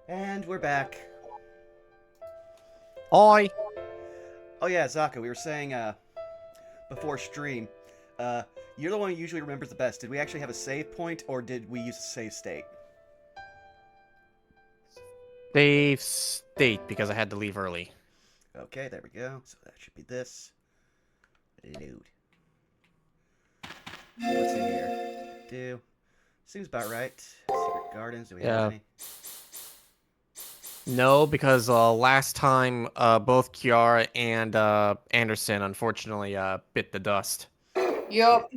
And we're back. Oi! Oh yeah, Zaka, we were saying before stream, uh you're the one who usually remembers the best. Did we actually have a save point or did we use a save state? Save state because I had to leave early. Okay, there we go. So that should be this. Load. What's in here? Do. Seems about right. Secret gardens, do we have Yeah. any? No, because last time both Kiara and Anderson unfortunately bit the dust. Yeah. Yup.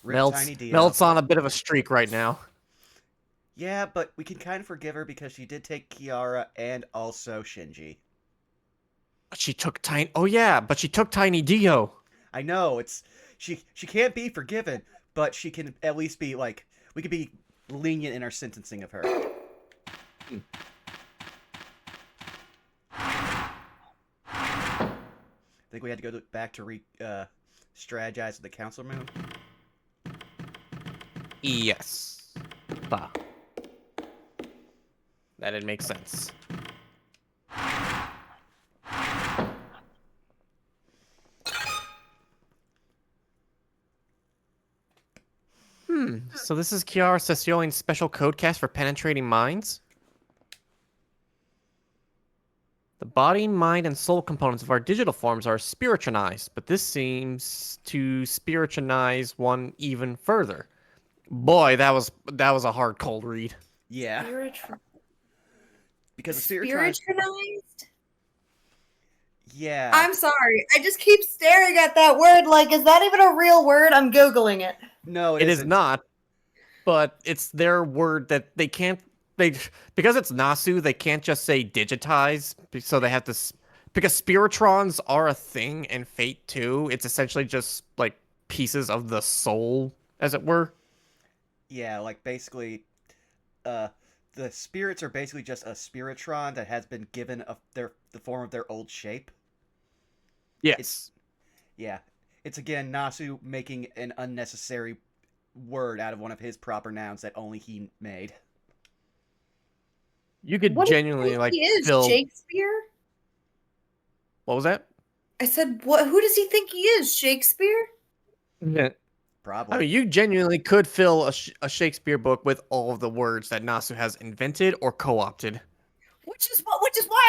Rip Melts Tiny Dio. Melts on a bit of a streak right now. Yeah, but we can kind of forgive her because she did take Kiara and also Shinji. But she took Tiny. Oh yeah, but she took Tiny Dio. I know it's she can't be forgiven, but she can at least be like we could be lenient in our sentencing of her. I think we had to go back to strategize with the council room. Yes. Bah. That didn't make sense. So this is Kiara Sessiolin's special codecast for penetrating minds? The body, mind, and soul components of our digital forms are spiritualized, but this seems to spiritualize one even further. Boy, that was a hard cold read. Yeah, Spiritual. because the spirit Spiritualized? Yeah, I'm sorry. I just keep staring at that word like, is that even a real word? I'm Googling it. no, It is isn't. not, but it's their word that they can't they because it's Nasu, they can't just say digitize, so they have to because spiritrons are a thing in Fate too. It's essentially just like pieces of the soul, as it were. Yeah, like basically, uh, the spirits are basically just a spiritron that has been given the form of their old shape. Yes. Yeah, it's again Nasu making an unnecessary word out of one of his proper nouns that only he made. You could What do you genuinely think like he is? fill. Shakespeare? What was that? I said, what? Who does he think he is? Shakespeare? Yeah. I Probably. mean, you genuinely could fill a Shakespeare book with all of the words that Nasu has invented or co-opted. Which is why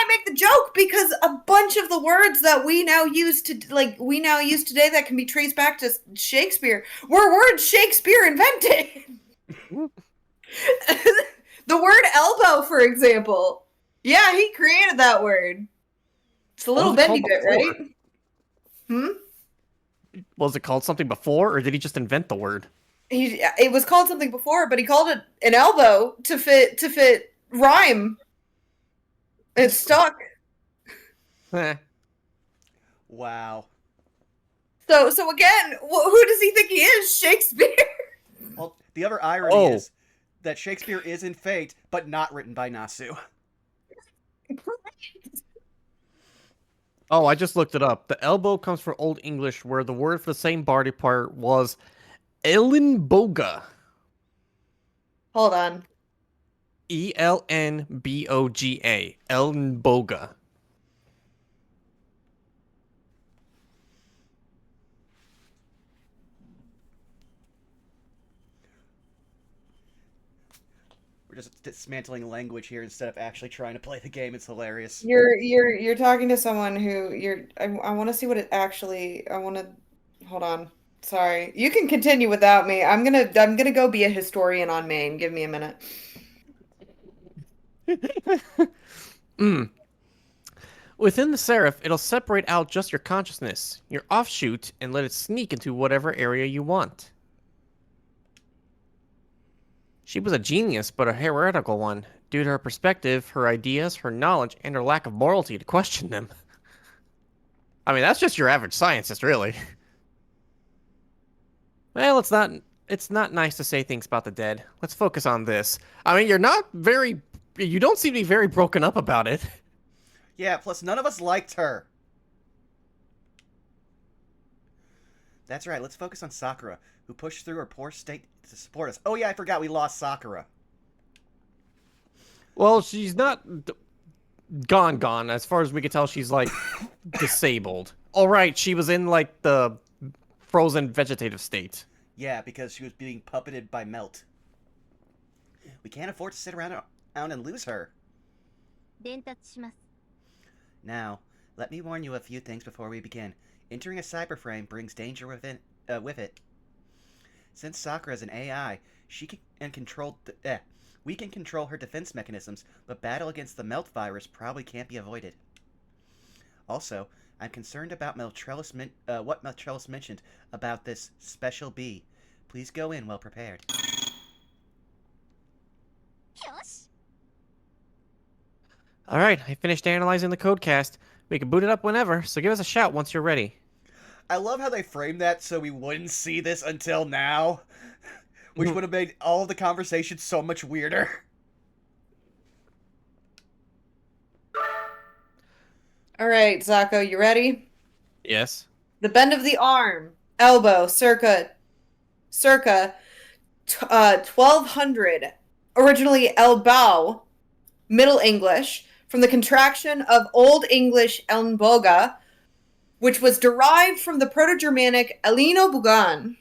I make the joke, because a bunch of the words that we now use today that can be traced back to Shakespeare were words Shakespeare invented. The word elbow, for example. Yeah, he created that word. It's a What little was it bendy called bit, before? right? Hmm? Was it called something before, or did he just invent the word? It was called something before, but he called it an elbow to fit rhyme. It stuck. Eh. Wow. So again, who does he think he is? Shakespeare. Well, the other irony Oh, is that Shakespeare is in Fate, but not written by Nasu. oh, I just looked it up. The elbow comes from Old English, where the word for the same body part was Ellenboga. Hold on. Elnboga. Ellenboga. We're just dismantling language here instead of actually trying to play the game. It's hilarious. You're talking to someone who I want to see what it actually I want to hold on. Sorry. You can continue without me. I'm gonna go be a historian on Maine. Give me a minute. Mm. Within the serif, it'll separate out just your consciousness, your offshoot, and let it sneak into whatever area you want. She was a genius, but a heretical one, due to her perspective, her ideas, her knowledge, and her lack of morality to question them. I mean, that's just your average scientist, really. Well, it's not nice to say things about the dead. Let's focus on this. I mean, you don't seem to be very broken up about it. Yeah, plus none of us liked her. That's right, let's focus on Sakura, who pushed through her poor state to support us. Oh yeah, I forgot we lost Sakura. Well, she's not gone. As far as we can tell, she's like disabled. All right, she was in like the frozen vegetative state. Yeah, because she was being puppeted by Melt. We can't afford to sit around and lose her. 伝達します。 Now, let me warn you a few things before we begin. Entering a cyberframe brings danger with it. Since Sakura is an AI, we can control her defense mechanisms, but battle against the Melt virus probably can't be avoided. Also, I'm concerned about what Meltrellis mentioned about this special bee. Please go in well prepared. よし。 All right, I finished analyzing the codecast. We can boot it up whenever, so give us a shout once you're ready. I love how they framed that so we wouldn't see this until now, which would have made all of the conversation so much weirder. All right, Zako, you ready? Yes. The bend of the arm, elbow, circa 1200. Originally elbow, Middle English, from the contraction of Old English elmboga, which was derived from the Proto-Germanic elino-bugan.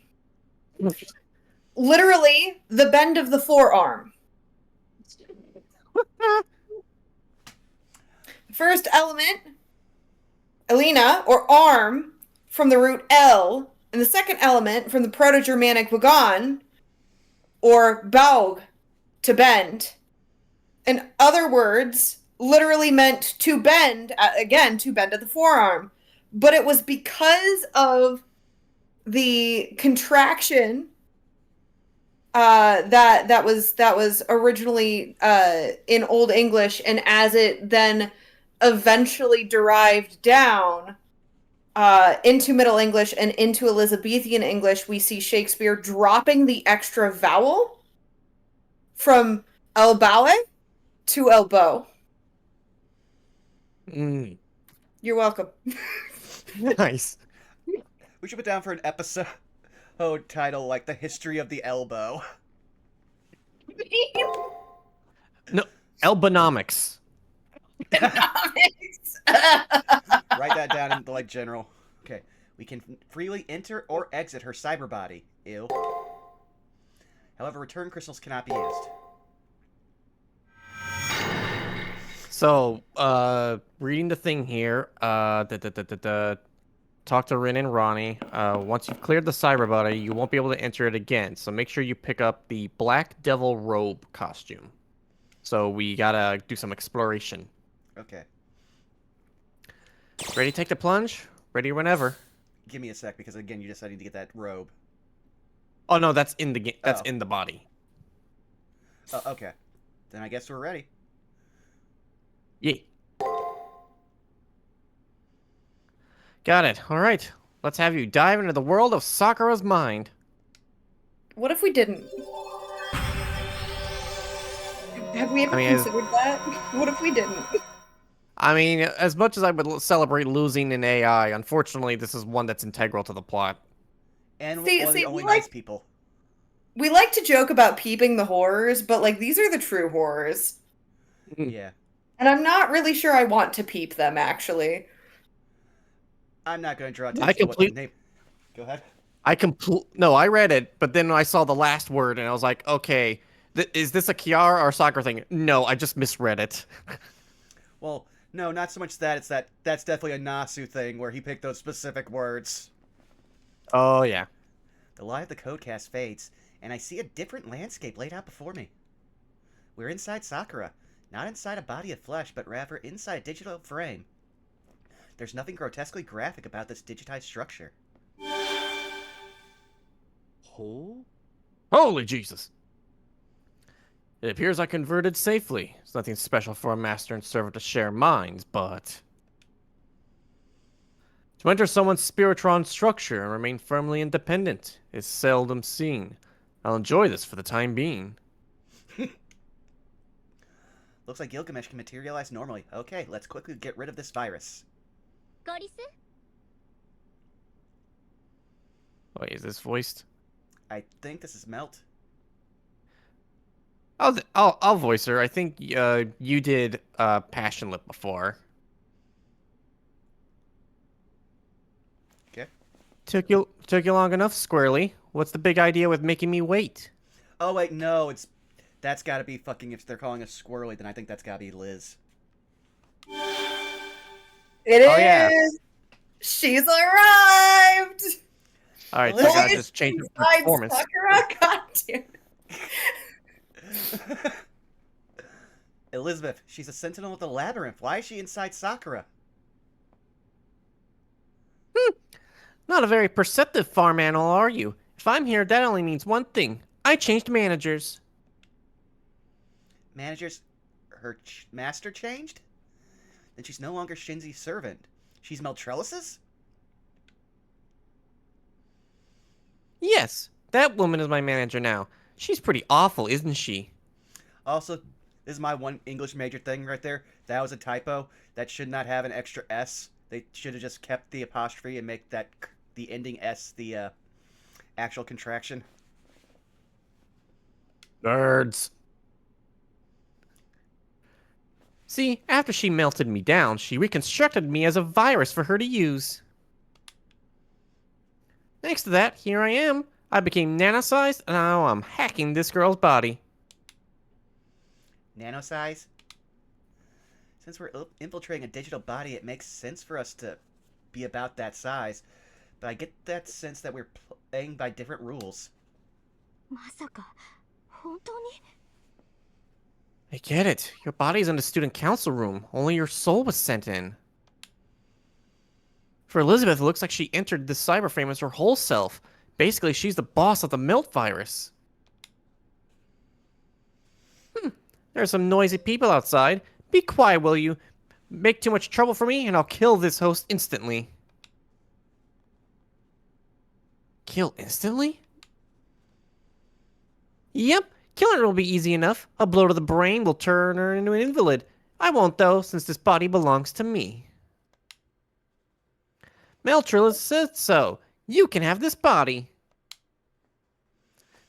Literally, the bend of the forearm. First element, elina, or arm, from the root el, and the second element from the Proto-Germanic bugan, or baug, to bend. In other words, literally meant to bend, again, to bend at the forearm. But it was because of the contraction that was originally in Old English, and as it then eventually derived down into Middle English and into Elizabethan English, we see Shakespeare dropping the extra vowel from elbow to elbow. You're welcome. Nice. We should put down for an episode title like The History of the Elbow. No, Elbo-nomics. Write that down in the like general. Okay. We can freely enter or exit her cyber body. Ew. However, return crystals cannot be used. So, reading the thing here, talk to Rin and Ronnie. Once you've cleared the cyber body, you won't be able to enter it again. So make sure you pick up the Black Devil robe costume. So we gotta do some exploration. Okay. Ready to take the plunge? Ready whenever. Give me a sec, because again, you just need to get that robe. Oh no, that's in the game. That's Oh. in the body. Okay. Then I guess we're ready. Yeah. Got it. All right. Let's have you dive into the world of Sakura's mind. What if we didn't? Have we ever considered that? What if we didn't? I mean, as much as I would celebrate losing an AI, unfortunately, this is one that's integral to the plot. And See, one of the only we like- nice people. We like to joke about peeping the horrors, but like these are the true horrors. Yeah. And I'm not really sure I want to peep them, actually. I'm not going to draw attention to what the name... Go ahead. No, I read it, but then I saw the last word, and I was like, okay, is this a Kiara or Sakura thing? No, I just misread it. Well, no, not so much that. It's that's definitely a Nasu thing, where he picked those specific words. Oh, yeah. The light of the codecast fades, and I see a different landscape laid out before me. We're inside Sakura. Not inside a body of flesh, but rather inside a digital frame. There's nothing grotesquely graphic about this digitized structure. Oh? Holy Jesus! It appears I converted safely. It's nothing special for a master and servant to share minds, but... To enter someone's Spiritron structure and remain firmly independent is seldom seen. I'll enjoy this for the time being. Looks like Gilgamesh can materialize normally. Okay, let's quickly get rid of this virus. ゴリス Wait, is this voiced? I think this is Melt. I'll voice her. I think you did Passion Lip before. Okay. Took you long enough, Squirrely. What's the big idea with making me wait? Oh wait, no, that's got to be fucking. If they're calling us Squirrely, then I think that's got to be Liz. It Oh yeah. is. She's arrived. All right, so I Elizabeth. gotta just change her Inside performance. Sakura. God damn it. Elizabeth, she's a sentinel with the labyrinth. Why is she inside Sakura? Not a very perceptive farm animal, are you? If I'm here, that only means one thing. I changed managers. Managers, her master changed? Then she's no longer Shinzi's servant. She's Meltrellis's? Yes, that woman is my manager now. She's pretty awful, isn't she? Also, this is my one English major thing right there. That was a typo. That should not have an extra S. They should have just kept the apostrophe and make that the ending S the actual contraction. Nerds. See, after she melted me down, she reconstructed me as a virus for her to use. Thanks to that, here I am. I became nanosized, and now I'm hacking this girl's body. Nanosize? Since we're infiltrating a digital body, it makes sense for us to be about that size. But I get that sense that we're playing by different rules. まさか本当に I get it. Your body's in the student council room. Only your soul was sent in. For Elizabeth, it looks like she entered the cyber frame as her whole self. Basically, she's the boss of the melt virus. There are some noisy people outside. Be quiet, will you? Make too much trouble for me, and I'll kill this host instantly. Kill instantly? Yep, killing her will be easy enough. A blow to the brain will turn her into an invalid. I won't, though, since this body belongs to me. Meltrillis said so. You can have this body.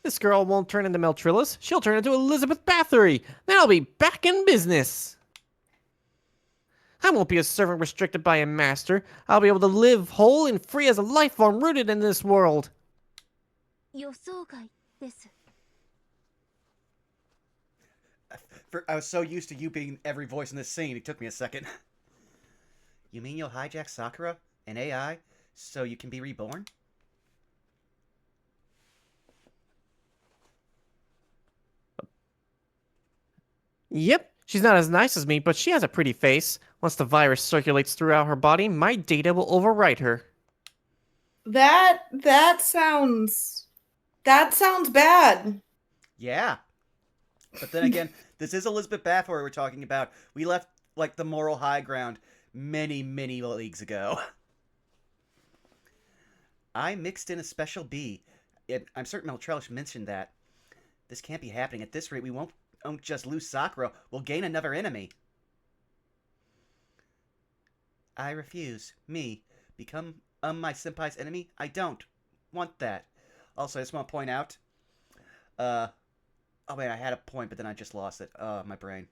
This girl won't turn into Meltrillis. She'll turn into Elizabeth Bathory. Then I'll be back in business. I won't be a servant restricted by a master. I'll be able to live whole and free as a life form rooted in this world. 予想外です I was so used to you being every voice in this scene, it took me a second. You mean you'll hijack Sakura, an AI, so you can be reborn? Yep, she's not as nice as me, but she has a pretty face. Once the virus circulates throughout her body, my data will overwrite her. That sounds bad. Yeah. But then again, this is Elizabeth Bathory we're talking about. We left, like, the moral high ground many, many leagues ago. I mixed in a special bee. I'm certain Meltrellis mentioned that. This can't be happening. At this rate, we won't just lose Sakura. We'll gain another enemy. I refuse. Me. Become my senpai's enemy? I don't want that. Also, I just want to point out, oh wait, I had a point, but then I just lost it. My brain.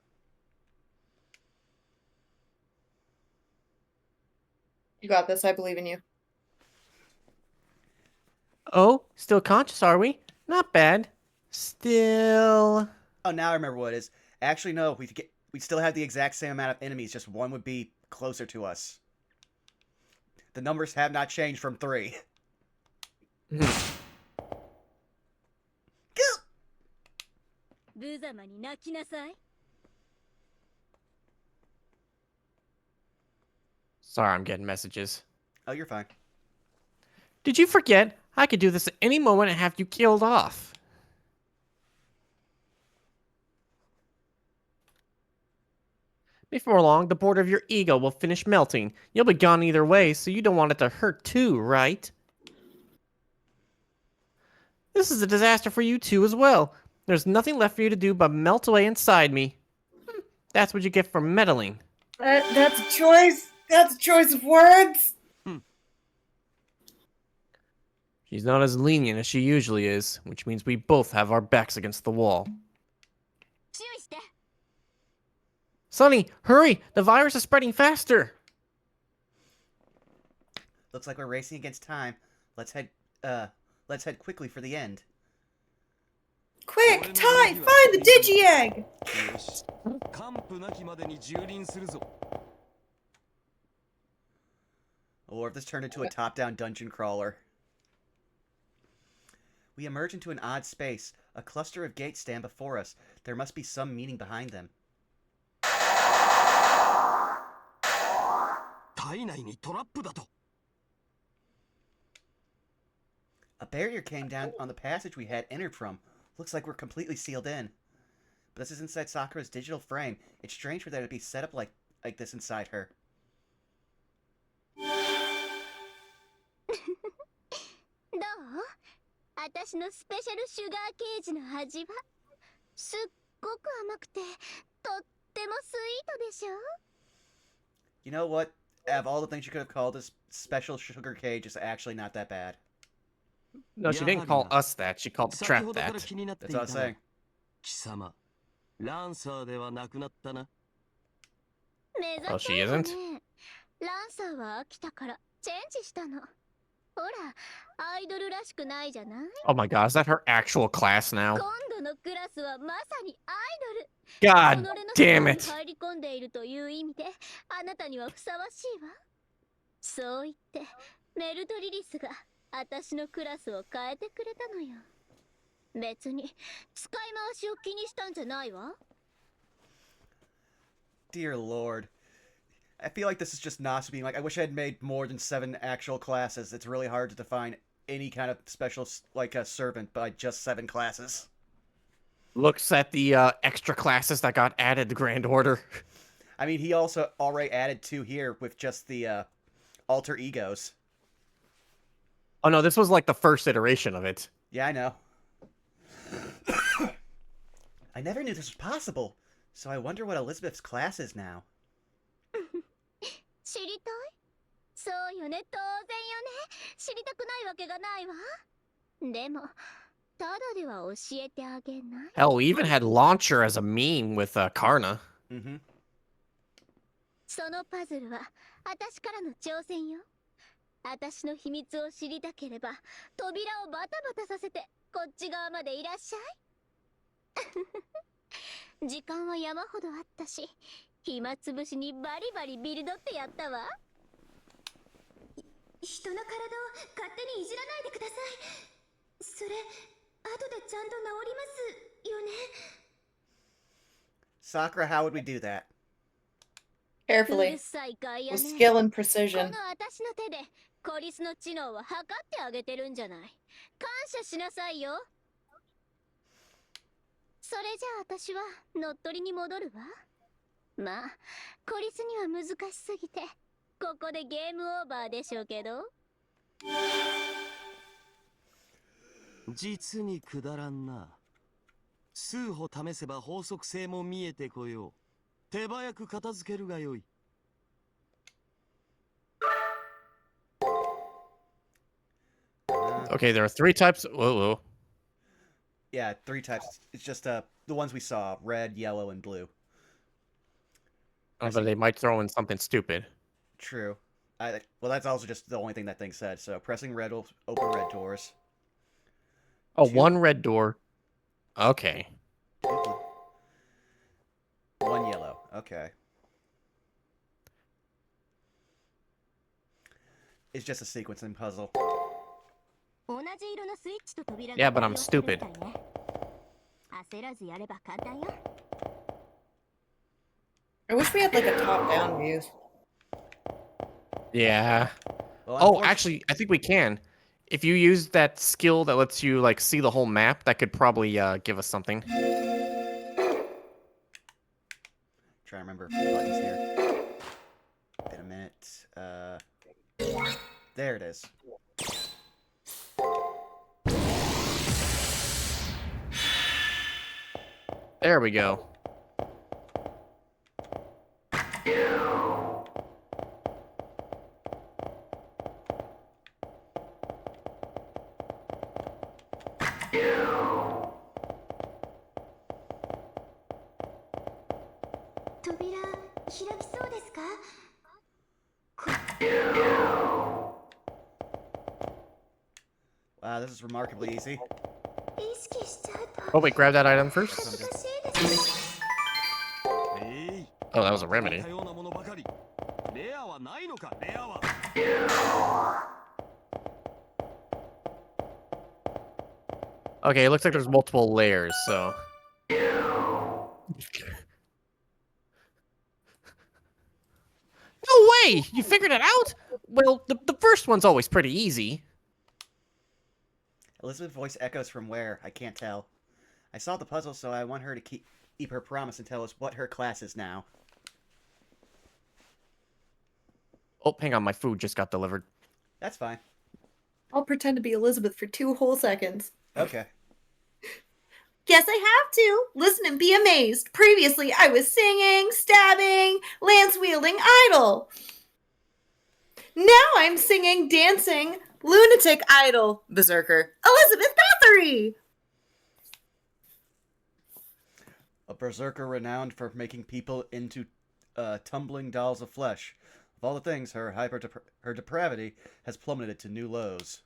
You got this. I believe in you. Oh, still conscious, are we? Not bad. Still... Oh, now I remember what it is. Actually, no, we still have the exact same amount of enemies, just one would be closer to us. The numbers have not changed from 3. Go! 無様に泣きなさい Sorry, I'm getting messages. Oh, you're fine. Did you forget? I could do this at any moment and have you killed off. Before long, the border of your ego will finish melting. You'll be gone either way, so you don't want it to hurt too, right? This is a disaster for you too as well. There's nothing left for you to do but melt away inside me. That's what you get for meddling. That's a choice. That's a choice of words. She's not as lenient as she usually is, which means we both have our backs against the wall. 注意して。 Sonny, hurry! The virus is spreading faster! Looks like we're racing against time. Let's head quickly for the end. Quick, Ty, find the digi-egg! よし完膚なきまでに蹂躙するぞ Or if this turned into a top-down dungeon crawler. We emerge into an odd space. A cluster of gates stand before us. There must be some meaning behind them. 体内にトラップだと A barrier came down on the passage we had entered from. Looks like we're completely sealed in. But this is inside Sakura's digital frame. It's strange for that to be set up like this inside her. どう？私のスペシャルシュガーケージの味はすっごく甘くてとってもスイートでしょ？ You know what? Out of all the things you could have called this special sugar cage, is actually not that bad. No, she didn't call us that. She called the 先 trap ほどから that. 気になって That's い what た I'm が saying. 貴様ランサーではなくなったな 目ざ Oh, と she いわ isn't? ね。ランサーは飽きたからチェンジしたの。ほら、アイドルらしくないじゃない？ Oh my god, is that her actual class now? 今度のクラスはまさにアイドル。 God 己の damn 世界に it! 入り込んでいるという意味であなたにはふさわしいわ。そう言ってメルトリリスが私のクラスを変えてくれたのよ。別に使い回しを気にしたんじゃないわ。 Dear Lord. I feel like this is just Nasu being like, I wish I had made more than 7 actual classes. It's really hard to define any kind of special, like a servant, by just 7 classes. Looks at the extra classes that got added to Grand Order. I mean, he also already added 2 here with just the alter egos. Oh no, this was like the first iteration of it. Yeah, I know. I never knew this was possible. So I wonder what Elizabeth's class is now. 知りたい？そうよね、当然よね。知りたくないわけがないわ。でも、ただでは教えてあげない？ Hell, we even had Launcher as a meme with Karna. Mm-hmm. そのパズルは私からの挑戦よ。私の秘密を知りたければ、扉をバタバタさせてこっち側までいらっしゃい。時間は山ほどあったし、暇つぶしにバリバリビルドってやったわ。人の体を勝手にいじらないでください。それ、後でちゃんと治りますよね。 Sakura, how would we do that? Carefully, うるさい外野 with ね。 skill and こ precision. の私の手でコリスの知能は測ってあげてるんじゃない。感謝しなさいよ。それじゃあ私は乗っ取りに戻るわ。まあ、コリスには難しすぎて、ここでゲームオーバーでしょうけど。実にくだらんな数歩試せば法則性も見えてこよう手早く片付けるがよい Okay, there are 3 types. Whoa, whoa. Yeah, 3 types. It's just the ones we saw: red, yellow, and blue. But they might throw in something stupid. True. Well, that's also just the only thing that thing said. So pressing red will open red doors. Oh, 2. 1 red door. Okay. 1 yellow. Okay. It's just a sequencing puzzle. 同じ色のスイッチと扉 Yeah, が but I'm 対応するみ stupid. たいね。焦らずやれば簡単よ。 I wish we had like a top-down view. Yeah. Well, Oh, unfortunately- actually, I think we can. If you use that skill that lets you like see the whole map, that could probably give us something. Try to remember buttons here. Wait a minute. There it is. There we go. 扉開きそうですか？ Wow, this is remarkably easy. 意識しちゃうと Oh wait, grab that item first. 難しいですね。 Oh, that was a remedy. 似たようなものばかり。レアはないのか、レアは。 Okay, it looks like there's multiple layers, so. No way! You figured it out? Well, the first one's always pretty easy. Elizabeth's voice echoes from where? I can't tell. I solved the puzzle, so I want her to keep her promise and tell us what her class is now. Oh, hang on, my food just got delivered. That's fine. I'll pretend to be Elizabeth for 2 whole seconds. Okay. Yes, I have to. Listen and be amazed. Previously, I was singing, stabbing, lance-wielding idol. Now I'm singing, dancing, lunatic idol, berserker, Elizabeth Bathory. A berserker renowned for making people into tumbling dolls of flesh. Of all the things, her depravity has plummeted to new lows.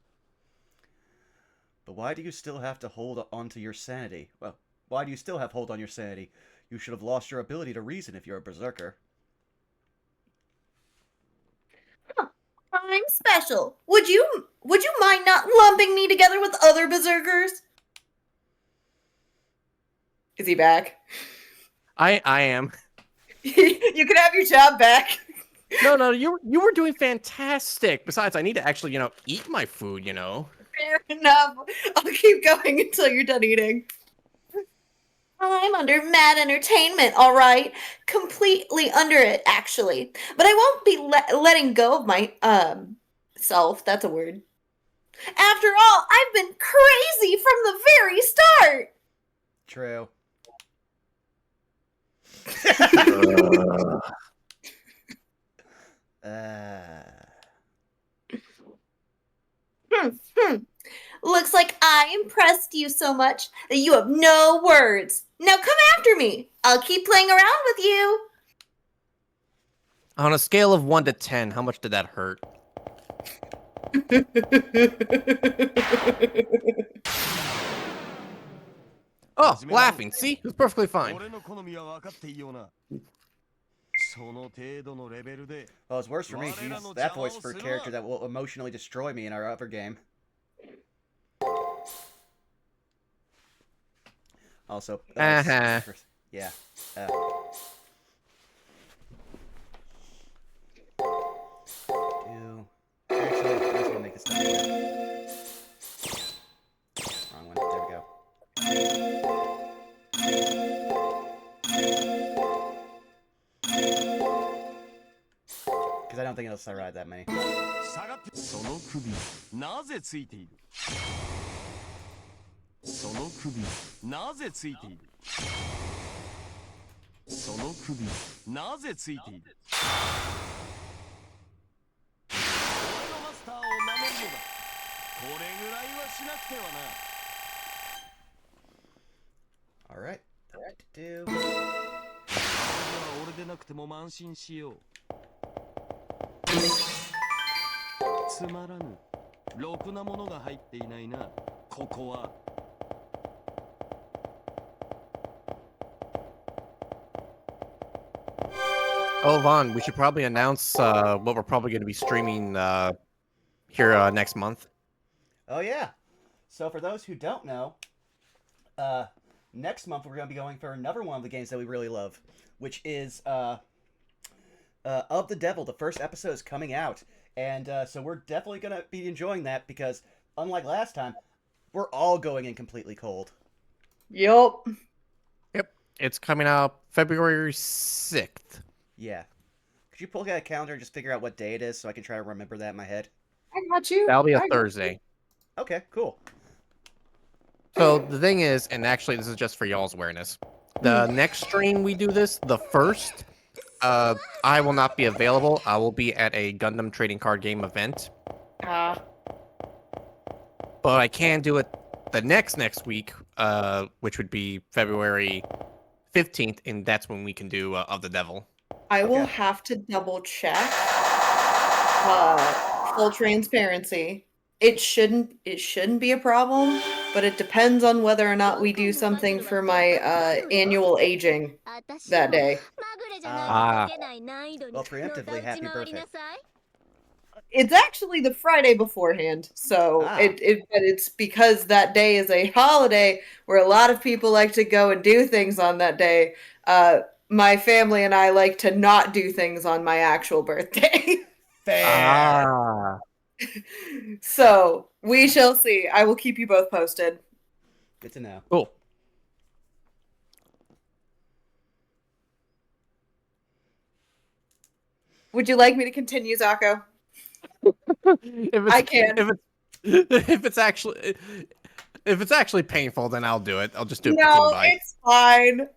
But why do you still have to hold on to your sanity? Well, why do you still have hold on your sanity? You should have lost your ability to reason if you're a berserker. Huh. I'm special. Would you mind not lumping me together with other berserkers? Is he back? I am. You can have your job back. No, you were doing fantastic. Besides, I need to actually, eat my food, Fair enough. I'll keep going until you're done eating. I'm under mad entertainment, all right? Completely under it, actually. But I won't be letting go of my, self. That's a word. After all, I've been crazy from the very start. True. Looks like I impressed you so much that you have no words. Now come after me. I'll keep playing around with you. On a scale of 1 to 10, how much did that hurt? Oh, laughing. See? It was perfectly fine. 俺の好みは分かっていいよな。その程度のレベルで。 Well, it's worse for me to use that voice for a character that will emotionally destroy me in our other game. Also, Uh-huh. Yeah. Actually, I'm just gonna make this done. Wrong one. There we go. Because I don't think it'll survive that many. 下がって。その首、なぜついている。その首、なぜついている。その首、なぜついている。俺のマスターを名乗るのだ。これぐらいはしなくてはな。Alright. Do. 俺でなくても慢心しよう。つまらぬ。ろくなものが入っていないな。ここは。 Oh, Vaughn, we should probably announce what we're probably going to be streaming here next month. Oh, yeah. So, for those who don't know, next month we're going to be going for another one of the games that we really love, which is Of the Devil. The first episode is coming out. And so we're definitely going to be enjoying that because, unlike last time, we're all going in completely cold. Yup. Yep. It's coming out February 6th. Yeah. Could you pull out a calendar and just figure out what day it is so I can try to remember that in my head? I got you. That'll be a Thursday. Okay, cool. So the thing is, and actually this is just for y'all's awareness, the next stream we do this, the first, I will not be available. I will be at a Gundam trading card game event. But I can do it the next week, which would be February 15th, and that's when we can do of the devil. I will Okay. have to double check. Full transparency. It shouldn't be a problem, but it depends on whether or not we do something for my annual aging that day. Ah. Well, preemptively, happy birthday. It's actually the Friday beforehand, so Ah. but it's because that day is a holiday where a lot of people like to go and do things on that day. My family and I like to not do things on my actual birthday. Fair. Ah. So we shall see. I will keep you both posted. Good to know. Cool. Would you like me to continue, Zako? I can. If it's actually painful, then I'll do it. I'll just do it. No, Bye. it's fine.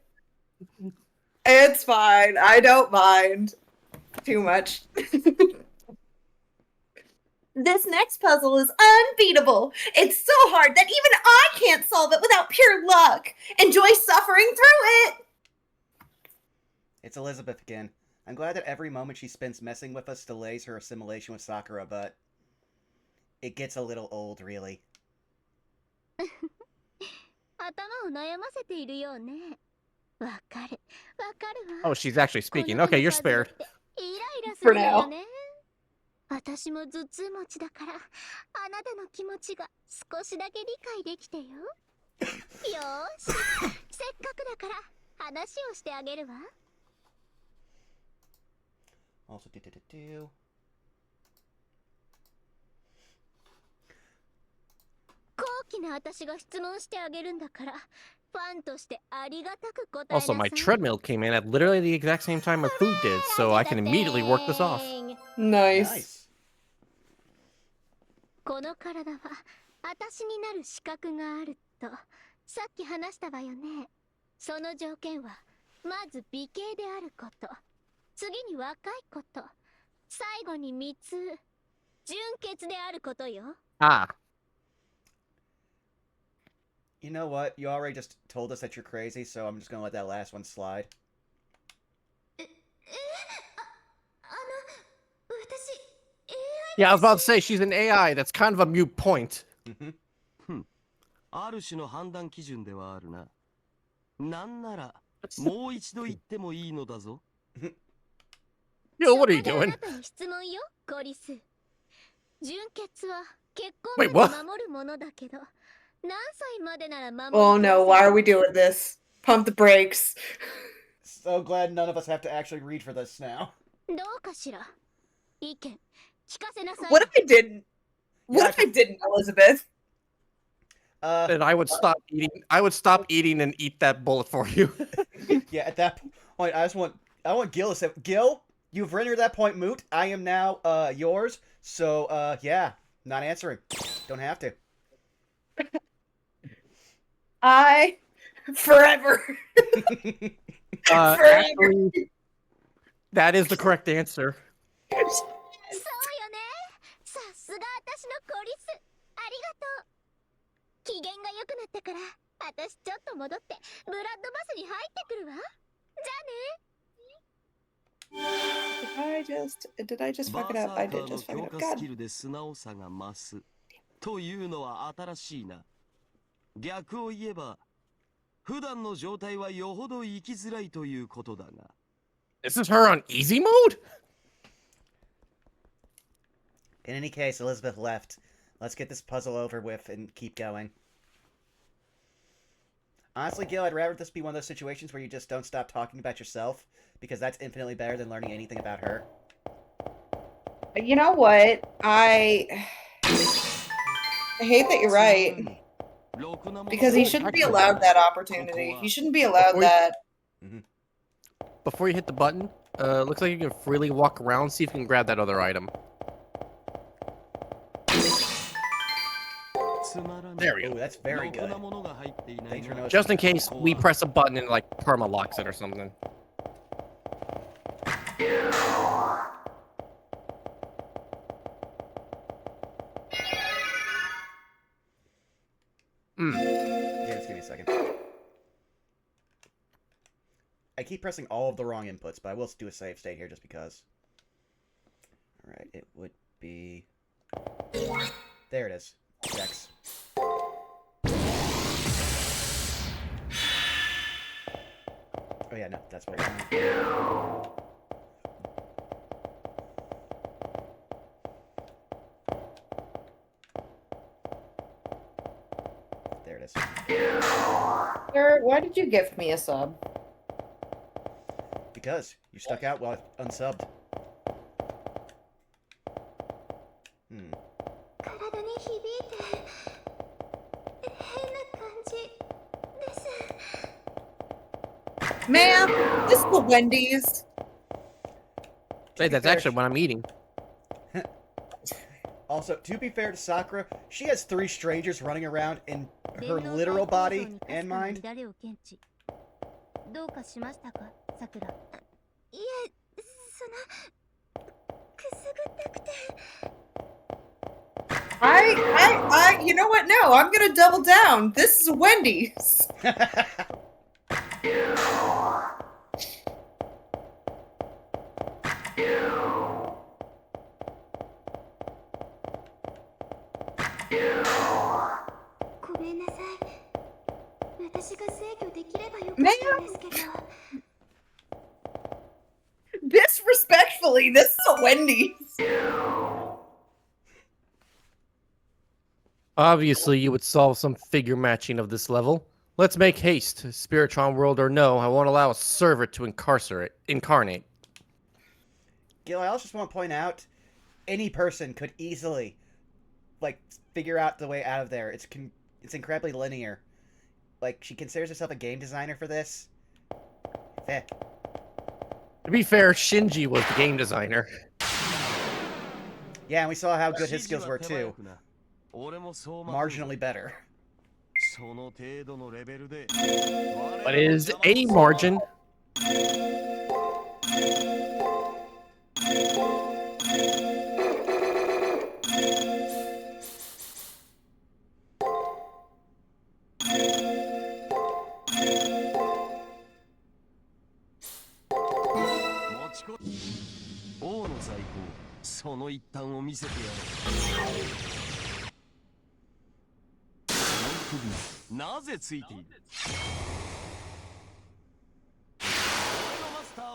It's fine. I don't mind too much. This next puzzle is unbeatable. It's so hard that even I can't solve it without pure luck. Enjoy suffering through it. It's Elizabeth again. I'm glad that every moment she spends messing with us delays her assimilation with Sakura, but it gets a little old, really. Oh, she's actually speaking. Okay, you're spared. For now. 私も頭痛持ちだから、あなたの気持ちが少しだけ理解できてよ。よーし、せっかくだから話をしてあげるわ。Also, do. 高貴な私が質問してあげるんだから、ファンとしてありがたく答えなさ Also, い。 my treadmill came in at literally the exact same time my food did, so I can immediately work this off. Nice. この体は私になる資格があるとさっき話したわよね。その条件はまず美形であること、次に若いこと、最後に密純潔であることよ。 Ah. You know what? You already just told us that you're crazy, so I'm just gonna let that last one slide. 私 Yeah, I was about to say she's an AI. That's kind of a mute point. ある種の判断基準ではあるな。なんならもう一度言ってもいいのだぞ。Yo, what are you そこであ doing? なたに質問よ、コリス。純潔は結婚 Wait, ま what? で守るものだけど、何歳までなら守る Oh no, why are we doing this? Pump the brakes. So glad none of us have to actually read for this now. どうかしら。意見聞かせなさい。 What if I didn't? What Yeah, if I didn't, Elizabeth? Then I would stop eating. I would stop eating and eat that bullet for you. Yeah, at that point, I want Gil to say, Gil, you've rendered that point moot. I am now yours. So yeah, not answering. Don't have to. I forever. Forever. Actually, that is the correct answer. そうよね。さすが私のコリス。ありがとう。機嫌が良くなったから、私ちょっと戻ってブラッドバスに入ってくるわ。じゃあね。Did I just バ fuck ー it サ up? I ーカ did ーの just fuck 強 it up. 化スキ God. ルで素直さが増す。というのは新しいな。逆を言えば、普段の状態はよほど生きづらいということだが。This is her on easy mode? In any case, Elizabeth left. Let's get this puzzle over with and keep going. Honestly, Gil, I'd rather this be one of those situations where you just don't stop talking about yourself, because that's infinitely better than learning anything about her. You know what? I hate that you're right. Because he shouldn't be allowed that opportunity. He shouldn't be allowed that. Before you hit the button, looks like you can freely walk around. See if you can grab that other item. There we go. Ooh, that's very good. Thanks for noticing. Just in case we press a button and like perma locks it or something. Yeah, just give me a second. keep pressing all of the wrong inputs, but I will do a save state here just because. Alright, it would be... There it is. Dex. Oh yeah, no, that's what we want. There it is. Sir, why did you gift me a sub? Because you stuck out while unsubbed. Hmm. 体に響いて変な感じです。 Ma'am, this is the Wendy's. Hey, that's actually what I'm eating. Also, to be fair to Sakura, she has 3 strangers running around in her literal body and mind. どうかしましたか、さくら。いえ、そのくすぐったくて。 You know what? No, I'm gonna double down. This is a Wendy's. ごめんなさい。私が制御できればよかったんですけど。 Disrespectfully, this is a Wendy's. Obviously, you would solve some figure matching of this level. Let's make haste. Spiritron world or no, I won't allow a server to incarnate. Gil, I also just want to point out, any person could easily, like, figure out the way out of there. It's incredibly linear. Like, she considers herself a game designer for this. Eh. To be fair, Shinji was the game designer. Yeah, and we saw how good his skills were too. Marginally better. What is a margin?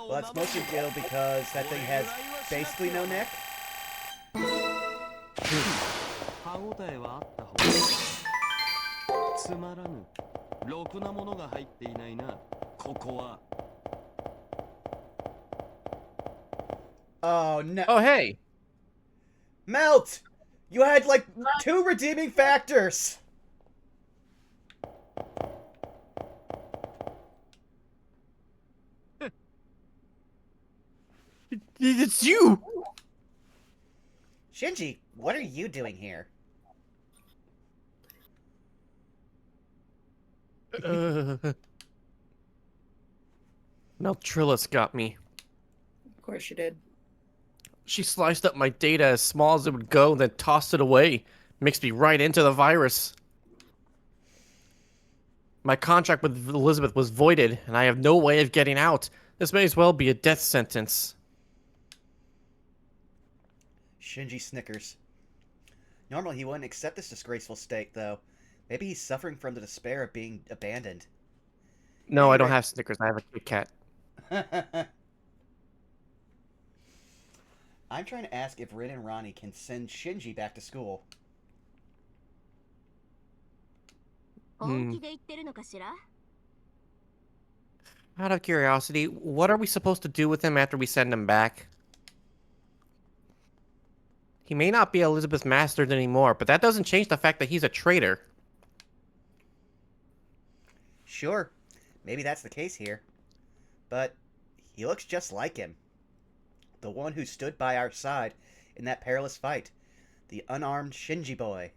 Well, that's mostly Gil because that thing has basically no neck. Oh no. Oh, hey. Melt! You had like 2 redeeming factors! It's you! Shinji, what are you doing here? Meltrillis got me. Of course you did. She sliced up my data as small as it would go, then tossed it away. Mixed me right into the virus. My contract with Elizabeth was voided, and I have no way of getting out. This may as well be a death sentence. Shinji snickers. Normally he wouldn't accept this disgraceful state, though. Maybe he's suffering from the despair of being abandoned. No, I don't have Snickers. I have a Kit Kat. I'm trying to ask if Rin and Ronnie can send Shinji back to school. Out of curiosity, what are we supposed to do with him after we send him back? He may not be Elizabeth's master anymore, but that doesn't change the fact that he's a traitor. Sure, maybe that's the case here. But he looks just like him. The one who stood by our side in that perilous fight. The unarmed Shinji boy.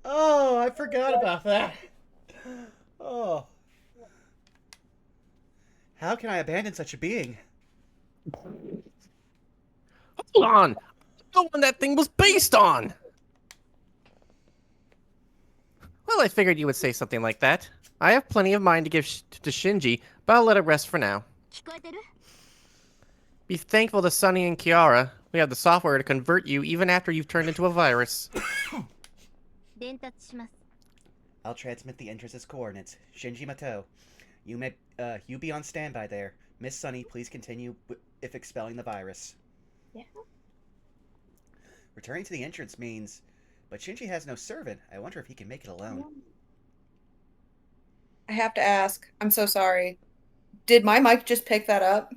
Oh, I forgot about that. Oh. How can I abandon such a being? Hold on! The one that thing was based on! Well, I figured you would say something like that. I have plenty of mine to give to Shinji, but I'll let it rest for now. 聞こえてる？ Be thankful to Sunny and Kiara. We have the software to convert you even after you've turned into a virus. 伝達します。 I'll transmit the entrance's coordinates. Shinji Mato, you be on standby there. Miss Sunny, please continue if expelling the virus. Yeah. Returning to the entrance means, but Shinji has no servant. I wonder if he can make it alone. I have to ask. I'm so sorry. Did my mic just pick that up?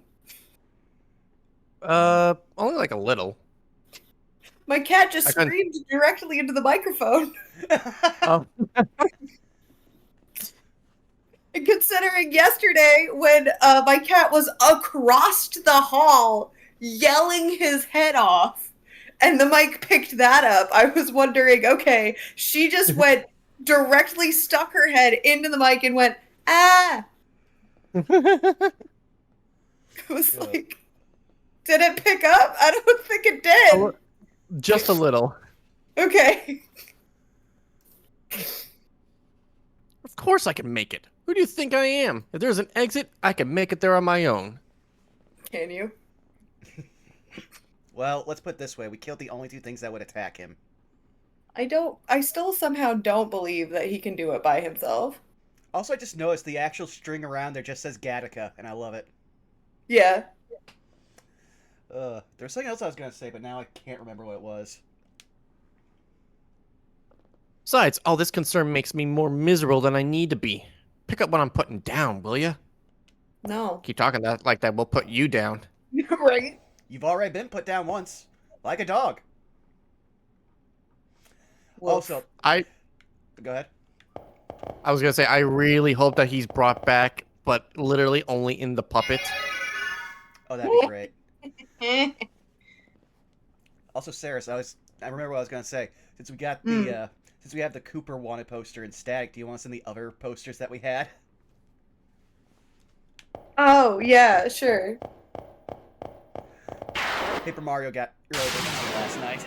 Only like a little. My cat just I couldn't- screamed directly into the microphone. Oh. And considering yesterday when my cat was across the hall yelling his head off and the mic picked that up, I was wondering, okay, she just went directly stuck her head into the mic and went, ah. It was Yeah. like, did it pick up? I don't think it did. Just a little. Okay. Of course I can make it. Who do you think I am? If there's an exit, I can make it there on my own. Can you? Well, let's put it this way. We killed the only two things that would attack him. I still somehow don't believe that he can do it by himself. Also, I just noticed the actual string around there just says Gattaca, and I love it. Yeah. There's something else I was going to say, but now I can't remember what it was. Besides, all this concern makes me more miserable than I need to be. Pick up what I'm putting down, will ya? No. Keep talking like that, we'll put you down. Right? You've already been put down once. Like a dog. Wolf. Also, go ahead. I was gonna say, I really hope that he's brought back, but literally only in the puppet. Oh, that'd be great. Also, Saris, I remember what I was gonna say. Since we got the since we have the Cooper wanted poster in Static, do you want us in the other posters that we had? Oh, yeah, sure. Paper Mario got really big on last night.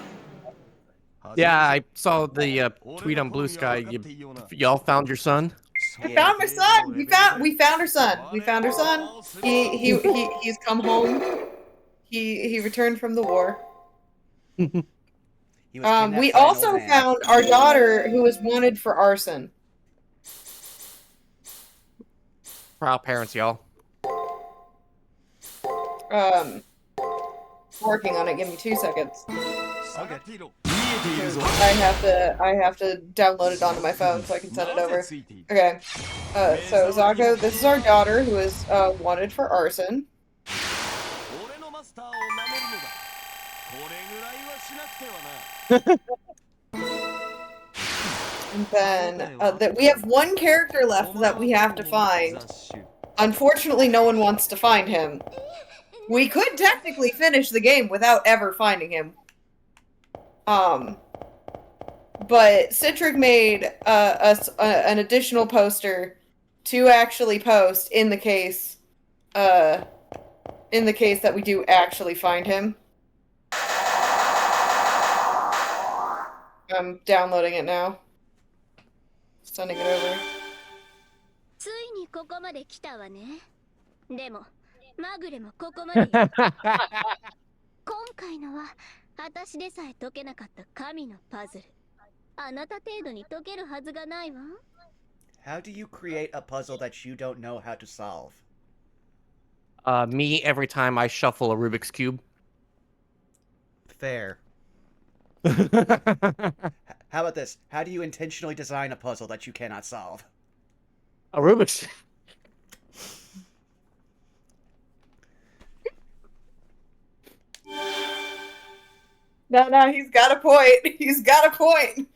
Yeah, I saw the tweet on Blue Sky. Y'all found your son? I found my son. We found our son. We found our son. He's come home. He returned from the war. He was kidnapped We by an also old man. found our daughter who was wanted for arson. Proud parents, y'all. Working on it. Give me 2 seconds. Okay. I have to download it onto my phone so I can send it over. Okay. So Zako, this is our daughter who is wanted for arson. And then we have one character left that we have to find. Unfortunately, no one wants to find him. We could technically finish the game without ever finding him. But Citric made an additional poster to actually post in the case that we do actually find him. I'm downloading it now. Sending it over. ついにここまで来たわね。でも、まぐれもここまでよ。今回のは、私でさえ解けなかった神のパズル。あなた程度に解けるはずがないわ。How do you create a puzzle that you don't know how to solve? Me every time I shuffle a Rubik's Cube. Fair. How about this? How do you intentionally design a puzzle that you cannot solve? A Rubik's. No, he's got a point. He's got a point.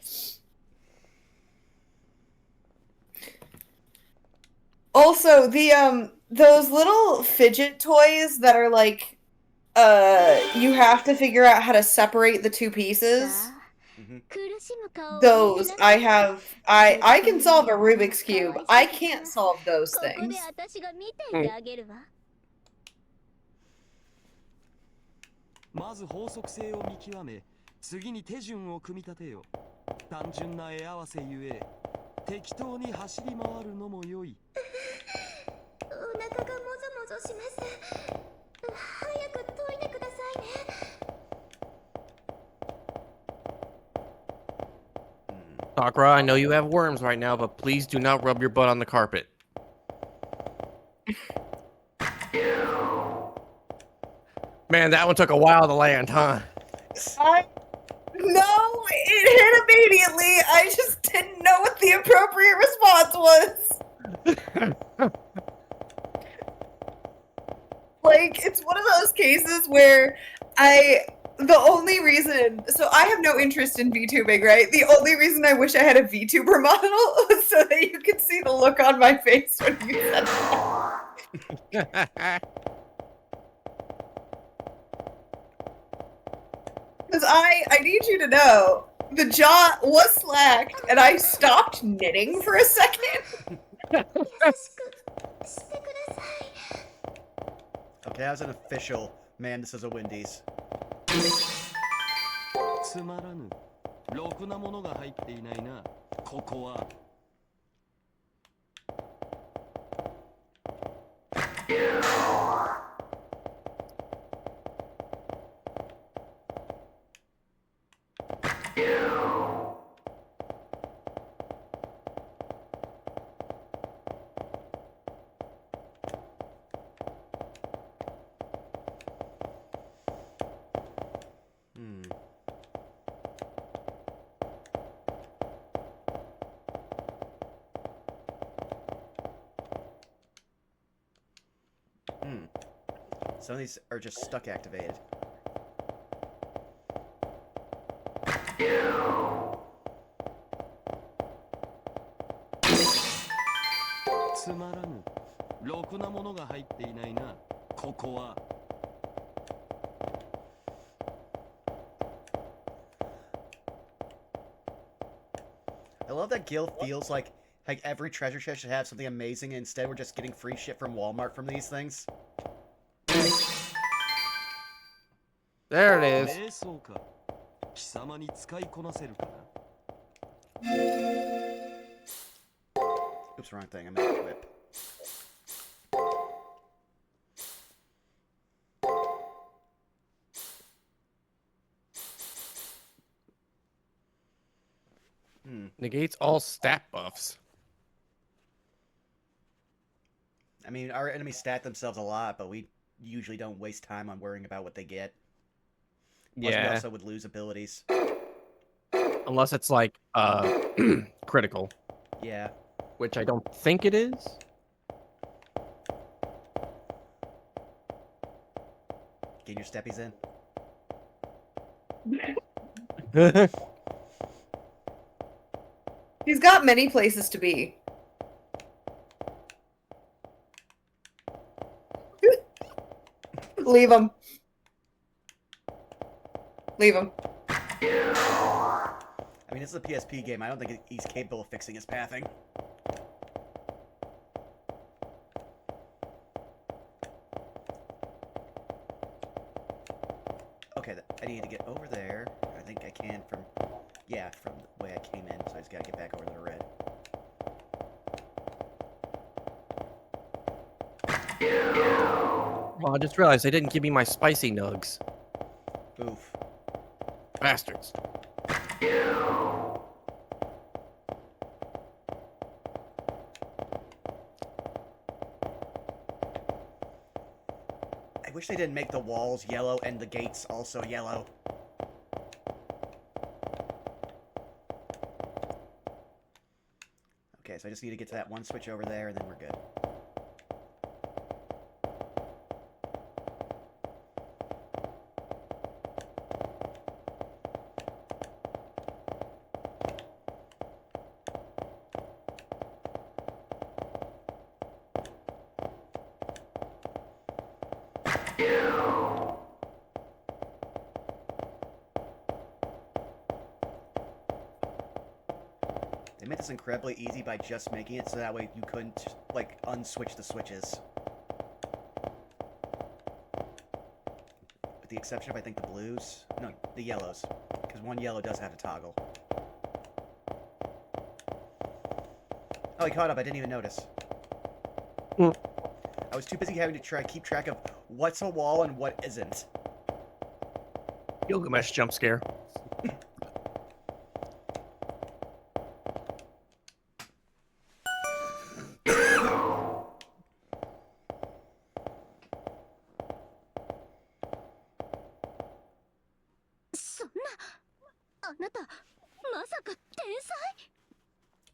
Also, the those little fidget toys that are like you have to figure out how to separate the two pieces. Those I can solve a Rubik's Cube. I can't solve those things. まず法則性を見極め、次に手順を組み立てよ。単純な絵合わせゆえ、適当に走り回るのも良い。お腹がもぞもぞします。早く解いてくださいね。Sakura, I know you have worms right now, but please do not rub your butt on the carpet. Man, that one took a while to land, huh? No, it hit immediately. I just didn't know what the appropriate response was. Like, it's one of those cases where the only reason, so I have no interest in VTubing, right? The only reason I wish I had a VTuber model was so that you could see the look on my face when you said that. Because I need you to know, the jaw was slacked, and I stopped knitting for a second. Okay, that was an official, man, this is a Wendy's. つまらぬ。ろくなものが入っていないな。ここは。Some of these are just stuck activated. I love that Gil feels like every treasure chest should have something amazing, and instead we're just getting free shit from Walmart from these things. There it is. Oops, wrong thing. I meant to whip. Negates all stat buffs. I mean, our enemies stat themselves a lot, but we usually don't waste time on worrying about what they get. Plus, we also would lose abilities. Unless it's like critical. Yeah. Which I don't think it is. Getting your steppies in. He's got many places to be. Leave him. Leave him. I mean, this is a PSP game. I don't think he's capable of fixing his pathing. Okay, I need to get over there. I think I can from... Yeah, from the way I came in, so I just gotta get back over to the red. Oh, I just realized they didn't give me my spicy nugs. Oof. Bastards. I wish they didn't make the walls yellow and the gates also yellow. Okay, so I just need to get to that one switch over there, and then we're good. They made this incredibly easy by just making it so that way you couldn't, like, unswitch the switches. With the exception of, I think, the blues. No, the yellows. Because one yellow does have a toggle. Oh, he caught up. I didn't even notice. Hmm. I was too busy having to keep track of what's a wall and what isn't. Gilgamesh jump scare.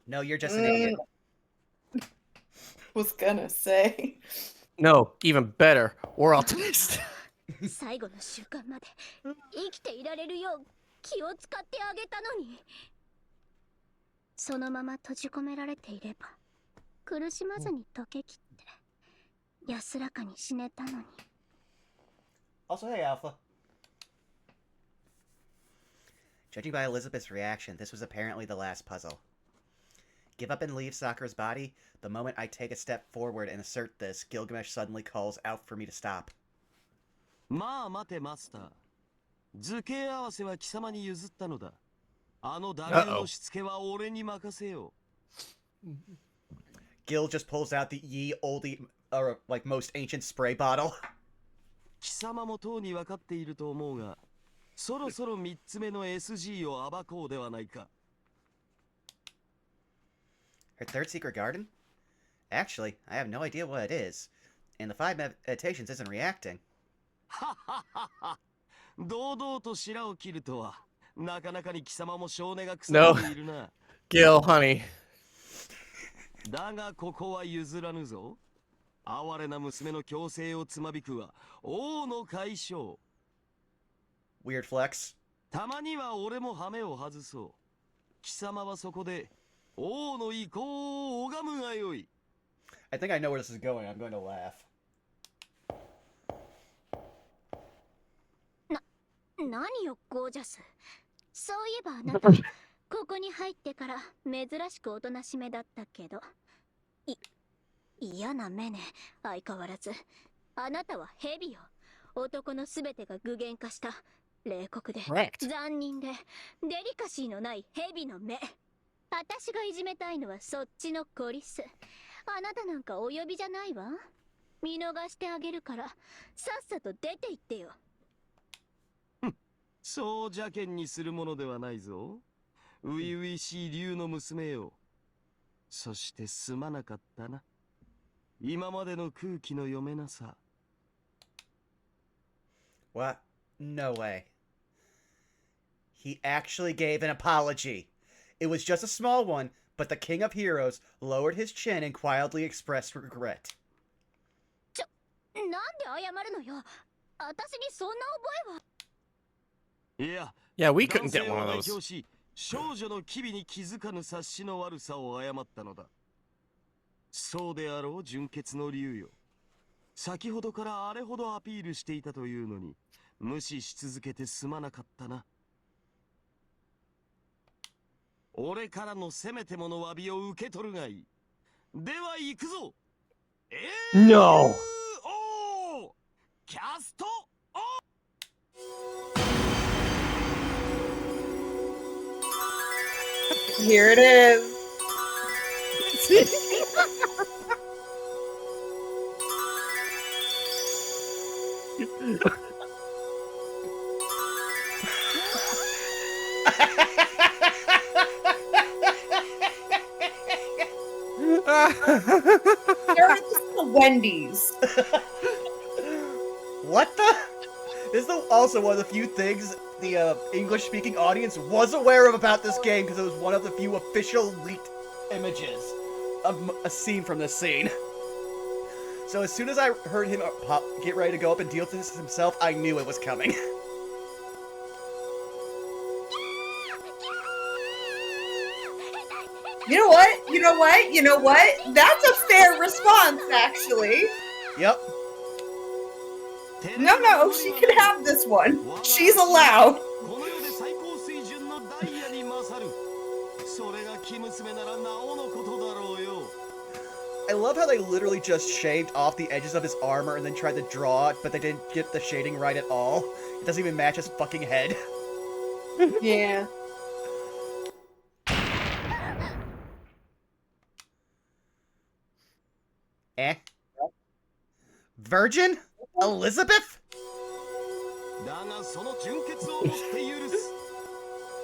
No, you're just an idiot. Was gonna say. No, even better. We're optimist. 最後の瞬間まで生きていられるよう気を使ってあげたのに。そのまま閉じ込められていれば苦しまずに溶けきって安らかに死ねたのに。 Also, hey, Alpha. Judging by Elizabeth's reaction, this was apparently the last puzzle. Give up and leave Sakura's body? The moment I take a step forward and assert this, Gilgamesh suddenly calls out for me to stop. まあ待てマスター。図形合わせは貴様に譲ったのだ。あのダメのしつけは俺に任せよう。Gil just pulls out the ye oldie, or like most ancient spray bottle. 貴様もとうに分かっていると思うが、そろそろ3つ目の SG を暴こうではないか。Her third secret garden? Actually, I have no idea what it is. And the 5 meditations isn't reacting. はははは。堂々と白を切るとは、なかなかに貴様も性根が腐っているな。Gil, honey. だがここは譲らぬぞ。哀れな娘の強制をつまびくは王の解消。Weird flex. たまには俺も羽目を外そう。貴様はそこで王の意向を拝むがよい。I think I know where this is going. I'm going to laugh. 何よゴージャス。そういえばあなたここに入ってから珍しくおとなしめだったけど、嫌な目ね。相変わらずあなたはヘビよ。男のすべてが具現化した冷酷で Correct. 残忍でデリカシーのないヘビの目。私がいじめたいのはそっちのコリス。あなたなんかお呼びじゃないわ。見逃してあげるからさっさと出て行ってよ。そう邪険にするものではないぞ。初々しい竜の娘よ。そしてすまなかったな。今までの空気の読めなさ。What? No way. He actually gave an apology. It was just a small one, but the King of Heroes lowered his chin and quietly expressed regret. なんで謝るのよ。私にそんな覚えは。いや、 Yeah, we couldn't 男性 get を one 代 of 表 those. し、少女の機微に気づかぬ察しの悪さを謝ったのだ。そうであろう、純潔の竜よ。先ほどからあれほどアピールしていたというのに、無視し続けてすまなかったな。俺からのせめてもの詫びを受け取るがいい。では行くぞ。No. キャスト Here it is. This is the Wendy's. What the? This is also one of the few things the English-speaking audience was aware of about this game, because it was one of the few official leaked images of a scene from this scene. So as soon as I heard him get ready to go up and deal with this himself, I knew it was coming. You know what? You know what? You know what? That's a fair response, actually. Yep. No, she can have this one. She's allowed. この世で最高水準のダイヤに勝る。それが生娘ならなおのことだろうよ。I love how they literally just shaved off the edges of his armor and then tried to draw it, but they didn't get the shading right at all. It doesn't even match his fucking head. Yeah. Eh? Virgin? Elizabeth? だがその純潔をもって許す。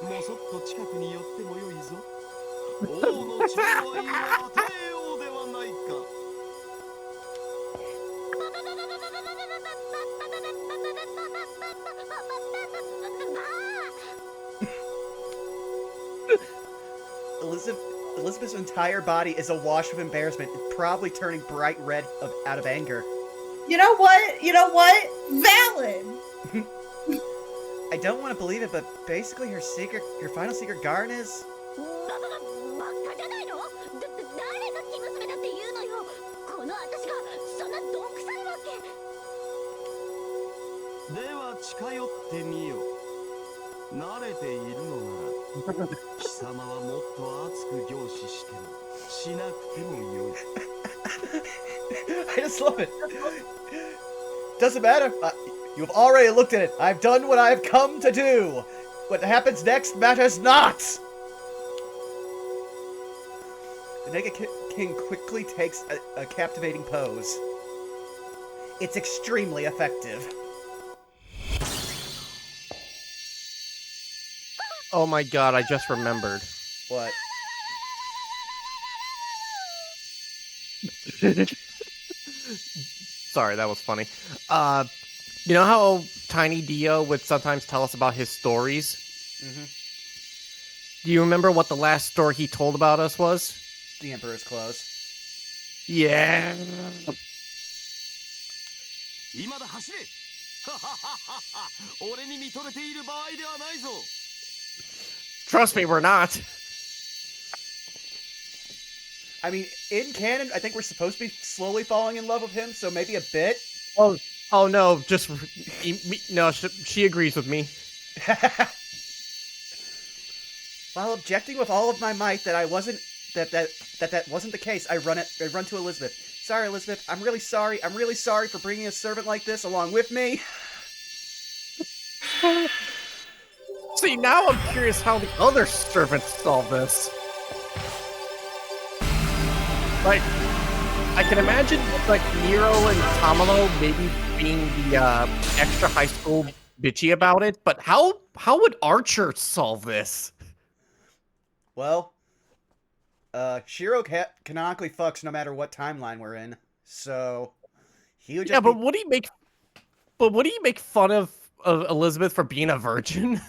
もそっと近くに寄ってもよいぞ。王の寵愛を与えようではないか。Elizabeth's entire body is awash with embarrassment, probably turning bright red out of anger. You know what? You know what? Valid. I don't want to believe it, but basically her final secret garden is... バカじゃないの？誰が生娘だって言うのよ。この私がそんなどんくさいわけ。では近寄ってみよ。慣れているのなら貴様はもっと熱く凝視してもしなくてもよい。I just love it. Doesn't matter. You've already looked at it. I've done what I've come to do. What happens next matters not. The Naked King quickly takes a captivating pose. It's extremely effective. Oh my god, I just remembered. What? Sorry, that was funny. You know how Tiny Dio would sometimes tell us about his stories? Mm-hmm. Do you remember what the last story he told about us was? The Emperor's Clothes. Yeah. 今だ走れ。俺に見とれている場合ではないぞ。 Trust me, we're not. I mean, in canon, I think we're supposed to be slowly falling in love with him, so maybe a bit. Oh no, just no. She agrees with me. While objecting with all of my might that that wasn't the case, I run to Elizabeth. Sorry, Elizabeth. I'm really sorry. I'm really sorry for bringing a servant like this along with me. See, now I'm curious how the other servants solve this. Like, I can imagine, like, Nero and Tamalo maybe being the extra high school bitchy about it, but how would Archer solve this? Well, Shiro canonically fucks no matter what timeline we're in, so he would just Yeah, but would he make fun of Elizabeth for being a virgin?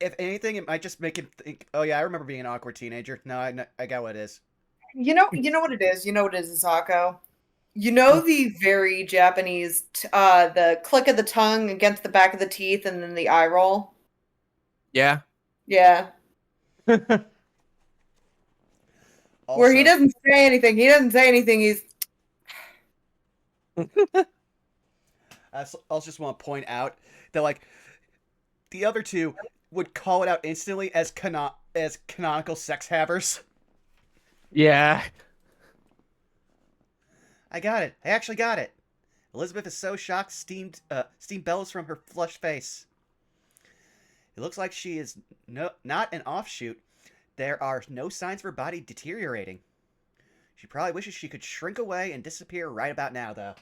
If anything, it might just make him think, oh yeah, I remember being an awkward teenager. No, I got what it is. You know what it is. You know what it is, Asako. You know the very Japanese, the click of the tongue against the back of the teeth, and then the eye roll. Yeah. Yeah. Where he doesn't say anything. He doesn't say anything. He's. I also just want to point out that, like, the other two would call it out instantly as canonical sex havers. Yeah. I got it. I actually got it. Elizabeth is so shocked, steam bellows from her flushed face. It looks like she is not an offshoot. There are no signs of her body deteriorating. She probably wishes she could shrink away and disappear right about now, though.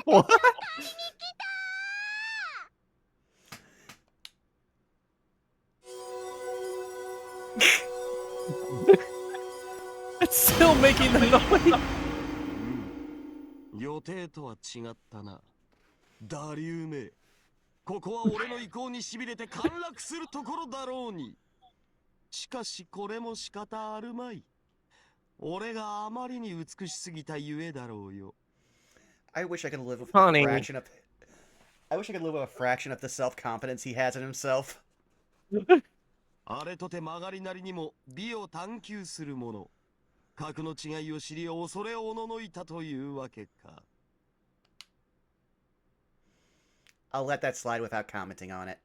What? It's still making the noise. 予定とは違ったな。ダリューめ。ここは俺の意向に痺れて陥落するところだろうに。しかしこれも仕方あるまい。俺があまりに美しすぎたゆえだろうよ。I wish I could live with Honey. a fraction of. I wish I could live with a fraction of the self-confidence he has in himself. あれとて曲がりなりにも美を探求する者。格の違いを知り恐れおののいたというわけか。I'll let that slide without commenting on it.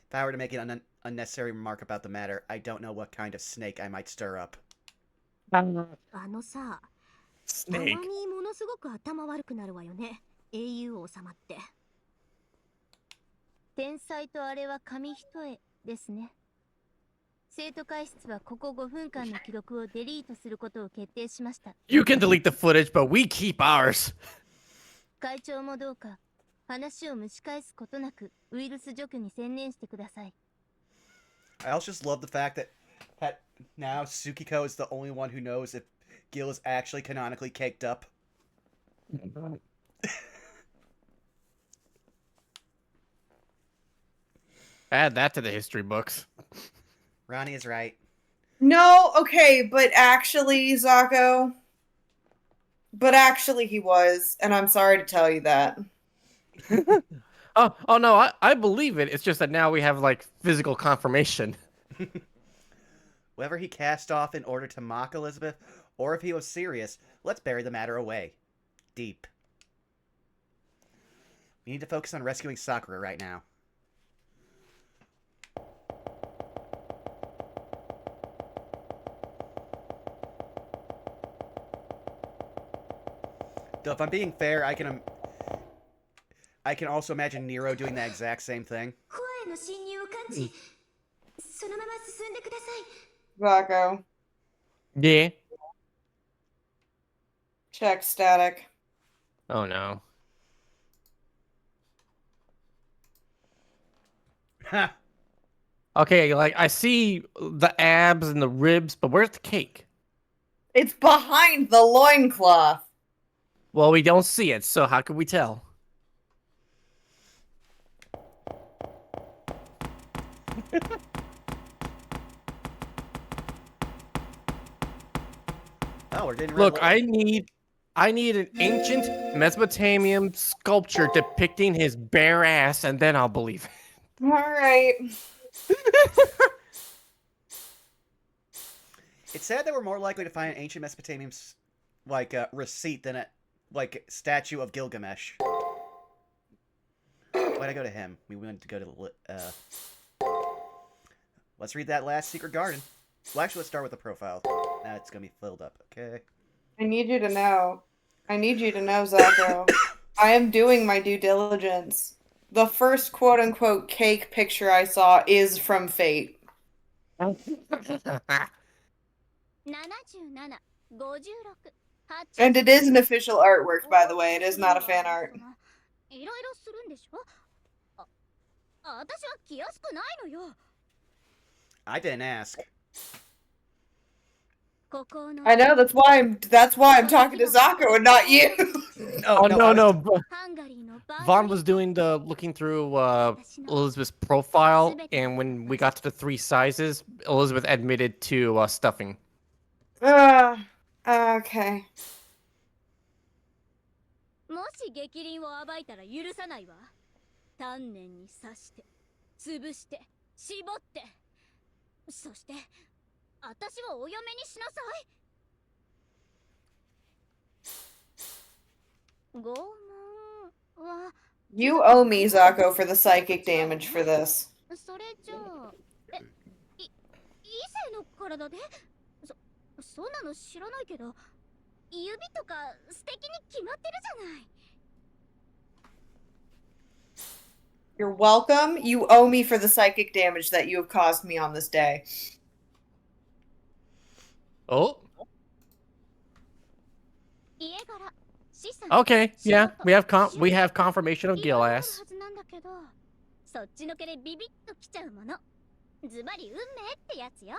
If I were to make an unnecessary remark about the matter, I don't know what kind of snake I might stir up. あのさ、たま Snake. にものすごく頭悪くなるわよね。英雄王様って。天才とあれは紙一重ですね。生徒会室はここ5分間の記録をデリートすることを決定しました。You can delete the footage, but we keep ours. 会長もどうか話を蒸し返すことなくウイルス除去に専念してください。I also just love the fact that now Tsukiko is the only one who knows if Gil is actually canonically caked up. Add that to the history books. Ronnie is right. No, okay, but actually, Zako. But actually, he was, and I'm sorry to tell you that. Oh no, I believe it. It's just that now we have like physical confirmation. Whether he cast off in order to mock Elizabeth, or if he was serious, let's bury the matter away. Deep. We need to focus on rescuing Sakura right now. Though if I'm being fair, I can also imagine Nero doing the exact same thing. コアへの侵入を感知。そのまま進んでください。 Zako, Yeah. check static. Oh no. Ha! Okay, like I see the abs and the ribs, but where's the cake? It's behind the loincloth. Well, we don't see it, so how can we tell? Oh, we're getting rid Look, of I need an ancient Mesopotamian sculpture depicting his bare ass, and then I'll believe it. All right. It's sad that we're more likely to find an ancient Mesopotamian receipt than a statue of Gilgamesh. Why'd I go to him? We went to go to let's read that last secret garden. Well, actually, let's start with the profile. Now it's gonna be filled up. Okay. I need you to know, Zako. I am doing my due diligence. The first quote-unquote cake picture I saw is from Fate. 77、56、And it is an official artwork, by the way. It is not a fan art. いろいろするんでしょ。私は来やすくないのよ。 I didn't ask. ここの I know, that's why I'm talking to Zako and not you. Oh no, but ハンガリーのバー Vaughn was doing the looking through Elizabeth's profile, and when we got to the 3 sizes, Elizabeth admitted to stuffing. Okay. もし逆鱗を暴いたら許さないわ。丹念に刺して、潰して、絞って、そして私をお嫁にしなさい。拷問は You owe me, Zako, for the psychic damage for this. それじゃあ、異性の体で？そんなの知らないけど、指とか素敵に決まってるじゃない。 You're welcome. You owe me for the psychic damage that you have caused me on this day. Oh, 家柄、資産、 okay, yeah, 仕事、 we have confirmation of いろいろある Gilass. はずなんだけど、そっちのけでビビッときちゃうもの。ズバリ運命ってやつよ。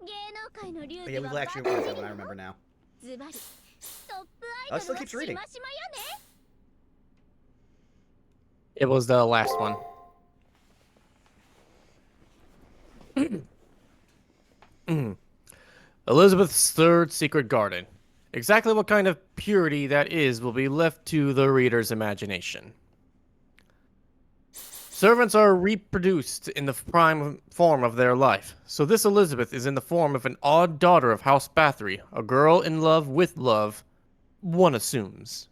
芸能界の流 But 儀 yeah, は we actually read that one. I remember now. ズバリトップア Oh, イ it ド still ルは keeps し reading. ましまよね。 It was the last one. Elizabeth's third secret garden. Exactly what kind of purity that is will be left to the reader's imagination. Servants are reproduced in the prime form of their life, so this Elizabeth is in the form of an odd daughter of House Bathory, a girl in love with love, one assumes.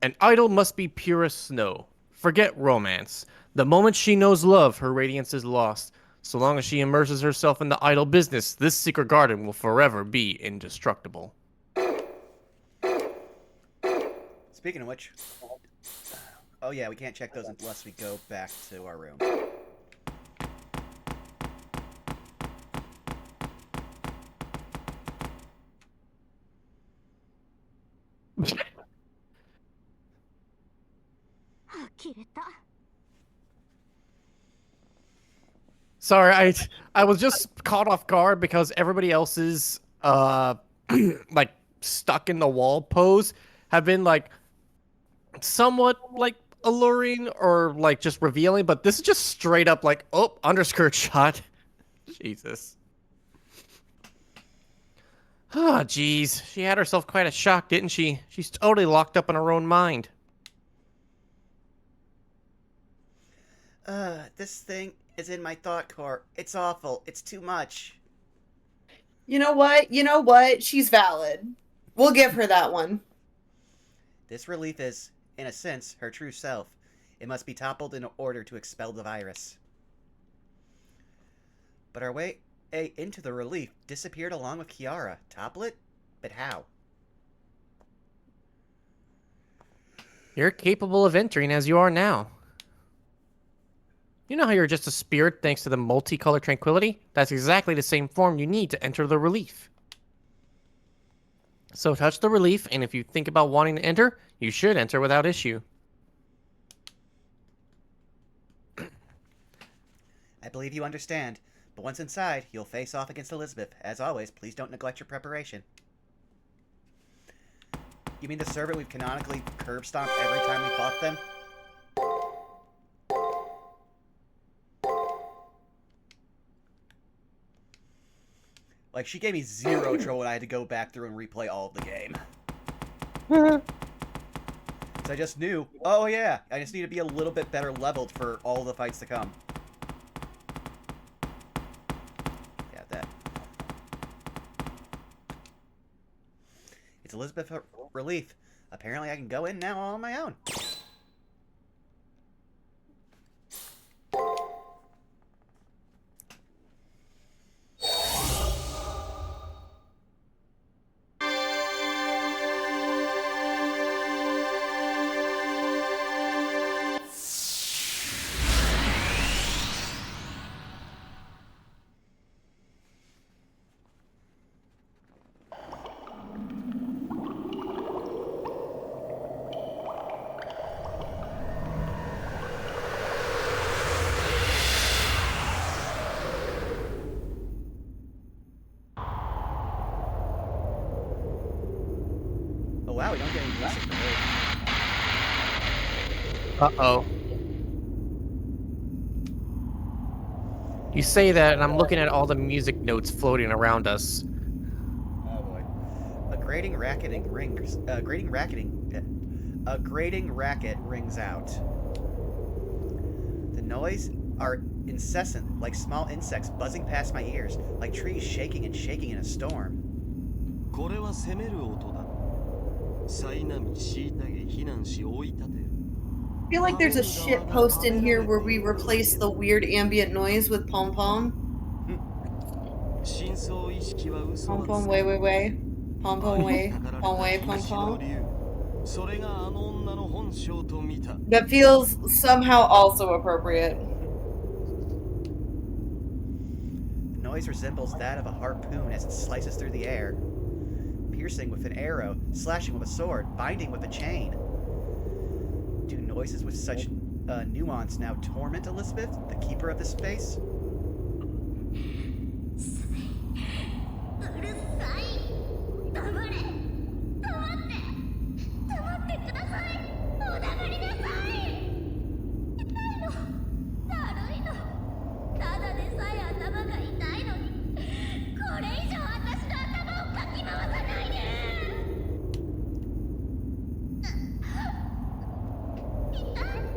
An idol must be purest snow. Forget romance. The moment she knows love, her radiance is lost. So long as she immerses herself in the idol business, this secret garden will forever be indestructible. Speaking of which, oh yeah, we can't check those unless we go back to our room. Sorry, I was just caught off guard because everybody else's like stuck in the wall pose have been like somewhat like alluring or like just revealing, but this is just straight up like, oh, underskirt shot. Jesus. Ah, jeez. She had herself quite a shock, didn't she? She's totally locked up in her own mind. This thing is in my thought core. It's awful. It's too much. You know what? You know what? She's valid. We'll give her that one. This relief is, in a sense, her true self. It must be toppled in order to expel the virus. But our way into the relief disappeared along with Kiara. Topple it? But how? You're capable of entering as you are now. You know how you're just a spirit thanks to the multicolored tranquility? That's exactly the same form you need to enter the relief. So touch the relief, and if you think about wanting to enter, you should enter without issue. I believe you understand, but once inside, you'll face off against Elizabeth. As always, please don't neglect your preparation. You mean the servant we've canonically curb-stomped every time we fought them? Like, she gave me zero trouble when I had to go back through and replay all of the game. So I just knew, oh yeah, I just need to be a little bit better leveled for all the fights to come. Yeah, that. It's Elizabeth Relief. Apparently I can go in now all on my own. Wow, we don't get any music from her. Uh-oh. You say that, and I'm looking at all the music notes floating around us. Oh boy. A grating racket rings out. The noise are incessant, like small insects buzzing past my ears, like trees shaking and shaking in a storm. これは攻める音だ。災難虐げ避難し追い立てる。 I feel like there's a shit post in here where we replace the weird ambient noise with pom pom. 深層意識は嘘は Pom pom, way, way, way. Pom pom, way. Pom, way, pom pom. それがあの女の本性と見た。 That feels somehow also appropriate. The noise resembles that of a harpoon as it slices through the air, piercing with an arrow, slashing with a sword, binding with a chain. Do noises with such nuance now torment Elizabeth, the keeper of this space? うるさい。黙れ。黙ってください。お黙りなさい。痛いの。だるいの。ただでさえ頭が痛いのに、これ以上私の頭をかき回さないで。痛い。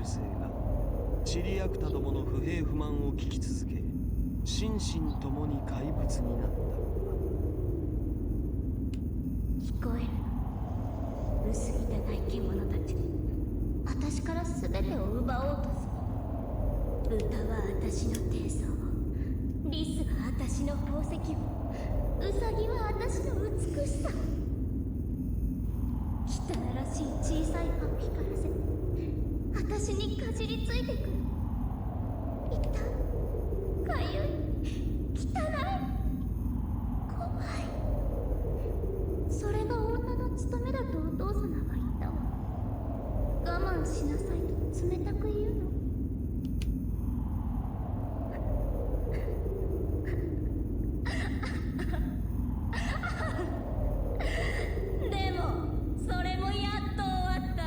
性がチリアクタどもの不平不満を聞き続け、心身ともに怪物になったの聞こえるの？薄汚い獣たち、私から全てを奪おうとする。豚は私の低層を、リスは私の宝石を、ウサギは私の美しさを。汚らしい小さい歯を光らせて私にかじりついてくる。痛い、かゆい、汚い、怖い。それが女の務めだとお父様が言ったわ。我慢しなさいと冷たく言うの。でもそれもやっと終わった。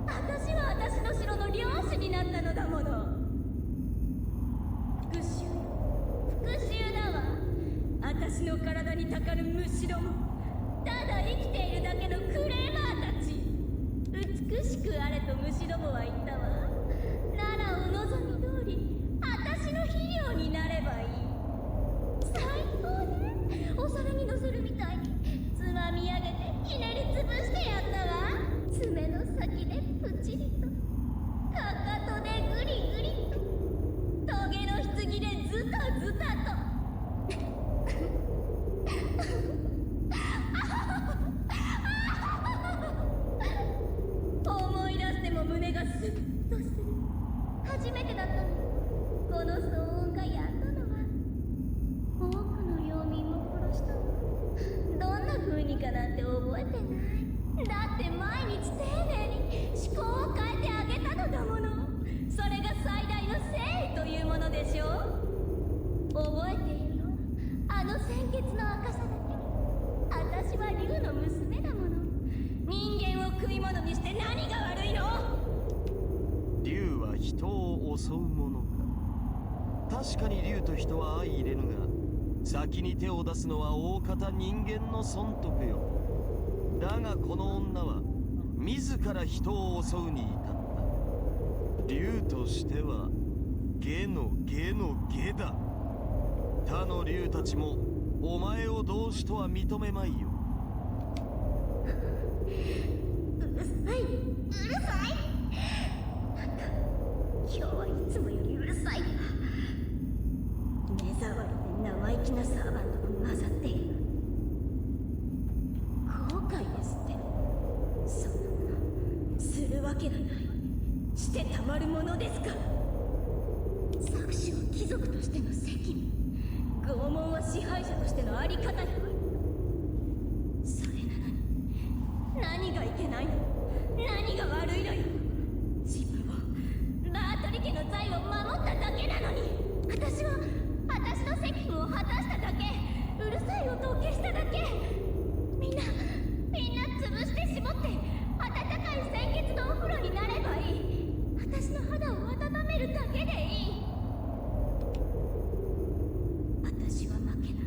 私は私の城の領主になったのだもの。復讐よ、復讐だわ。私の体にたかる虫ども、ただ生きているだけのクレーマーたち。美しくあれと虫どもは言ったわ。ならお望み通り私の肥料になればいい。最高ね。お皿に乗せるみたいにつまみ上げてひねりつぶしてやったわ。爪の先でプチリと、かかとでグリグリと、トゲの棺でズタズタと。思い出しても胸がスッとする。初めてだったの。この騒音がやったのは。多くの領民も殺したの。どんな風にかなんて覚えてない。だって毎日丁寧に思考を変えてあげたのだもの。それが最大の誠意というものでしょう。覚えているよ、あの鮮血の赤さだけに。私は竜の娘だもの。人間を食い物にして何が悪いの？竜は人を襲うものか。確かに竜と人は相入れぬが、先に手を出すのは大方人間の損得よ。だがこの女は自ら人を襲うに至った。竜としては下の下の下だ。他の竜たちもお前を同志とは認めまいよ。うるさい、うるさい。今日はいつもよりうるさいわ。目障りで生意気なサーバントが混ざっている。後悔ですって。そんなものするわけがない。してたまるものですから。搾取は貴族としての責務、拷問は支配者としてのあり方よ。それなのに何がいけないの？何が悪いのよ。自分を、バートリ家の財を守っただけなのに。私は私の責務を果たしただけ。うるさい音を消しただけ。みんな潰して絞って温かい鮮血のお風呂になればいい。私の肌を温めるだけでいい。私は負けない。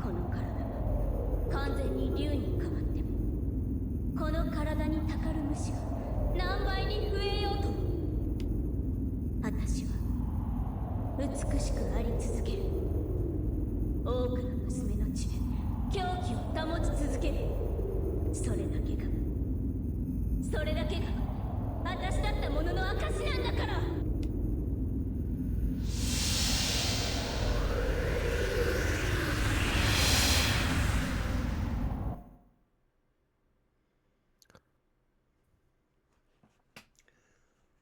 この体が完全に竜に変わっても、この体にたかる虫が何倍に増えようとも、私は美しくあり続ける。多くの娘の血で狂気を保ち続ける。それだけが私だったものの証なんだから。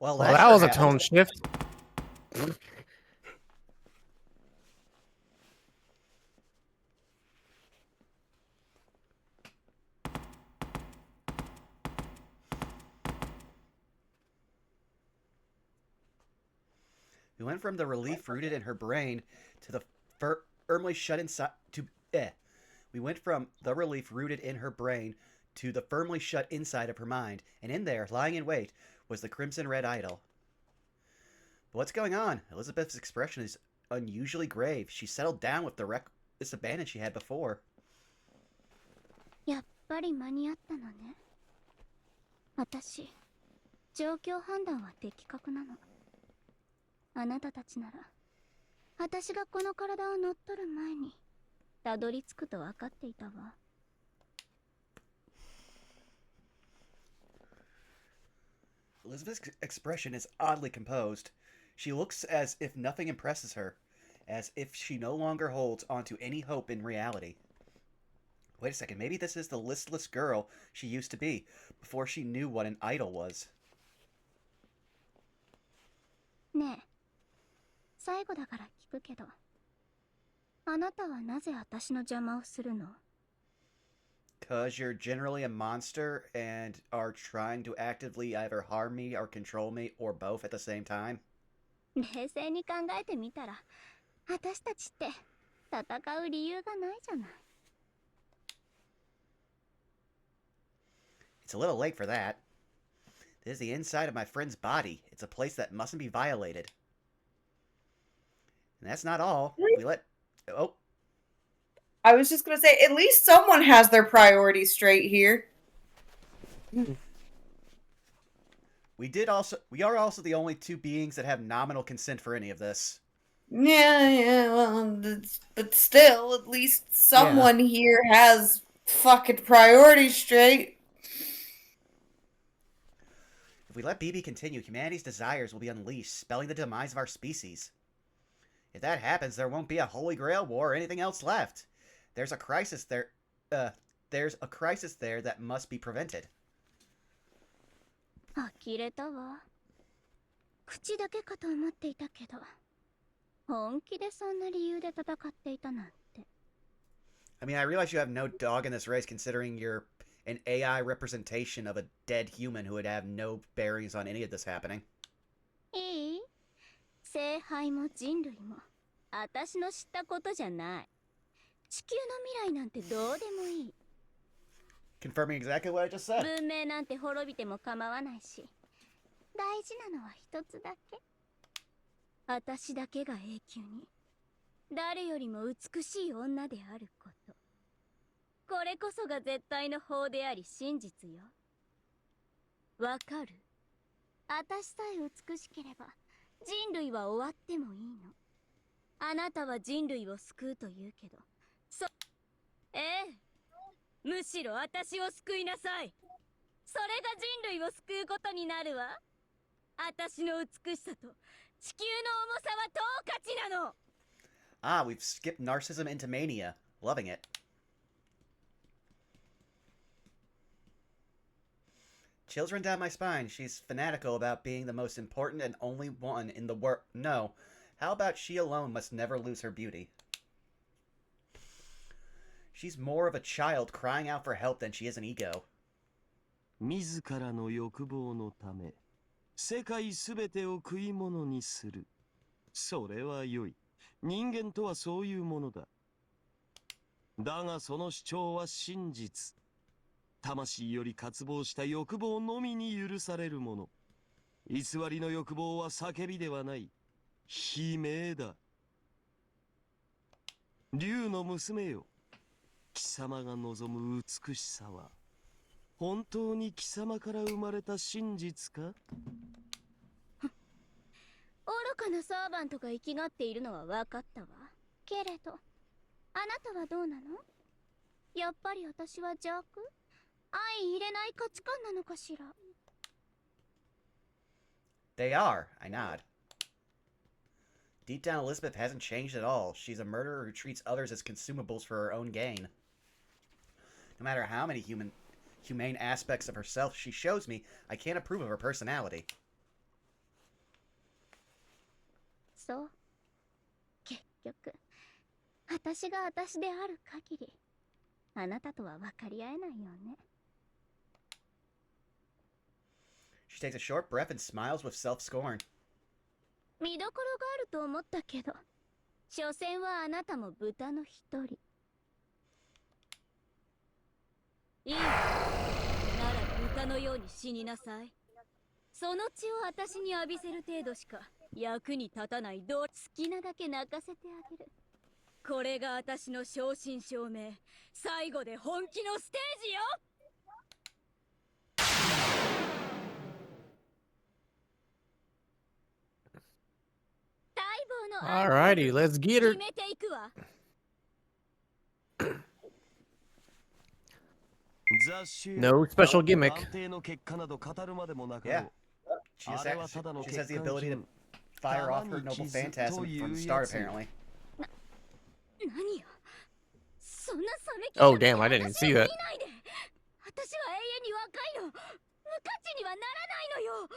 Well, Well, that that was a happened. tone shift. We went from the relief rooted in her brain to the firmly shut inside We went from the relief rooted in her brain to the firmly shut inside of her mind, and in there, lying in wait, was the crimson red idol. But what's going on? Elizabeth's expression is unusually grave. She settled down with the reckless abandon she had before. やっぱり間に合ったのね。私状況判断は的確なの。あなたたちなら私がこの体を乗っ取る前にたどり着くと分かっていたわ。Elizabeth's expression is oddly composed. She looks as if nothing impresses her, as if she no longer holds onto any hope in reality. Wait a second, maybe this is the listless girl she used to be, before she knew what an idol was. ねえ、最後だから聞くけど、あなたはなぜ私の邪魔をするの？ 'Cause you're generally a monster and are trying to actively either harm me or control me or both at the same time? 冷静に考えてみたら、私たちって戦う理由がないじゃない。It's a little late for that. This is the inside of my friend's body. It's a place that mustn't be violated. And that's not all. We let... Oh. I was just gonna say, at least someone has their priorities straight here. We are also the only two beings that have nominal consent for any of this. Yeah, well, but still, at least someone here has fucking priorities straight. If we let BB continue, humanity's desires will be unleashed, spelling the demise of our species. If that happens, there won't be a Holy Grail war or anything else left. There's a crisis there that must be prevented. 呆れたわ。口だけかと思っていたけど、本気でそんな理由で戦っていたなんて。I mean, I realize you have no dog in this race considering you're an AI representation of a dead human who would have no bearings on any of this happening. いい？聖杯も人類も私の知ったことじゃない。地球の未来なんてどうでもいい。Confirming exactly what I just said. 文明なんて滅びても構わないし、大事なのは一つだけ。私だけが永久に誰よりも美しい女であること。これこそが絶対の法であり真実よ。わかる？私さえ美しければ人類は終わってもいいの。あなたは人類を救うと言うけど、ええ、むしろ私を救いなさい。それが人類を救うことになるわ。私の美しさと地球の重さは等価値なの。Ah, we've skipped narcissism into mania. Loving it. Chills run down my spine. She's fanatical about being the most important and only one in the world. No. How about she alone must never lose her beauty? She's more of a child crying out for help than she is an ego. 自らの欲望のため世界すべてを食い物にする。それは良い。人間とはそういうものだ。だがその主張は真実。魂より渇望した欲望のみに許されるもの。偽りの欲望は叫びではない。悲鳴だ。竜の娘よ。貴様が望む美しさは本当に貴様から生まれた真実か？愚かなサーバントが生きがっているのは分かったわ。けれど、あなたはどうなの？やっぱり私は邪悪？相入れない価値観なのかしら？ They are. I nod. Deep down, Elizabeth hasn't changed at all. She's a murderer who treats others as consumables for her own gain. No matter how many humane aspects of herself she shows me, I can't approve of her personality. そう。結局、私が私である限り、あなたとは分かり合えないよね。She takes a short breath and smiles with self-scorn. 見どころがあると思ったけど、所詮はあなたも豚の一人。いい。なら豚のように死になさい。その血を私に浴びせる程度しか役に立たない好きなだけ泣かせてあげる。これが私の正真正銘、最後で本気のステージよ。Alrighty, let's get her. 決めていくわ。雑種 No special gimmick. 鑑定の結果など語るまでもなか Yeah. ろう She just, あれはただの she 欠 has the 陥 ability to 品 fire off her noble 弾に傷 phantasm という from the や start, つ apparently. 何よ。そんな冷め切 Oh った damn, I 目 didn't で even 私を see 見 that. ないで。私は永遠に若いの。無価値にはならないのよ。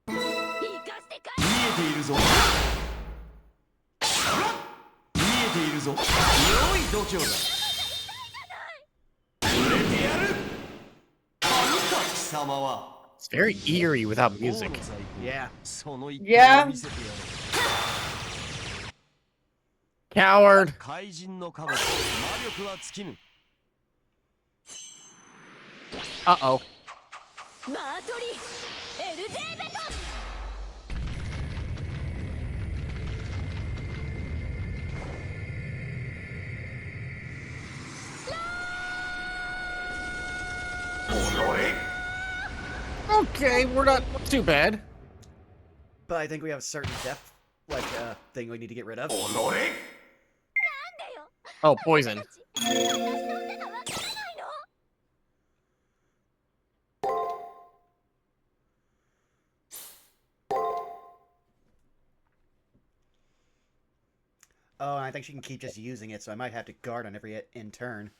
行かせてかい。見えているぞ見えているぞ良い度胸だ触れてやる神たち様は It's very eerie without 王の music. 在庫 Yeah. その一 Yeah. 手を見せてやる Coward. 怪人のカバ魔力は尽きぬ Uh-oh. マートリエルデーベトン。Okay, we're not too bad. But I think we have a certain depth, like, thing we need to get rid of. 己 なんでよ。 Oh, poison. 私の歌がわからないの。Oh, and I think she can keep just using it, so I might have to guard on every in turn.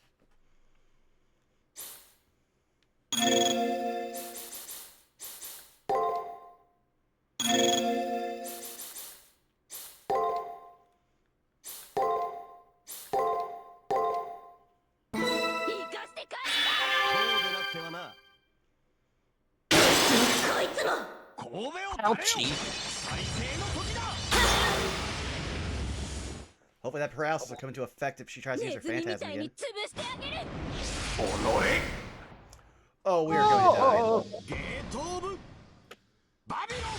Ouchie. Hopefully that paralysis will come into effect if she tries to use her ネズミみ phantasm たいに again. 潰してあげる。 Oh, we are going to die. Oh, ゲートオブバビロン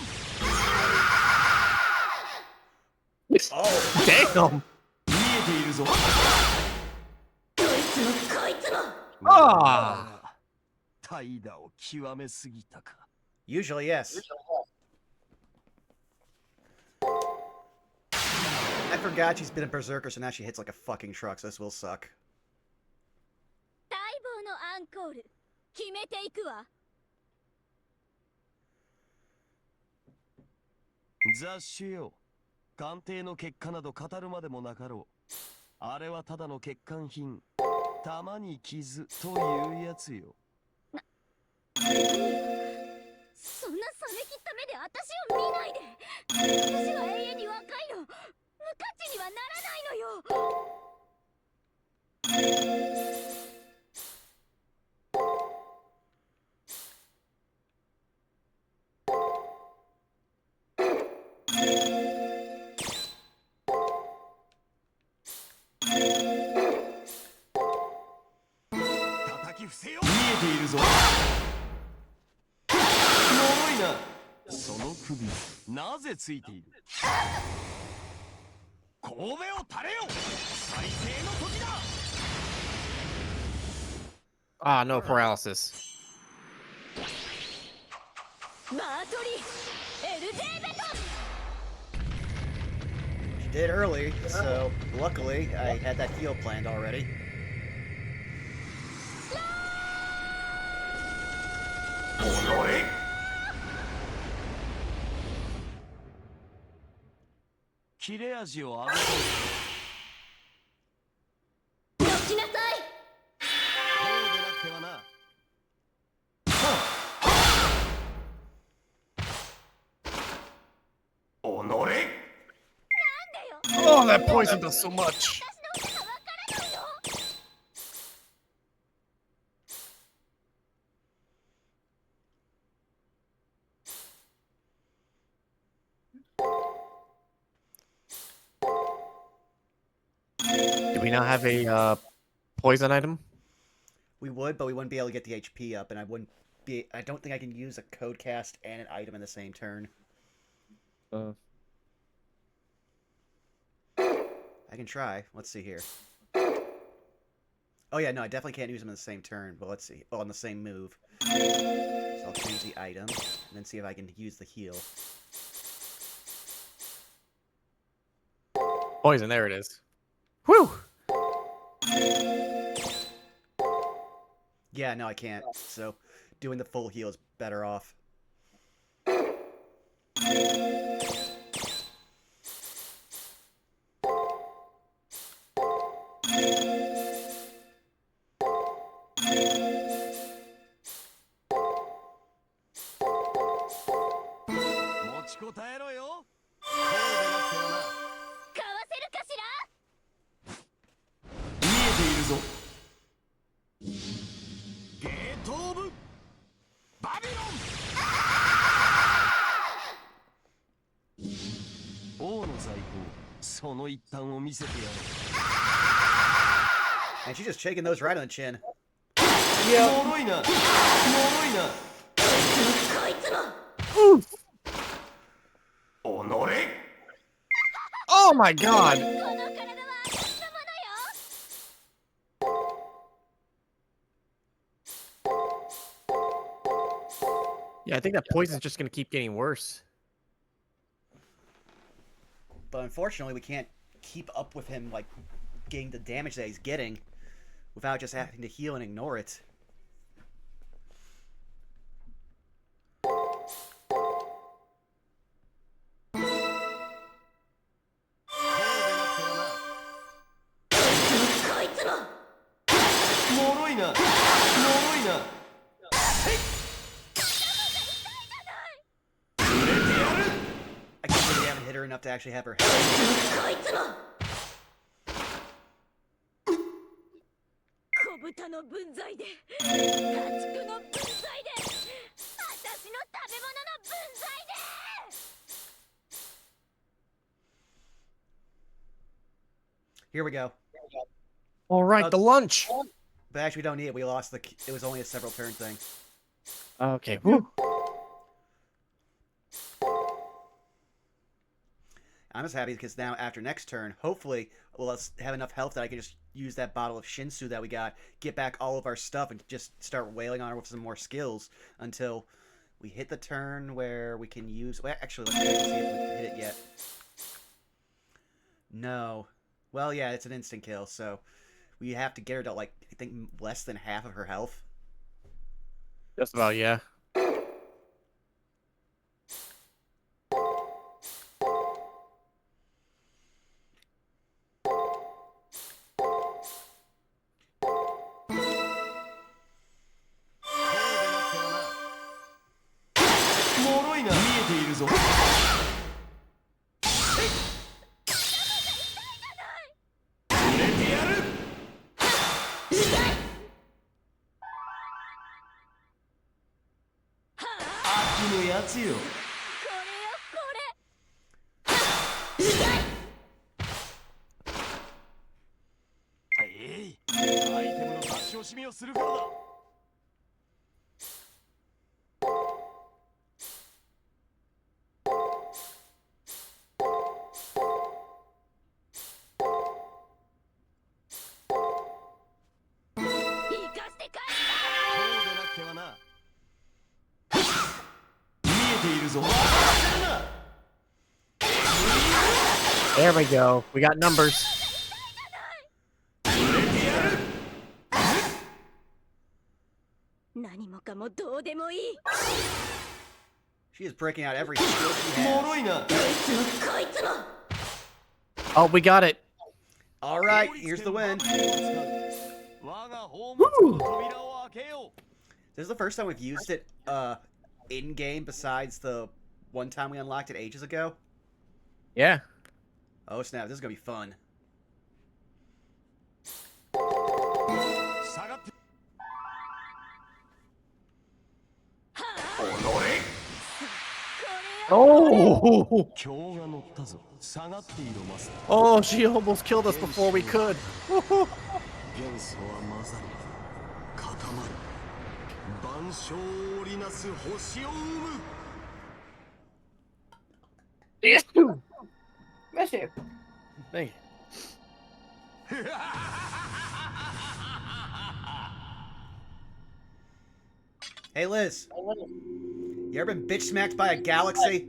damn. 見えているぞこいつも。 Ah. 怠惰を極めすぎたか Usually, yes. I forgot she's been a berserker, so now she hits like a fucking truck, so this will suck. 待望のアンコール決めていくわ。雑種よ鑑定の結果など語るまでもなかろうあれはただの欠陥品弾に傷というやつよそんな冷め切った目で私を見ないで。私は永遠に若いの。無価値にはならないのよ。叩き伏せよ見えているぞ脆いなその首なぜついている神戸を垂れよ最低の時だ Ah, no paralysis. マートリエルデーベトン。 She did early, so luckily I had that heal planned already. 切れ味を上げてどきなさい。こうでなくてはな Oh, that poison does so much. 私の歌がわからないの。 Do we not have a poison item? We would, but we wouldn't be able to get the HP up, and I wouldn't I don't think I can use a code cast and an item in the same turn. Uh, I can try. Let's see here. Oh yeah, no, I definitely can't use them in the same turn. But let's see. Oh, on the same move. So I'll change the item and then see if I can use the heal. Poison, there it is. Whew! Yeah, no, I can't. So doing the full heal is better off. And she's just shaking those right on the chin. Oof. Oh my god! Yeah, I think that poison's just gonna keep getting worse. But unfortunately, we can't keep up with him, like, getting the damage that he's getting without just having to heal and ignore it. I can't believe we haven't hit her enough to actually have her health. 小豚の分際で家畜の分際で私の食べ物の分際で Here we go. All right, the lunch. But actually, we don't need it. We lost the... It was only a several turn thing. Okay. Whew. I'm just happy because now, after next turn, hopefully, we'll have enough health that I can just use that bottle of Shinsu that we got, get back all of our stuff, and just start wailing on her with some more skills until we hit the turn where we can use... Well, actually, let's see if we can hit it yet. No. Well, yeah, it's an instant kill, so we have to get her to, like, I think less than half of her health. Just about, yeah. There we go. We got numbers. She is breaking out every skill she has. Oh, we got it. All right, here's the win. Woo. This is the first time we've used it in-game besides the one time we unlocked it ages ago. Yeah. Oh, snap. This is going to be fun. Oh! Oh, she almost killed us before we could. 万象を織りなす星を生む。 Bless you. Thank you. Hey, Liz. You ever been bitch smacked by a galaxy?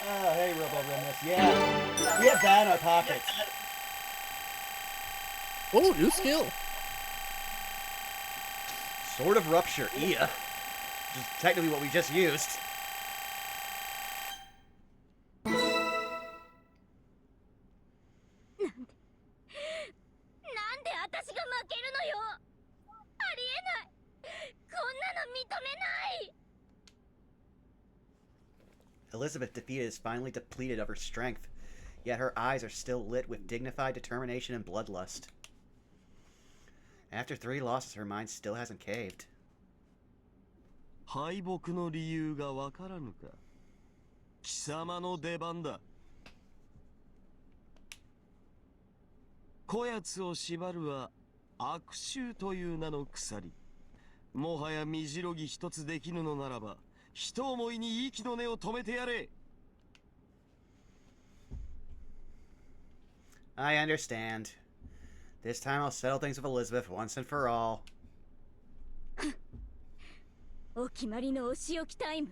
Oh, hey, Robo-Remus. Yeah, we have that in our pockets. Oh, new skill. Sword of Rupture, Ia. Which is technically what we just used. Elizabeth defeated is finally depleted of her strength, yet her eyes are still lit with dignified determination and bloodlust. After 3 losses, her mind still hasn't caved. 敗北の理由がわからぬか。貴様の出番だ。こやつを縛るは悪臭という名の鎖。もはや身白ぎ一つできぬのならば、一思いに息の根を止めてやれ。I understand. This time I'll settle things with Elizabeth once and for all. お決まりのお仕置きタイム。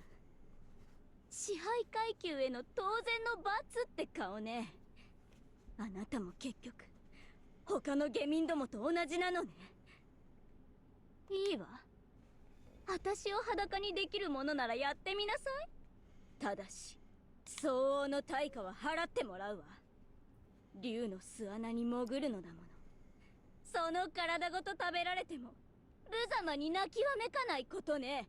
支配階級への当然の罰って顔ね。あなたも結局他の下民どもと同じなのね。いいわ。私を裸にできるものならやってみなさい。ただし相応の対価は払ってもらうわ。竜の巣穴に潜るのだもの。その体ごと食べられても無様に泣きわめかないことね。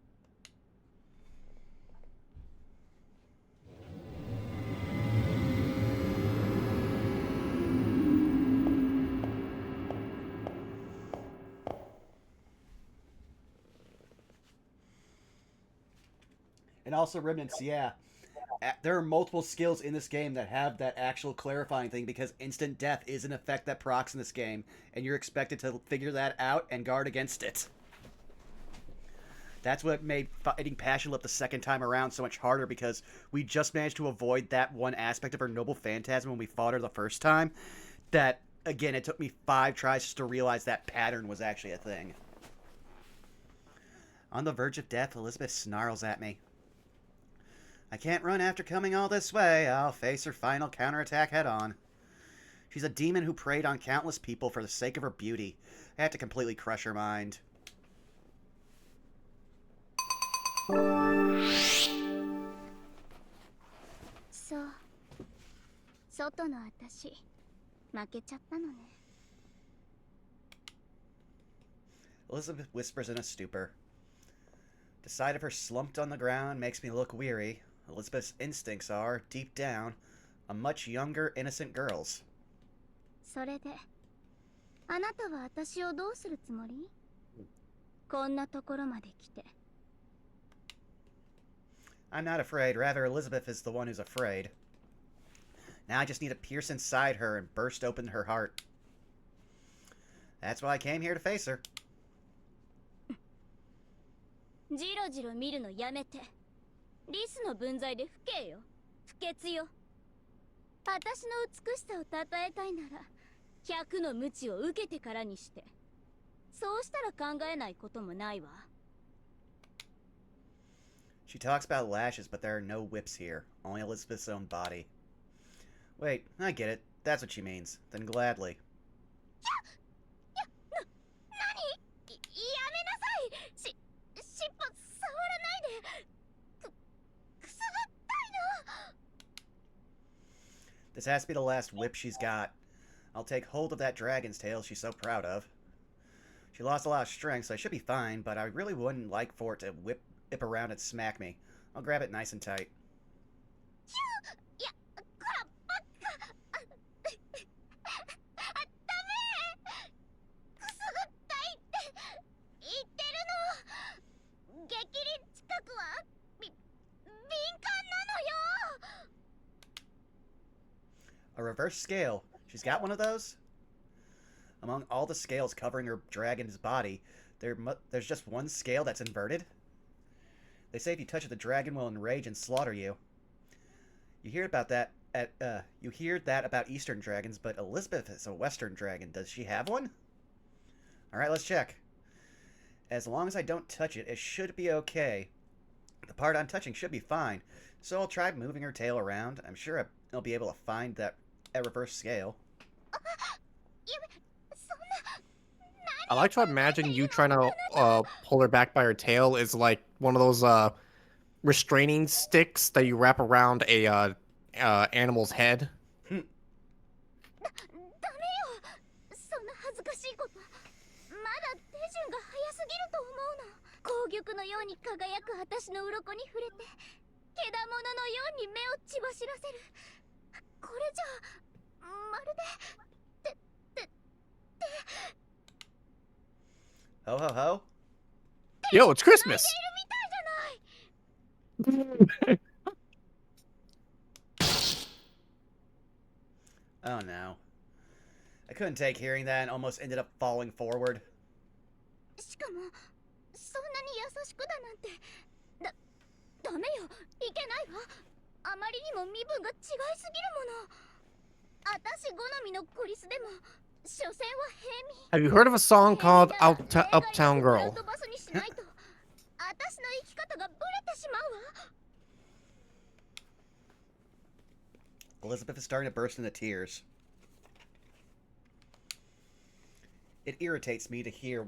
And also Remnants, yeah. There are multiple skills in this game that have that actual clarifying thing because instant death is an effect that procs in this game, and you're expected to figure that out and guard against it. That's what made fighting Passionlip the second time around so much harder because we just managed to avoid that one aspect of her Noble Phantasm when we fought her the first time. That, again, it took me 5 tries just to realize that pattern was actually a thing. On the verge of death, Elizabeth snarls at me. I can't run after coming all this way. I'll face her final counterattack head on. She's a demon who preyed on countless people for the sake of her beauty. I had to completely crush her mind. So, 外の私、負けちゃったのね。 Elizabeth whispers in a stupor. The sight of her slumped on the ground makes me look weary. Elizabeth's instincts are, deep down, a much younger, innocent girl's. それで、あなたは私をどうするつもり？こんなところまで来て。I'm not afraid, rather Elizabeth is the one who's afraid. Now I just need to pierce inside her and burst open her heart. That's why I came here to face her. じろじろ見るのやめて。リスの分際で不敬よ。不潔よ。私の美しさをたたえたいなら、100の鞭を受けてからにして。そうしたら考えないこともないわ。She talks about lashes, but there are no whips here. Only Elizabeth's own body. Wait, I get it. That's what she means. Then gladly. やめなさい。尻尾触らないで。くすぐったいの。This has to be the last whip she's got. I'll take hold of that dragon's tail she's so proud of. She lost a lot of strength, so I should be fine, but I really wouldn't like for it to whip around and smack me. I'll grab it nice and tight. いや、こら、ばっか。ダメ。くすぐったいって言ってるの。激鱗近くは敏感なのよ。 A reverse scale. She's got one of those? Among all the scales covering her dragon's body, there's just one scale that's inverted? They say if you touch it, the dragon will enrage and slaughter you. You hear about that about Eastern dragons, but Elizabeth is a Western dragon. Does she have one? Alright, let's check. As long as I don't touch it, it should be okay. The part I'm touching should be fine, so I'll try moving her tail around. I'm sure I'll be able to find that reverse scale. I like to imagine you trying to pull her back by her tail is like one of those restraining sticks that you wrap around a animal's head. ダメよ。そんな恥ずかしいこと。まだ手順が早すぎると思うの。紅玉のように輝く私の鱗に触れて、けだもののように目を血走らせる。これじゃまるで。 Ho ho ho. Yo, it's Christmas. Oh no. I couldn't take hearing that and almost ended up falling forward. しかもそんなに優しくだなんてダメよ。いけないわ。あまりにも身分が違いすぎるもの。私好みのクリスでも所詮は平民。 Have you heard of a song called Uptown Girl? アウトバスにしないと私の生き方がブレてしまうわ。 Elizabeth is starting to burst into tears. It irritates me to hear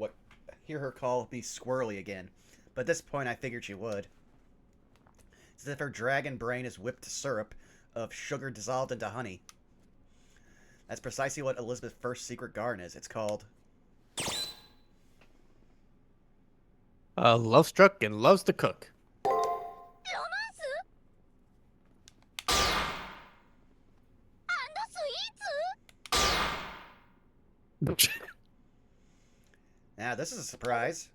her call me squirrely again, but at this point I figured she would. It's as if her dragon brain is whipped to syrup of sugar dissolved into honey. That's precisely what Elizabeth's first secret garden is. It's called... Love struck and loves to cook. ロマンスアンドスイーツ。 Now, this is a surprise.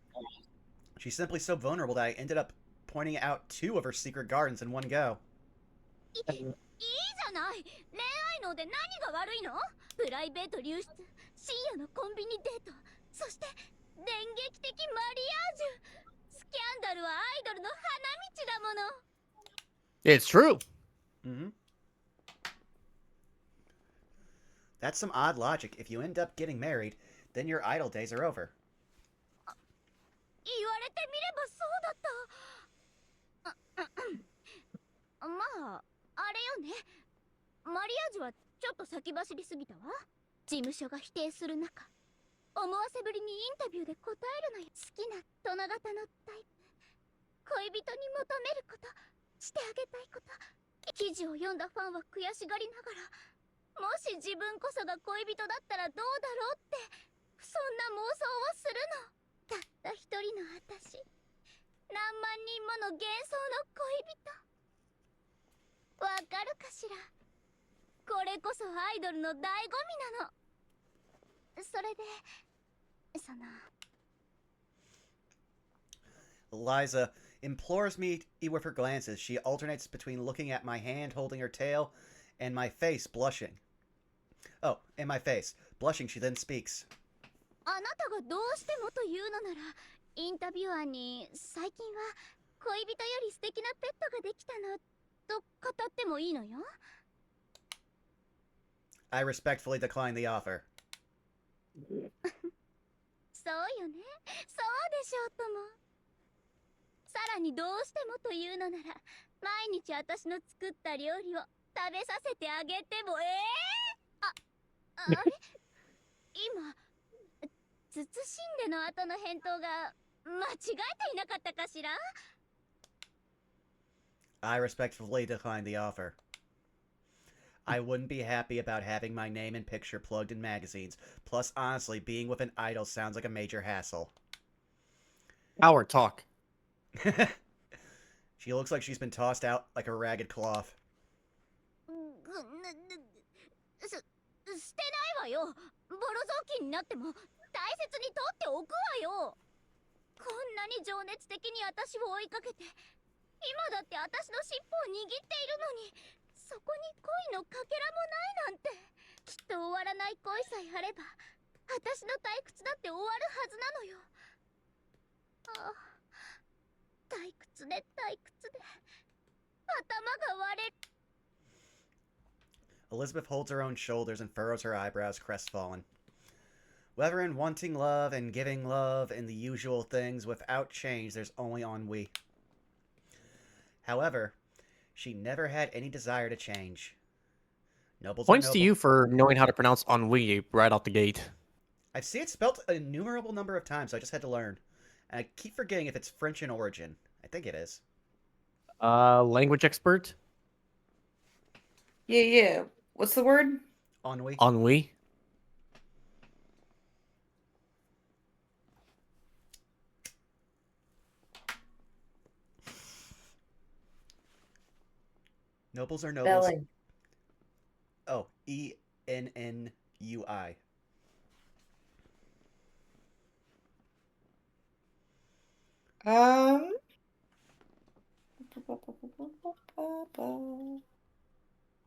She's simply so vulnerable that I ended up pointing out 2 of her secret gardens in one go. いいじゃない。恋愛ので何が悪いの？プライベート流出、深夜のコンビニデート、そして電撃的マリアージュ。スキャンダルはアイドルの花道だもの。 It's true. Mm-hmm. That's some odd logic. If you end up getting married, then your idol days are over. 言われてみればそうだった。まあ、あれよね。マリアージュはちょっと先走りすぎたわ。事務所が否定する中、思わせぶりにインタビューで答えるのよ。好きな殿方のタイプ、恋人に求めること、してあげたいこと。記事を読んだファンは悔しがりながら、もし自分こそが恋人だったらどうだろうって、そんな妄想をするの。たった一人の私、何万人もの幻想の恋人。わかるかしら。これこそアイドルの醍醐味なの。それで、その。 Eliza implores me with her glances. She alternates between looking at my hand holding her tail and my face blushing. Oh, and my face. Blushing, she then speaks. あなたがどうしてもというのなら、インタビュアーに最近は恋人より素敵なペットができたのと語ってもいいのよ。 I respectfully decline the offer. そうよね。そうでしょうとも。さらにどうしてもというのなら、毎日私の作った料理を食べさせてあげてもあれ今慎んでの後の返答が間違えていなかったかしら。 I respectfully decline the offer. I wouldn't be happy about having my name and picture plugged in magazines. Plus, honestly, being with an idol sounds like a major hassle. Our talk. She looks like she's been tossed out like a ragged cloth. してないわよ。ボロ雑巾になっても大切に取っておくわよ。こんなに情熱的に私を追いかけて、今だって私の尻尾を握っているのに、そこに恋のかけらもないなんて。きっと終わらない恋さえあれば、私の退屈だって終わるはずなのよ。ああ、退屈で退屈で、頭が割れる。 Elizabeth holds her own shoulders and furrows her eyebrows, crestfallen. Whether in wanting love and giving love and the usual things, without change, there's only ennui. However, she never had any desire to change. Nobles are Points to noble. you for knowing how to pronounce ennui right out the gate. I've seen it spelt an innumerable number of times, so I just had to learn. And I keep forgetting if it's French in origin. I think it is. Language expert? Yeah. What's the word? Ennui. Ennui. Nobles are nobles. Spelling. Oh, Ennui.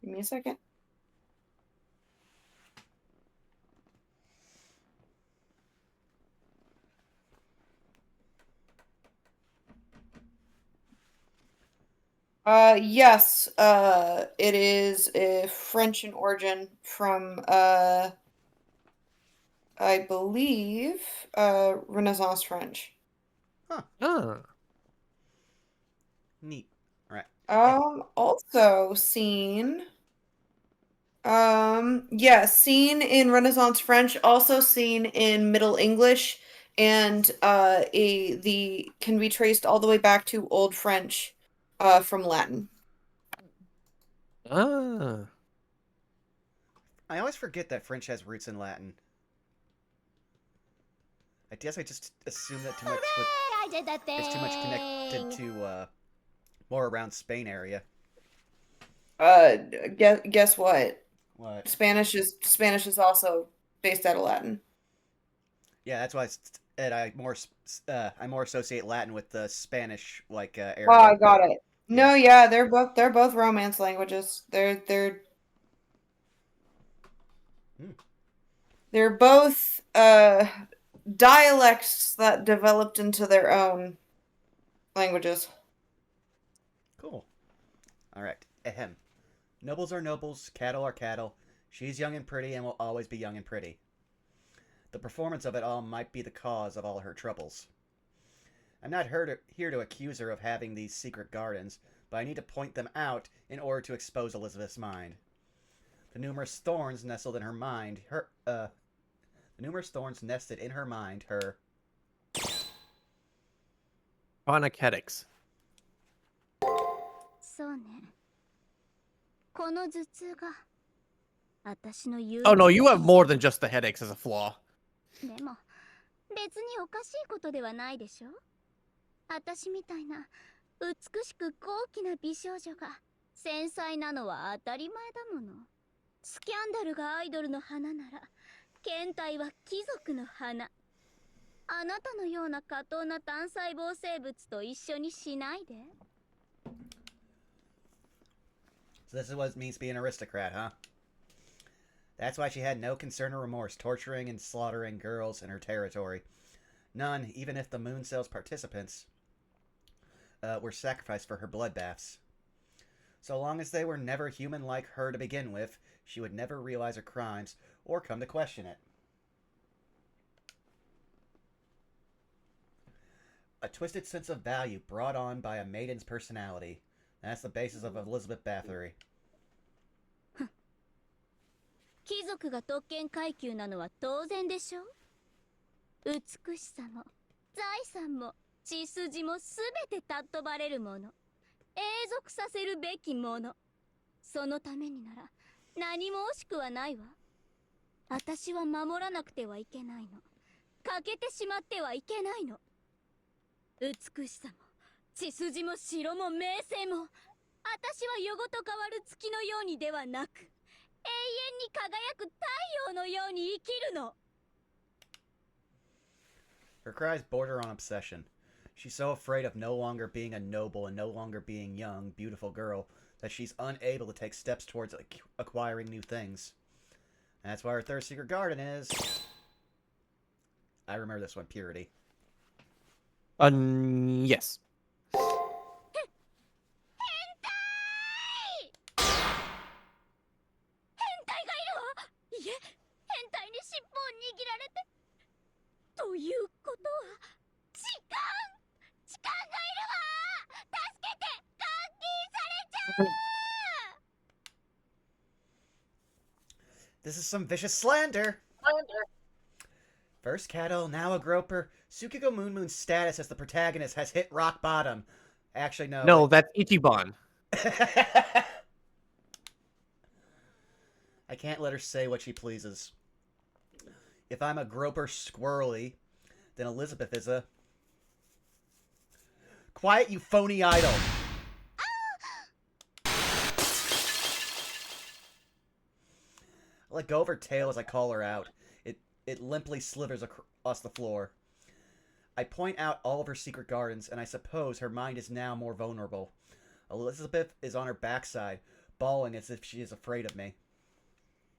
Give me a second. Yes, it is French in origin from, I believe, Renaissance French. Ah. Neat. Alright. Also seen, seen in Renaissance French, also seen in Middle English, and can be traced all the way back to Old French, from Latin. Ah. I always forget that French has roots in Latin. I guess I just assume that too much with, it's too much connected to more around Spain area. Guess what? What? Spanish is also based out of Latin. Yeah, that's why I more associate Latin with the Spanish area. Oh, I got it. No, yeah, they're both Romance languages. They're both dialects that developed into their own languages. Cool. All right. Ahem. Nobles are nobles, cattle are cattle. She's young and pretty and will always be young and pretty. The performance of it all might be the cause of all her troubles. I'm not here to accuse her of having these secret gardens, but I need to point them out in order to expose Elizabeth's mind. The numerous thorns nestled in her mind, the numerous thorns nested in her mind, her Chronic headaches. そうね。この頭痛が私の言う Oh no, you have more than just the headaches as a flaw. でも別におかしいことではないでしょ。私みたいな美しく高貴な美少女が繊細なのは当たり前だもの。スキャンダルがアイドルの花なら検体は貴族の花。あなたのような過当な単細胞生物と一緒にしないで。 So this is what it means to be an aristocrat, huh? That's why she had no concern or remorse torturing and slaughtering girls in her territory. None, even if the Moon Cell's participants were sacrificed for her bloodbaths. So long as they were never human like her to begin with, she would never realize her crimes or come to question it. A twisted sense of value brought on by a maiden's personality. That's the basis of Elizabeth Bathory. 貴族が特権階級なのは当然でしょ。美しさも財産も血筋もすべて尊ばれるもの。永続させるべきもの。そのためになら何も惜しくはないわ。私は守らなくてはいけないの。欠けてしまってはいけないの。美しさも血筋も城も名声も、私は夜ごと変わる月のようにではなく、永遠に輝く太陽のように生きるの。 Her cries border on obsession. She's so afraid of no longer being a noble and no longer being young, beautiful girl that she's unable to take steps towards acquiring new things. And that's why her third secret garden is... I remember this one, purity. Yes. 変態がいるわ。いえ、変態に尻尾を握られて。ということは、痴漢がいるわ。助けて、監禁されちゃう。 This is some vicious slander! First cattle, now a groper. Tsukiko Moon's status as the protagonist has hit rock bottom. Actually, no. No, that's Ichiban. I can't let her say what she pleases. If I'm a groper squirrely, then Elizabeth is a... Quiet, you phony idol! I let go of her tail as I call her out. It limply slithers across the floor. I point out all of her secret gardens, and I suppose her mind is now more vulnerable. Elizabeth is on her backside, bawling as if she is afraid of me.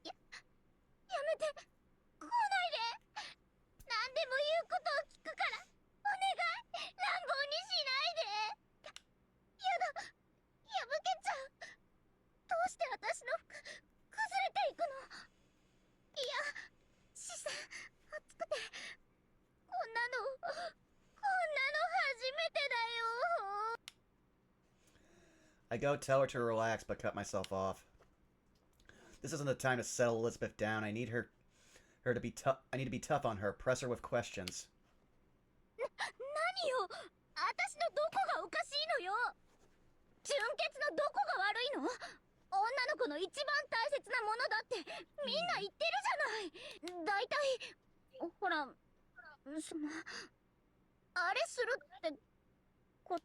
やめて、来ないで。何でも言うことを聞くから、お願い、乱暴にしないで。やだ、破けちゃう。どうして私の服、崩れていくの。いや、視線、熱くて、こんなの初めてだよ。 I go tell her to relax, but cut myself off. This isn't the time to settle Elizabeth down. I need her to be tough. I need to be tough on her. Press her with questions. 何よ、私のどこがおかしいのよ。純潔のどこが悪いの。女の子の一番大切なものだってみんな言ってるじゃない。だいたいほら、そのあれするって無理、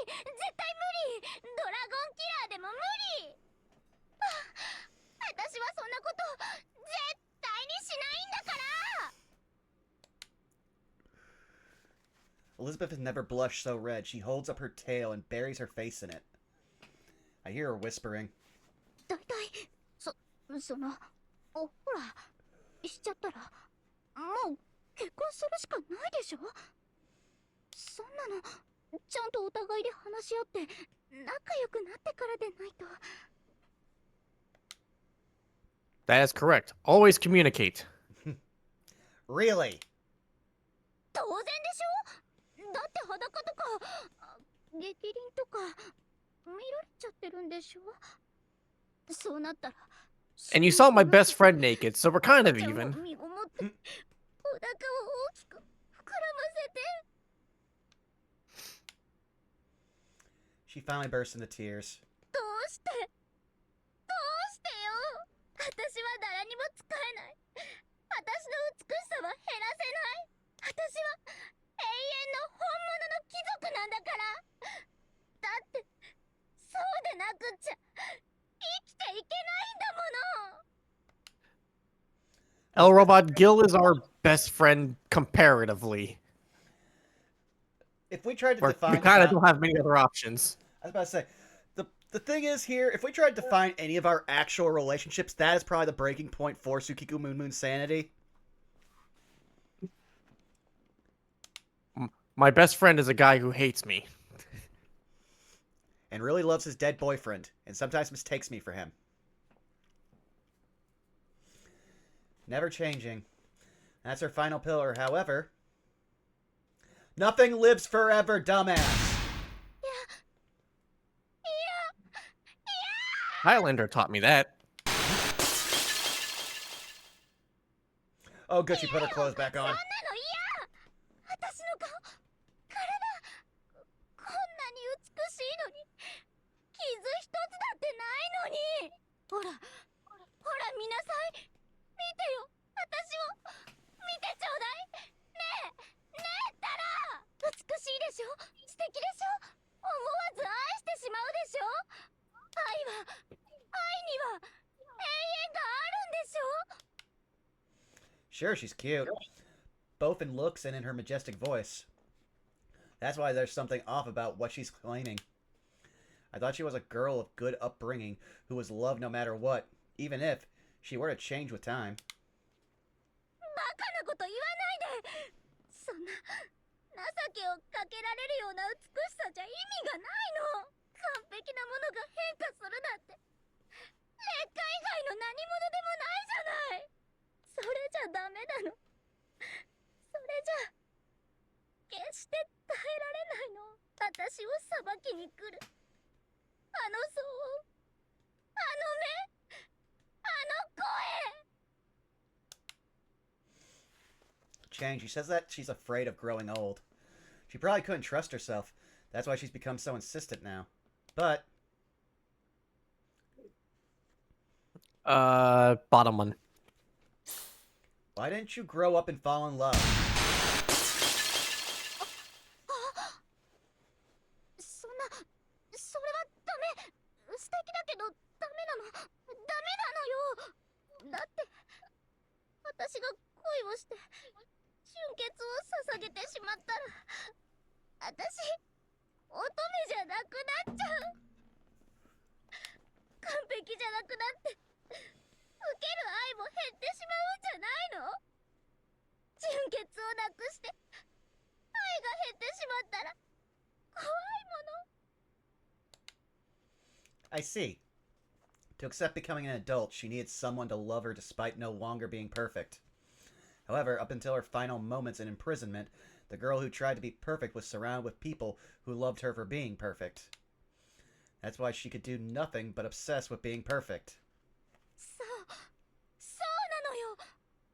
絶対無理。ドラゴンキラーでも無理。私はそんなこと絶対にしないんだから。 Elizabeth has never blushed so red. She holds up her tail and buries her face in it. I hear her whispering. だいたいそのほらしちゃったらもう結婚するしかないでしょ。そんなのちゃんとお互いで話し合って仲良くなってからでないと。 That is correct. Always communicate. Really? 当然でしょ。だって裸とか激鱗とか見られちゃってるんでしょ。そうなったら And you saw my best friend naked, so we're kind of even. 身ごもってお腹を大きく膨らませて。 She finally burst into tears. どうしてよ。私は誰にも使えない。私の美しさは減らせない。私は永遠の本物の貴族なんだから。だってそうでなくっちゃ生きていけないんだもの。 El Robot Gil is our best friend comparatively. If we tried to We define... kind of don't have many other options. I was about to say, the thing is here, if we tried to define any of our actual relationships, that is probably the breaking point for Tsukiko Moon's sanity. My best friend is a guy who hates me. And really loves his dead boyfriend, and sometimes mistakes me for him. Never changing. That's her final pillar, however. Nothing lives forever, dumbass! Highlander taught me that. Oh, good, she put her clothes back on. そんなの嫌。私の顔、体、こんなに美しいのに傷一つだってないのに。ほら、しょ、素敵でしょ、思わず愛してしまうでしょ。愛には永遠があるんでしょ。 Sure, she's cute, both in looks and in her majestic voice. That's why there's something off about what she's claiming. I thought she was a girl of good upbringing who was loved no matter what, even if she were to change with time. バカなこと言わないで。そんな情けをかけられるような美しさじゃ意味がないの。完璧なものが変化するなんて劣化以外の何者でもないじゃない。それじゃダメなの。それじゃ決して耐えられないの。私を裁きに来るあの騒音、あの目、あの声。 Chang, she says that she's afraid of growing old. She probably couldn't trust herself. That's why she's become so insistent now. But bottom one. why didn't you grow up and fall in love? そんな、それはダメ。素敵だけどダメなの。ダメなのよ。だって私が恋をして純潔を捧げてしまったら、私乙女じゃなくなっちゃう。完璧じゃなくなって受ける愛も減ってしまうんじゃないの。純潔をなくして愛が減ってしまったら怖いもの。 I see. To accept becoming an adult, she needed someone to love her despite no longer being perfect. However, up until her final moments in imprisonment, the girl who tried to be perfect was surrounded with people who loved her for being perfect. That's why she could do nothing but obsess with being perfect. そうなのよ。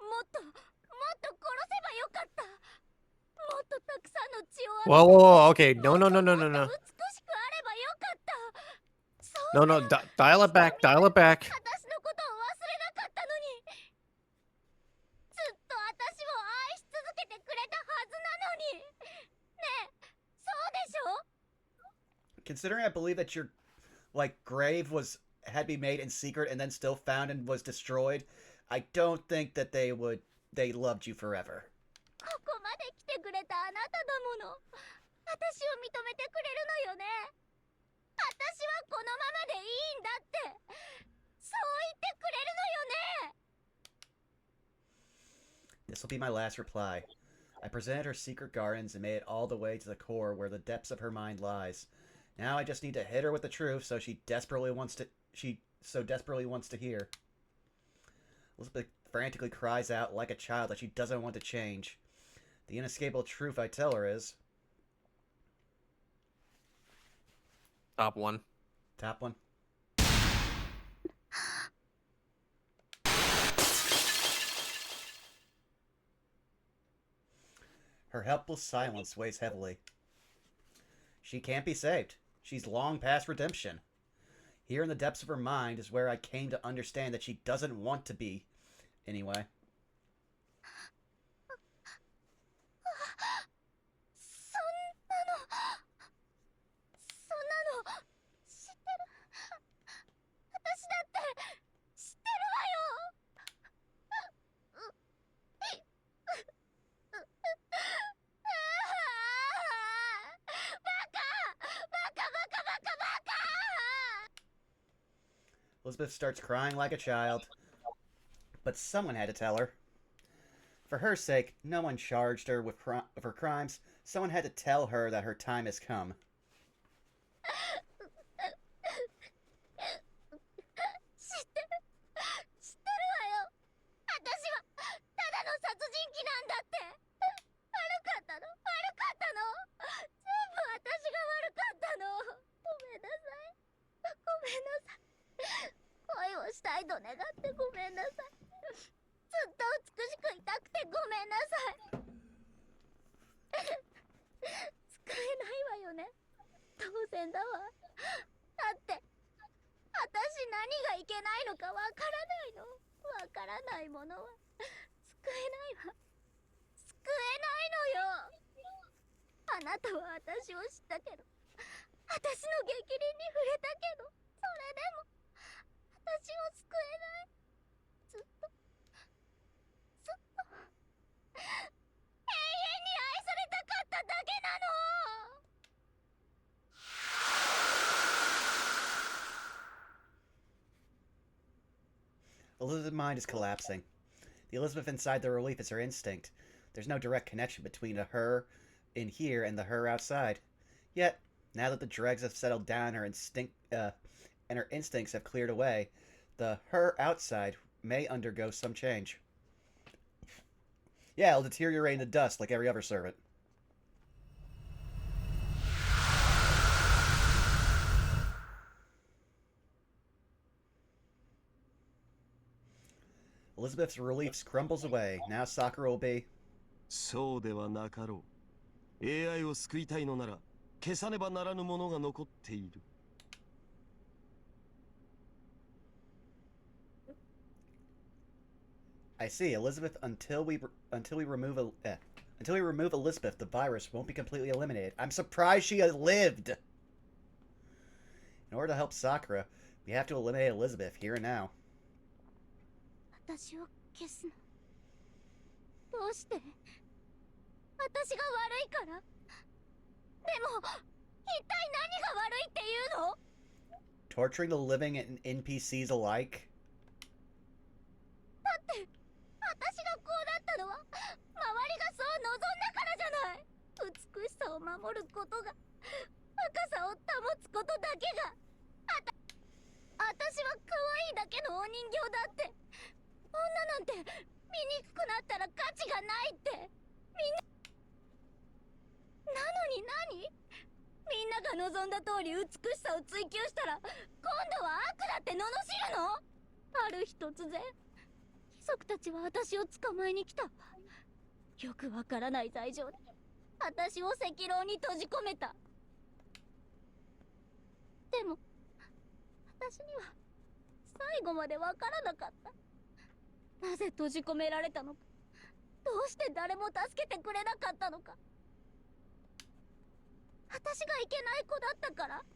もっと殺せばよかった。もっとたくさんの血を Whoa, whoa, whoa, okay. No, no, no, no, も no, っと no. 美しくあればよかった。そう No, no, dial it back, dial it back. 私のことを忘れなかったのに。ずっと私を愛し続けてくれたはずなのに。ねえ、そうでしょ。 Considering I believe that your grave had been made in secret and then still found and was destroyed, I don't think that they loved you forever. ここまで来てくれたあなただもの。私を認めてくれるのよね。私はこのままでいいんだって。そう言ってくれるのよね。 This will be my last reply. I presented her secret gardens and made it all the way to the core where the depths of her mind lies. Now I just need to hit her with the truth she desperately wants to hear. Elizabeth frantically cries out like a child that she doesn't want to change. The inescapable truth I tell her is... Top one. Top one. Her helpless silence weighs heavily. She can't be saved. She's long past redemption. Here in the depths of her mind is where I came to understand that she doesn't want to be. Anyway. そんなの知ってる。私だって知ってるわよ。Elizabeth starts crying like a child. But someone had to tell her. For her sake, no one charged her with her crimes. Someone had to tell her that her time has come. 知ってるわよ。私はただの殺人鬼なんだって。悪かったの、悪かったの。全部私が悪かったの。ごめんなさい。ごめんなさい。恋をしたいと願ってごめんなさい。ずっと美しくいたくてごめんなさい。使えないわよね。当然だわ。だって私何がいけないのかわからないの。わからないものは救えないわ。救えないのよ。あなたは私を知ったけど、私の逆鱗に触れたけど、それでも私を救えない。ずっとずっと永遠に愛されたかっただけなの。Elizabeth's mind is collapsing. The Elizabeth inside the relief is her instinct. There's no direct connection between the her in here and the her outside. Yet, now that the dregs have settled down, her and her instincts have cleared away, the her outside may undergo some change. Yeah, it'll deteriorate into dust like every other servant. Elizabeth's relief crumbles away. Now Sakura will be... そうではなかろう。AI を救いたいのなら消さねばならぬものが残っている。I see, Elizabeth. Until we remove Elizabeth, the virus won't be completely eliminated. I'm surprised she lived. In order to help Sakura, we have to eliminate Elizabeth here and now. 私を消すの。どうして？私が悪いから？でも、一体何が悪いっていうの？ Torturing the living and NPCs alike? だって、私がこうだったのは、周りがそう望んだからじゃない。美しさを守ることが、若さを保つことだけが、私は可愛いだけのお人形だって。女なんて醜くなったら価値がないってみんな。なのに何？みんなが望んだ通り美しさを追求したら今度は悪だって罵るの？ある日突然貴族たちは私を捕まえに来た。よくわからない罪状で私を赤牢に閉じ込めた。でも私には最後までわからなかった。なぜ閉じ込められたのか、どうして誰も助けてくれなかったのか。私がいけない子だったから。で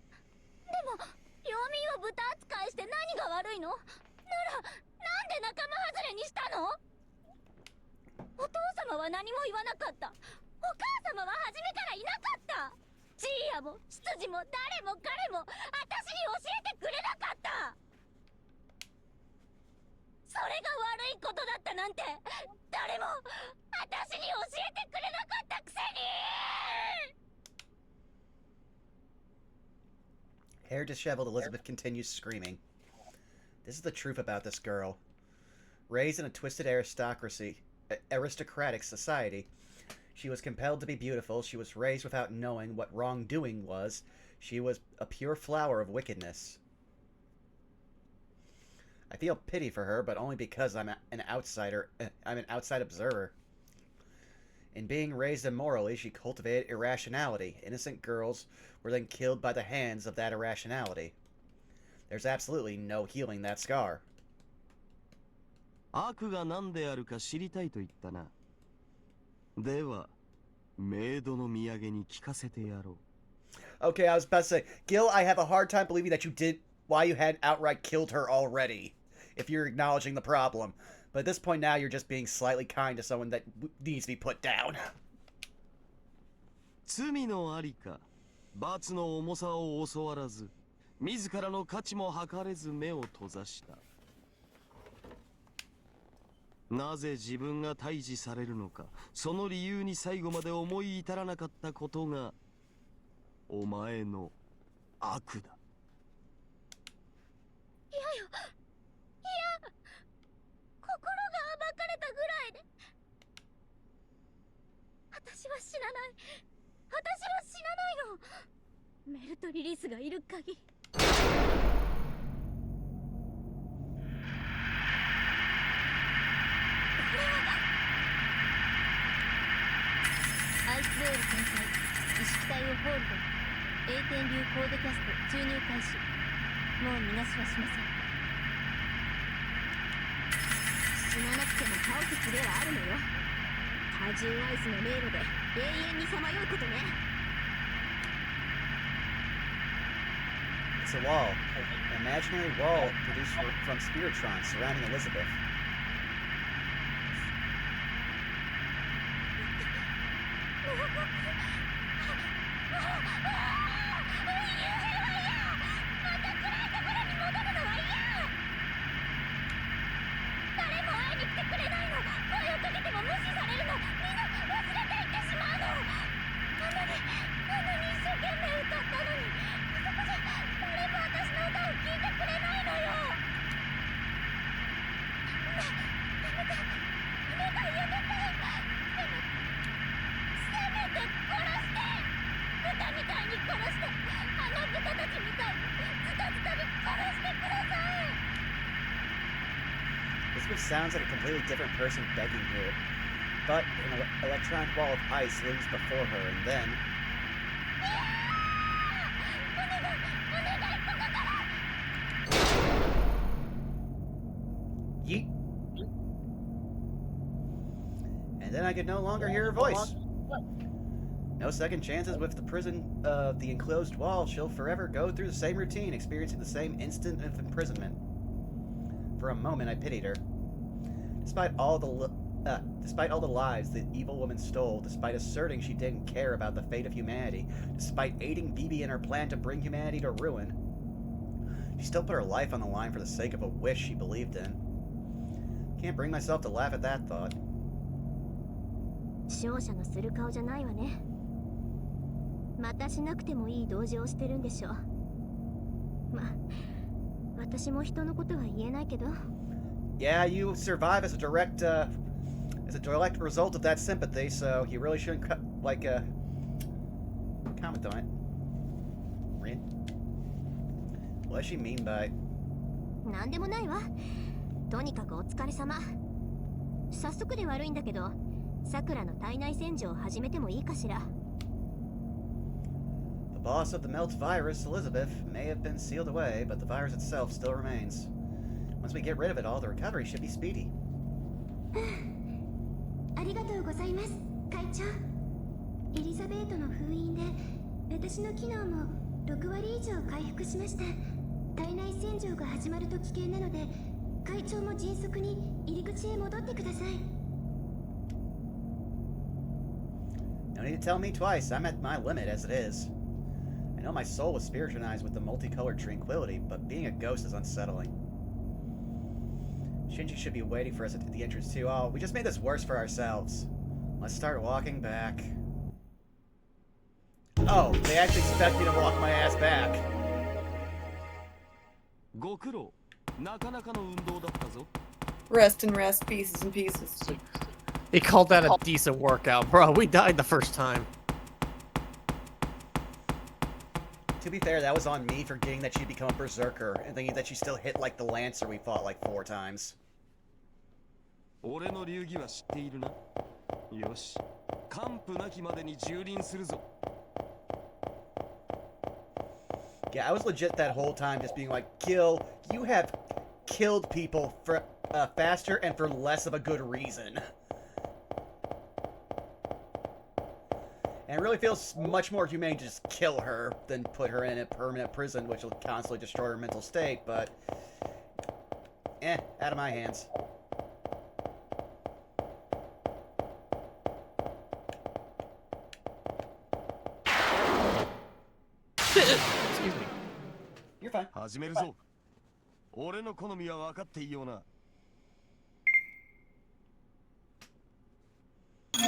も領民を豚扱いして何が悪いの？ならなんで仲間外れにしたの？お父様は何も言わなかった。お母様は初めからいなかった。ジーヤも執事も誰も彼も私に教えてくれなかった。それが悪いことだったなんて誰も私に教えてくれなかったくせに。 Hair disheveled, Elizabeth continues screaming. This is the truth about this girl. Raised in a twisted aristocratic society, she was compelled to be beautiful. She was raised without knowing what wrongdoing was. She was a pure flower of wickedness. I feel pity for her, but only because I'm an outsider. I'm an outside observer. In being raised immorally, she cultivated irrationality. Innocent girls were then killed by the hands of that irrationality. There's absolutely no healing that scar. 悪が何であるか知りたいと言ったな。では、メイドの土産に聞かせてやろう。 Okay, I was about to say, Gil, I have a hard time believing that you did why you hadn't outright killed her already, if you're acknowledging the problem. But at this point now, you're just being slightly kind to someone that needs to be put down. 罪のありか、罰の重さを教わらず、自らの価値も測れず目を閉ざした。なぜ自分が退治されるのか、その理由に最後まで思い至らなかったことが、お前の悪だ。いやよ、いや、心が暴かれたぐらいで。私は死なない。私は死なないの。メルトリリスがいる限り。アイスボール天才意識体をホールド。栄転流コードキャスト注入開始。もう逃がしはしません。死ななくても倒す術はあるのよ。多重アイスの迷路で永遠にさまようことね。It's a wall. An imaginary wall produced from spiritrons surrounding Elizabeth. Elizabeth sounds like a completely different person begging here, but an electronic wall of ice looms before her, and then... Yeet. And then I could no longer hear her voice. No second chances with the prison of the enclosed wall. She'll forever go through the same routine, experiencing the same instant of imprisonment. For a moment, I pitied her. Despite all the lives the evil woman stole, despite asserting she didn't care about the fate of humanity, despite aiding Bibi in her plan to bring humanity to ruin, she still put her life on the line for the sake of a wish she believed in. Can't bring myself to laugh at that thought. 勝者のする顔じゃないわね。またしなくてもいい同情をしてるんでしょ。ま、私も人のことは言えないけど。Yeah, you survive as a direct result of that sympathy, so you really shouldn't comment on it. Read. What does she mean by? なんでもないわ。とにかくお疲れ様。早速で悪いんだけど、さくらの体内洗浄を始めてもいいかしら。The boss of the melt virus, Elizabeth, may have been sealed away, but the virus itself still remains. Once we get rid of it all, the recovery should be speedy. ありがとうございます、会長。エリザベートの封印で私の機能も6割以上回復しました。体内洗浄が始まると危険なので、会長も迅速に入り口へ戻ってください。No need to tell me twice. I'm at my limit as it is. I know my soul was spiritualized with the multicolored tranquility, but being a ghost is unsettling. Shinji should be waiting for us at the entrance too. Oh, we just made this worse for ourselves. Let's start walking back. Oh, they actually expect me to walk my ass back. ご苦労。なかなかの運動だったぞ。Rest and rest, pieces and pieces. He called that a decent workout, bro. We died the first time. To be fair, that was on me forgetting that she'd become a berserker and thinking that she still hit like the lancer we fought like 4 times. 俺の流儀は知っているな。よし、完膚なきまでに蹂躙するぞ。Yeah, I was legit that whole time just being like, Gil, you have killed people for faster and for less of a good reason. And it really feels much more humane to just kill her than put her in a permanent prison, which will constantly destroy her mental state, but... out of my hands. Excuse me. You're fine. 始めるぞ。俺の好みは分かっていいよな。持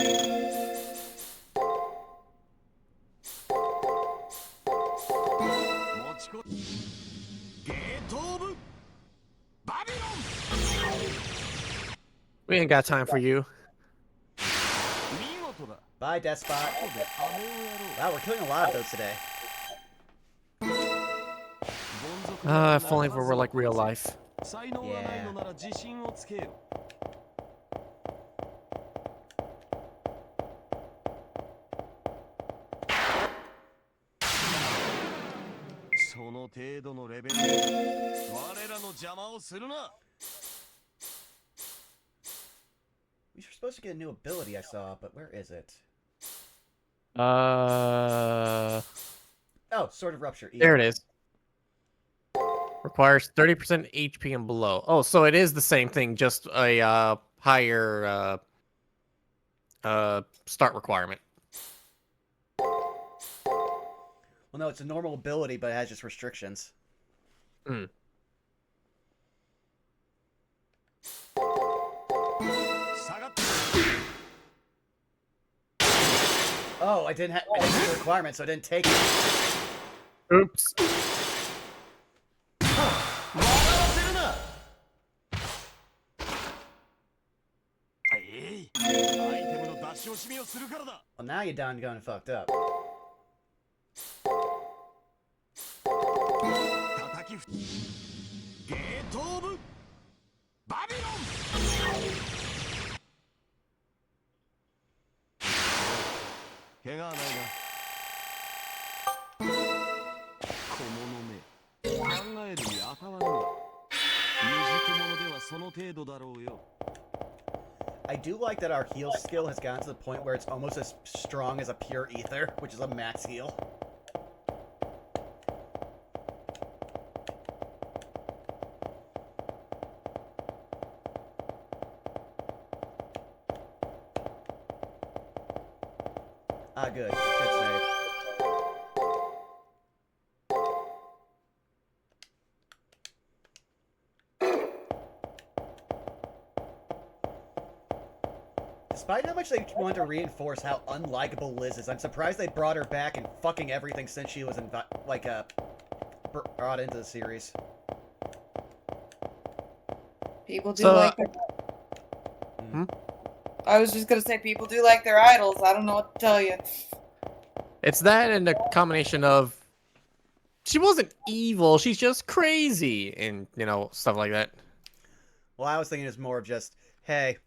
ちこゲートオブバビロン。 We ain't got time for you. 見事だ。 Bye, Despot. 後で飴をやろう。 Wow, we're killing a lot of those today. If only if it were like real life. 才能がないのなら自信をつけよ。その程度のレベルで我らの邪魔をするな。We were supposed to get a new ability I saw, but where is it? Uh, Oh, Sword of Rupture. there it is. Requires 30% HP and below. Oh, so it is the same thing, just a higher start requirement. Well, no, it's a normal ability, but it has just restrictions. Hmm. Oh, I didn't have the requirement, so I didn't take it. Oops. 笑わせるな。アイテムの出し惜しみをするからだ。 Well, now you're done going fucked up. 叩きふゲートオブバビロン。怪我はないな。この目考えるにあたわぬわ。未熟者ではその程度だろうよ。 I do like that our heal skill has gotten to the point where it's almost as strong as a pure ether, which is a max heal. Ah, good. Good save. Despite how much they want to reinforce how unlikable Liz is, I'm surprised they brought her back and fucking everything since she was brought into the series. People do So, like their... I was just gonna say, people do like their idols. I don't know what to tell you. It's that and a combination of she wasn't evil, she's just crazy, and stuff like that. Well, I was thinking it's more of just, hey,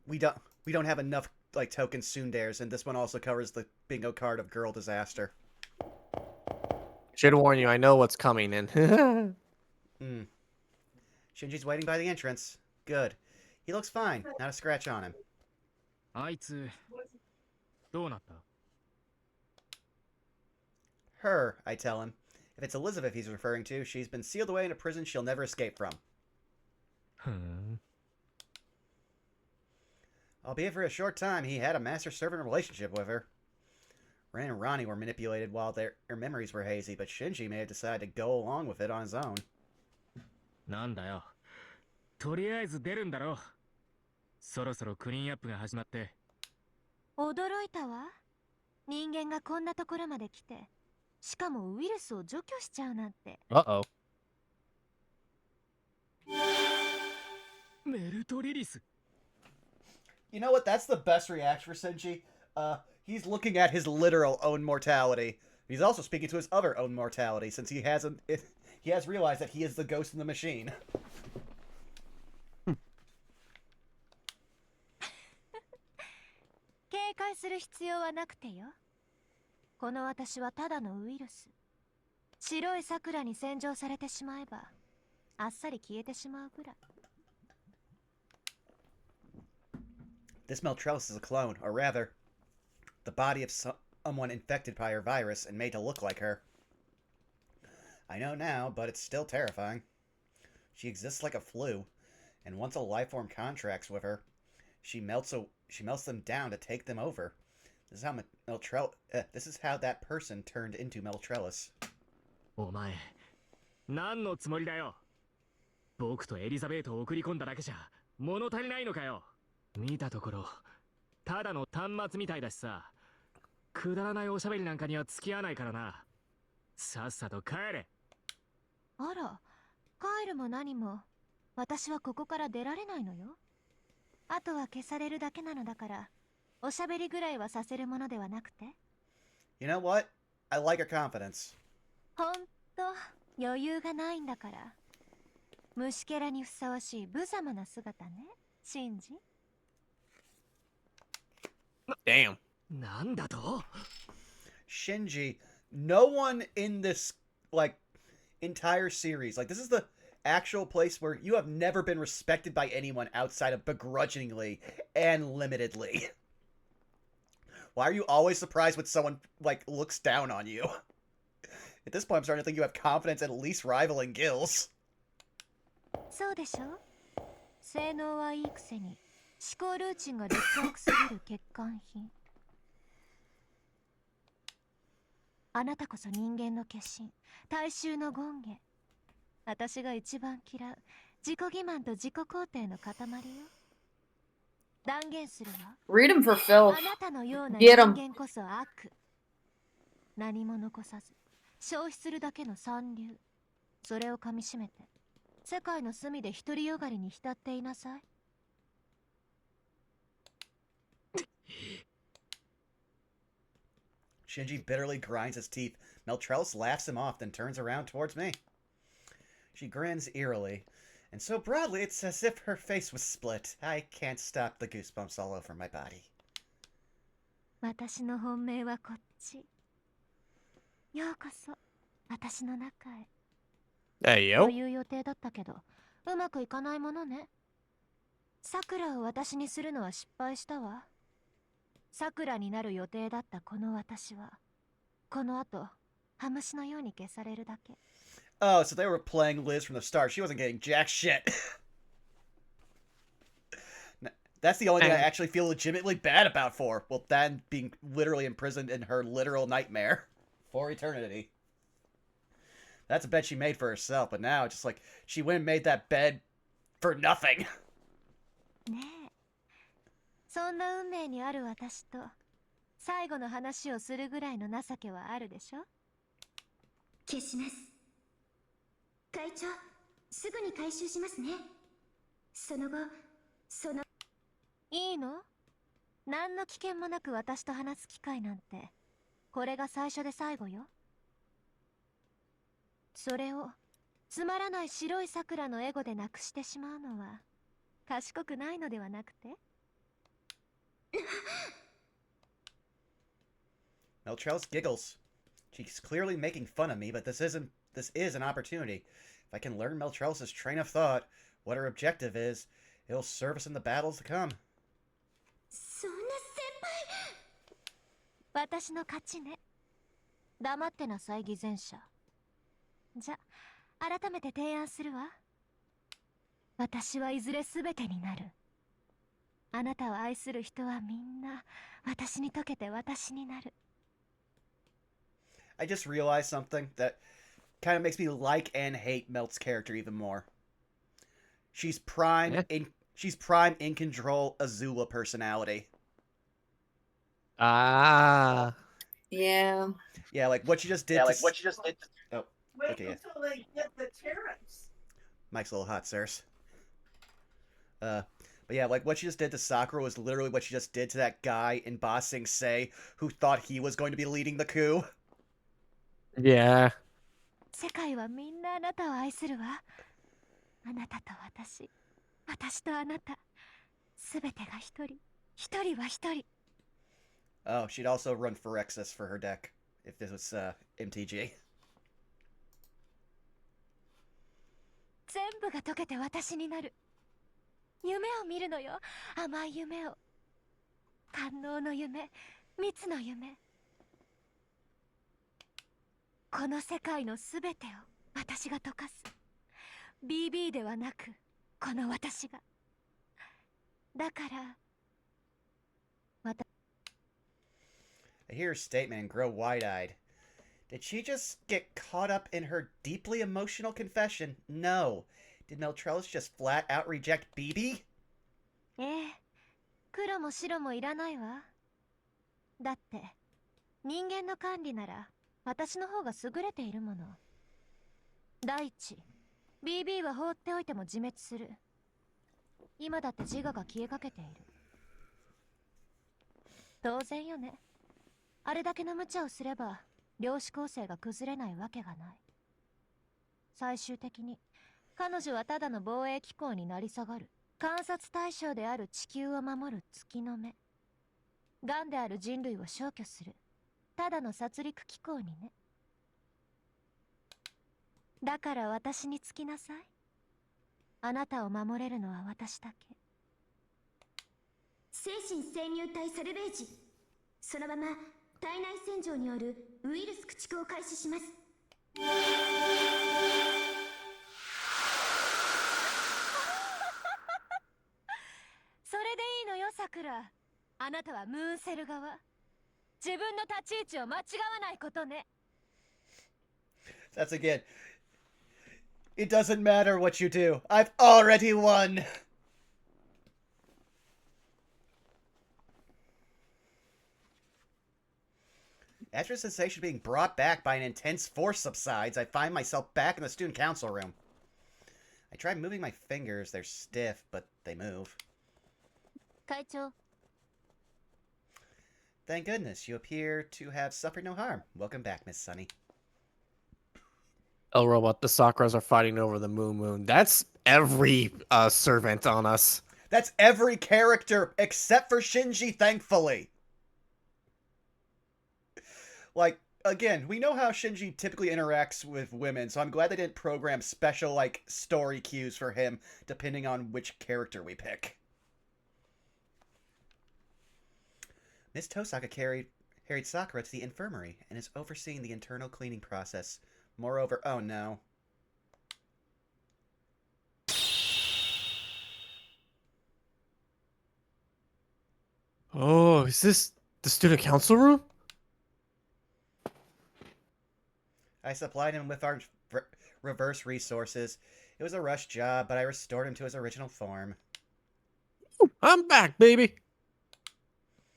we don't have enough like token tsunderes, and this one also covers the bingo card of girl disaster. Should warn you, I know what's coming, and Shinji's waiting by the entrance. Good. He looks fine. Not a scratch on him. あいつどうなった Her, I tell him. If it's Elizabeth he's referring to, she's been sealed away in a prison she'll never escape from. ふん Albeit for a short time, he had a master-servant relationship with her. Ren and Ronnie were manipulated while their memories were hazy, but Shinji may have decided to go along with it on his own. なんだよとりあえず出るんだろそろそろクリーンアップが始まって驚いたわ。人間がこんなところまで来て、しかもウイルスを除去しちゃうなんて。uh-oh. メルトリリス You know what? That's the best reaction for Shinji. He's looking at his literal own mortality. He's also speaking to his other own mortality, since he has realized that he is the ghost in the machine. 警戒する必要はなくてよ。この私はただのウイルス。白い桜に洗浄されてしまえば、あっさり消えてしまうぐらい。This Meltrellis is a clone, or rather, the body of someone infected by her virus and made to look like her. I know now, but it's still terrifying. She exists like a flu, and once a lifeform contracts with her, she melts them down to take them over. This is how that person turned into Meltrellis. お前何のつもりだよ僕とエリザベートを送り込んだだけじゃ物足りないのかよ見たところただの端末みたいだしさくだらないおしゃべりなんかには付き合わないからなさっさと帰れあら、帰るも何も、私はここから出られないのよ。あとは消されるだけなのだから、おしゃべりぐらいはさせるものではなくて。You know what? I like her confidence. ほんと、余裕がないんだから。虫けらにふさわしい無様な姿ね、シンジ。Damn. なんだと Shinji, no one in this, entire series, this is the actual place where you have never been respected by anyone outside of begrudgingly and limitedly. Why are you always surprised when someone, looks down on you? At this point, I'm starting to think you have confidence at least rivaling Gills. そうでしょ。性能はいいくせに思考ルーチンが劣悪すぎる欠陥品。あなたこそ人間の化身、大衆の権化。私が一番嫌う自己欺瞞と自己肯定の塊よ。断言するわ。 Read him for filth. あなたのような Get 人 him. 間こそ悪。何も残さず消費するだけの三流。それをかみしめて世界の隅で独りよがりに浸っていなさい。Shinji bitterly grinds his teeth. Meltrellis laughs him off, then turns around towards me. She grins eerily, and so broadly it's as if her face was split. I can't stop the goosebumps all over my body. 私の本命はこっち。ようこそ私の中へ。 Hey, と yo. いう予定だったけどうまくいかないものね。さくらを私にするのは失敗したわ。さくらになる予定だったこの私はこの後ハムシのように消されるだけ。 Oh, so they were playing Liz from the start. She wasn't getting jack shit. That's the only thing I actually feel legitimately bad about for. Well, then being literally imprisoned in her literal nightmare for eternity. That's a bed she made for herself, but now it's just like she went and made that bed for nothing. ねえ、そんな運命にある私と最後の話をするぐらいの情けはあるでしょ。消します。会長、すぐに回収しますね。その後、いいの？何の危険もなく私と話す機会なんてこれが最初で最後よ。それをつまらない白い桜のエゴでなくしてしまうのは賢くないのではなくて。Meltrellis giggles. She's clearly making fun of me, but this is an opportunity. If I can learn Meltrellis' train of thought, what her objective is, it'll serve us in the battles to come. そんな先私の勝ちね。黙ってなさい、偽善者。じゃ、改めて提案するわ。私はいずれ全てになる。あなたを愛する人はみんな私に溶けて私になる。I just realized something that kind of makes me like and hate Melt's character even more. She's prime in control Azula personality. Ah. Yeah. Yeah, like what she just did. Oh, Wait okay. Yeah. until they get the tariffs. Mike's a little hot, sirs. But yeah, like what she just did to Sakura was literally what she just did to that guy in Ba Sing Se who thought he was going to be leading the coup. Yeah. 世界はみんなあなたを愛するわ。あなたと私、私とあなた、すべてが一人、一人は一人。Oh, she'd also run Phyrexis for her deck if this was MTG. 全部が溶けて私になる。夢を見るのよ、甘い夢を。官能の夢、蜜の夢。この世界のすべてを私が溶かす。BB ではなく、この私が。だから、I hear her statement and grow wide-eyed. Did she just get caught up in her deeply emotional confession? No. Did Meltrellis just flat out reject BB? ええ、黒も白もいらないわ。だって、人間の管理なら、私の方が優れているもの。第一、BB は放っておいても自滅する。今だって自我が消えかけている。当然よね。あれだけの無茶をすれば、量子構成が崩れないわけがない。最終的に、彼女はただの防衛機構になり下がる。観察対象である地球を守る月の目。癌である人類を消去する。ただの殺戮機構にね。だから私につきなさい。あなたを守れるのは私だけ。精神潜入体サルベージ。そのまま体内洗浄によるウイルス駆逐を開始します。それでいいのよ、さくら。あなたはムーンセル側。自分の立ち位置を間違わないことね。That's again. It doesn't matter what you do. I've already won. After the sensation being brought back by an intense force subsides, I find myself back in the student council room. I try moving my fingers. They're stiff, but they move. 会長、 Thank goodness, you appear to have suffered no harm. Welcome back, Miss Sunny. El Robot, the Sakuras are fighting over the Moon. That's every servant on us. That's every character except for Shinji, thankfully. Like, again, we know how Shinji typically interacts with women, so I'm glad they didn't program special, like, story cues for him, depending on which character we pick. Miss Tosaka carried Sakura to the infirmary and is overseeing the internal cleaning process. Moreover, oh no. Oh, is this the student council room? I supplied him with our reverse resources. It was a rush job, but I restored him to his original form. I'm back, baby.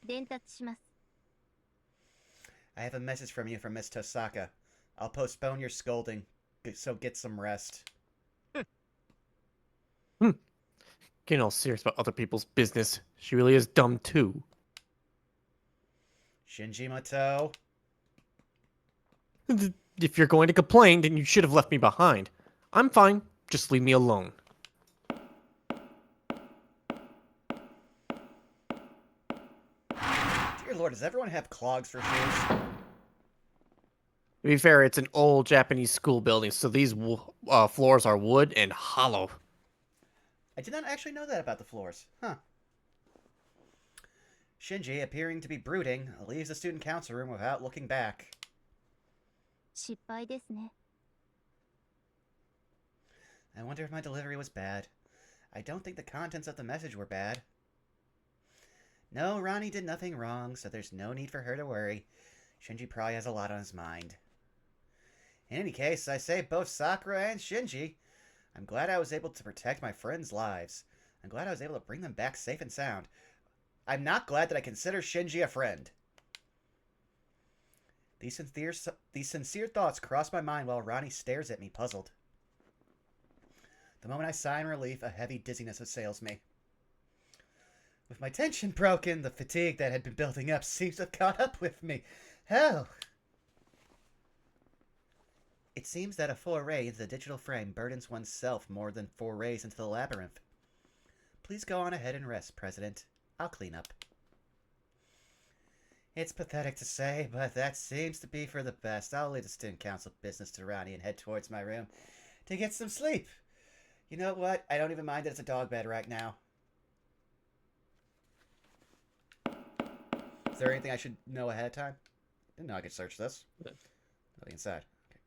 伝達します。 I have a message from you from Miss Tosaka. I'll postpone your scolding, so get some rest. Getting all serious about other people's business. She really is dumb too. Shinji Mato. If you're going to complain, then you should have left me behind. I'm fine. Just leave me alone. Dear Lord, does everyone have clogs for shoes? To be fair, it's an old Japanese school building, so these floors are wood and hollow. I did not actually know that about the floors. Huh. Shinji, appearing to be brooding, leaves the student council room without looking back. 失敗ですね。 I wonder if my delivery was bad. I don't think the contents of the message were bad. No, Ronnie did nothing wrong, so there's no need for her to worry. Shinji probably has a lot on his mind. In any case, I say both Sakura and Shinji. I'm glad I was able to protect my friends' lives. I'm glad I was able to bring them back safe and sound. I'm not glad that I consider Shinji a friend. These sincere thoughts cross my mind while Ronnie stares at me, puzzled. The moment I sigh in relief, a heavy dizziness assails me. With my tension broken, the fatigue that had been building up seems to have caught up with me. Hell! It seems that a foray into the digital frame burdens oneself more than forays into the labyrinth. Please go on ahead and rest, President. I'll clean up. It's pathetic to say, but that seems to be for the best. I'll leave the student council business to Ronnie and head towards my room to get some sleep. You know what? I don't even mind that it's a dog bed right now. Is there anything I should know ahead of time? Didn't know I could search this. Nothing inside. Okay.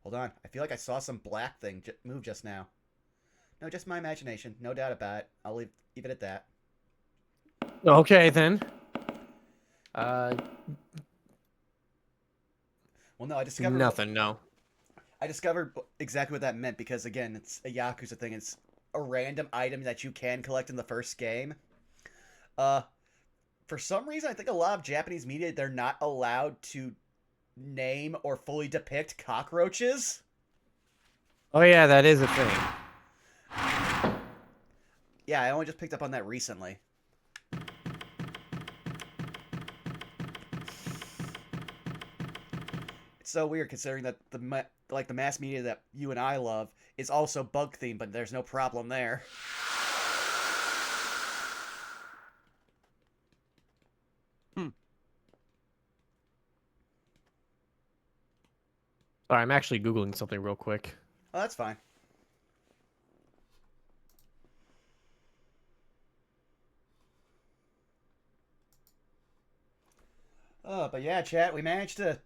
Hold on. I feel like I saw some black thing move just now. No, just my imagination. No doubt about it. I'll leave it at that. Okay, then. Well, no, I discovered... Nothing, no. I discovered exactly what that meant because, again, it's a Yakuza thing. It's a random item that you can collect in the first game. For some reason, I think a lot of Japanese media, they're not allowed to name or fully depict cockroaches. Oh yeah, that is a thing. Yeah, I only just picked up on that recently. It's so weird considering that the mass media that you and I love is also bug themed, but there's no problem there. Sorry, I'm actually Googling something real quick. Oh, that's fine. Oh, but yeah, chat, we managed to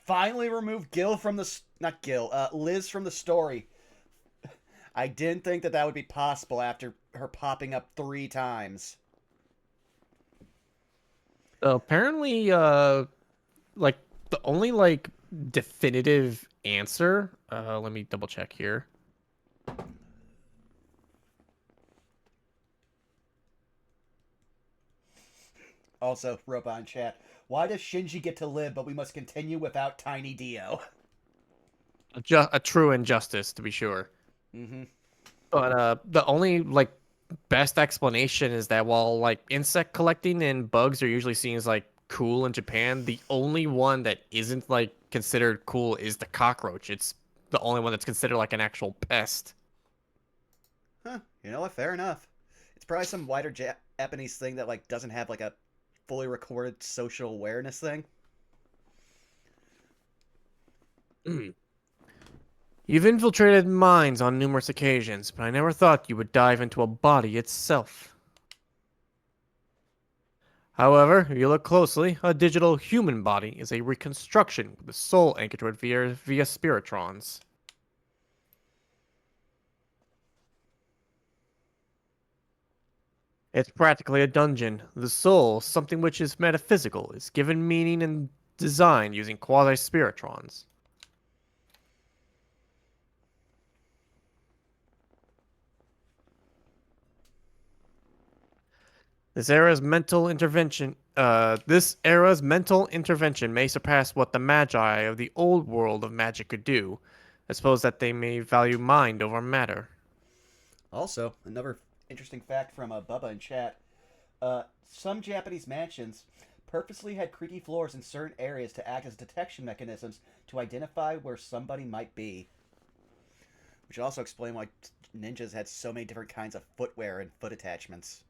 finally removed Gil from the... Not Gil, Liz from the story. I didn't think that would be possible after her popping up 3 times. Apparently, like the only like definitive answer. Let me double check here. Also, Robot in chat, why does Shinji get to live, but we must continue without Tiny Dio? A true injustice, to be sure. Mm-hmm. But the only like best explanation is that while like insect collecting and bugs are usually seen as like cool in Japan, the only one that isn't like considered cool is the cockroach. It's the only one that's considered like an actual pest. Huh. You know what? Fair enough. It's probably some wider Japanese thing that like doesn't have like a fully recorded social awareness thing. You've infiltrated mines on numerous occasions, but I never thought you would dive into a body itself. However, if you look closely, a digital human body is a reconstruction with the soul anchored to it via spiritrons. It's practically a dungeon. The soul, something which is metaphysical, is given meaning and design using quasi-spiritrons. This era's mental intervention may surpass what the magi of the old world of magic could do. I suppose that they may value mind over matter. Also, another interesting fact from Bubba in chat. Some Japanese mansions purposely had creaky floors in certain areas to act as detection mechanisms to identify where somebody might be. Which also explain why ninjas had so many different kinds of footwear and foot attachments.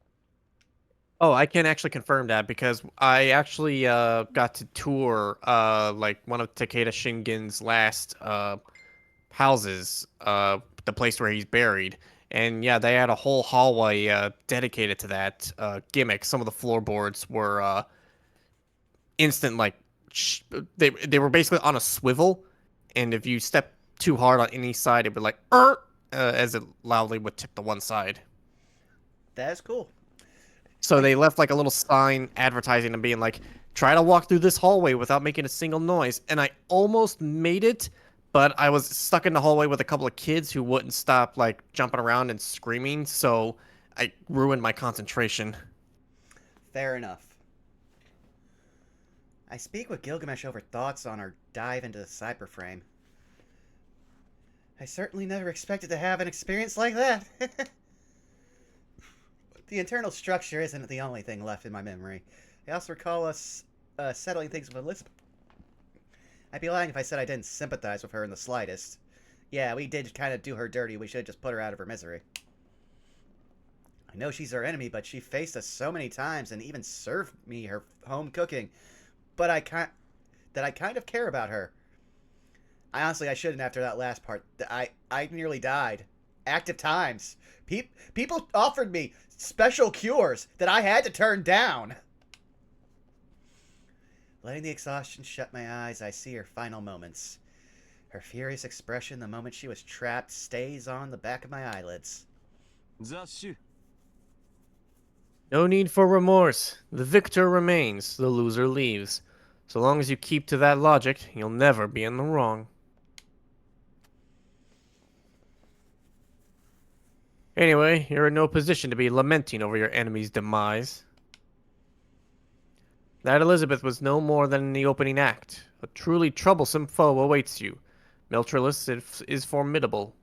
Oh, I can actually confirm that because I actually got to tour like one of Takeda Shingen's last houses, the place where he's buried. And yeah, they had a whole hallway dedicated to that gimmick. Some of the floorboards were instant, like they were basically on a swivel, and if you step too hard on any side, it would like as it loudly would tip to one side. That is cool. So they left like a little sign advertising and being like, try to walk through this hallway without making a single noise. And I almost made it, but I was stuck in the hallway with a couple of kids who wouldn't stop like jumping around and screaming. So I ruined my concentration. Fair enough. I speak with Gilgamesh over thoughts on our dive into the cyberframe. I certainly never expected to have an experience like that. The internal structure isn't the only thing left in my memory. I also recall us settling things with Elizabeth. I'd be lying if I said I didn't sympathize with her in the slightest. Yeah, we did kind of do her dirty. We should have just put her out of her misery. I know she's our enemy, but she faced us so many times and even served me her home cooking. But I kind of care about her. I shouldn't after that last part. I nearly died. Active times. People offered me special cures that I had to turn down. Letting the exhaustion shut my eyes, I see her final moments. Her furious expression the moment she was trapped stays on the back of my eyelids. No need for remorse. The victor remains, the loser leaves. So long as you keep to that logic, you'll never be in the wrong. Anyway, you're in no position to be lamenting over your enemy's demise. That Elizabeth was no more than the opening act. A truly troublesome foe awaits you. Meltrillus is formidable.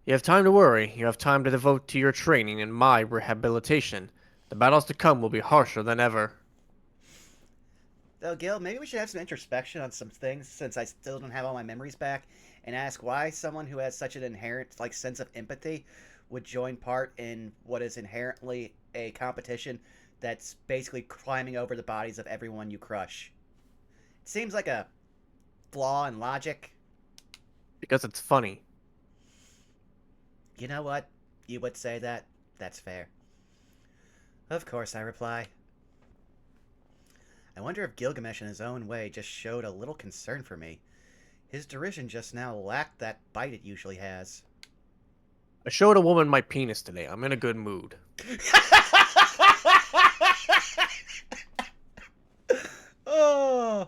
You have time to worry. You have time to devote to your training and my rehabilitation. The battles to come will be harsher than ever. Though, Gil, maybe we should have some introspection on some things, since I still don't have all my memories back, and ask why someone who has such an inherent sense of empathy would join part in what is inherently a competition that's basically climbing over the bodies of everyone you crush. It seems like a flaw in logic. Because it's funny. You know what? You would say that. That's fair. Of course, I reply. I wonder if Gilgamesh in his own way just showed a little concern for me. His derision just now lacked that bite it usually has. I showed a woman my penis today. I'm in a good mood. Oh,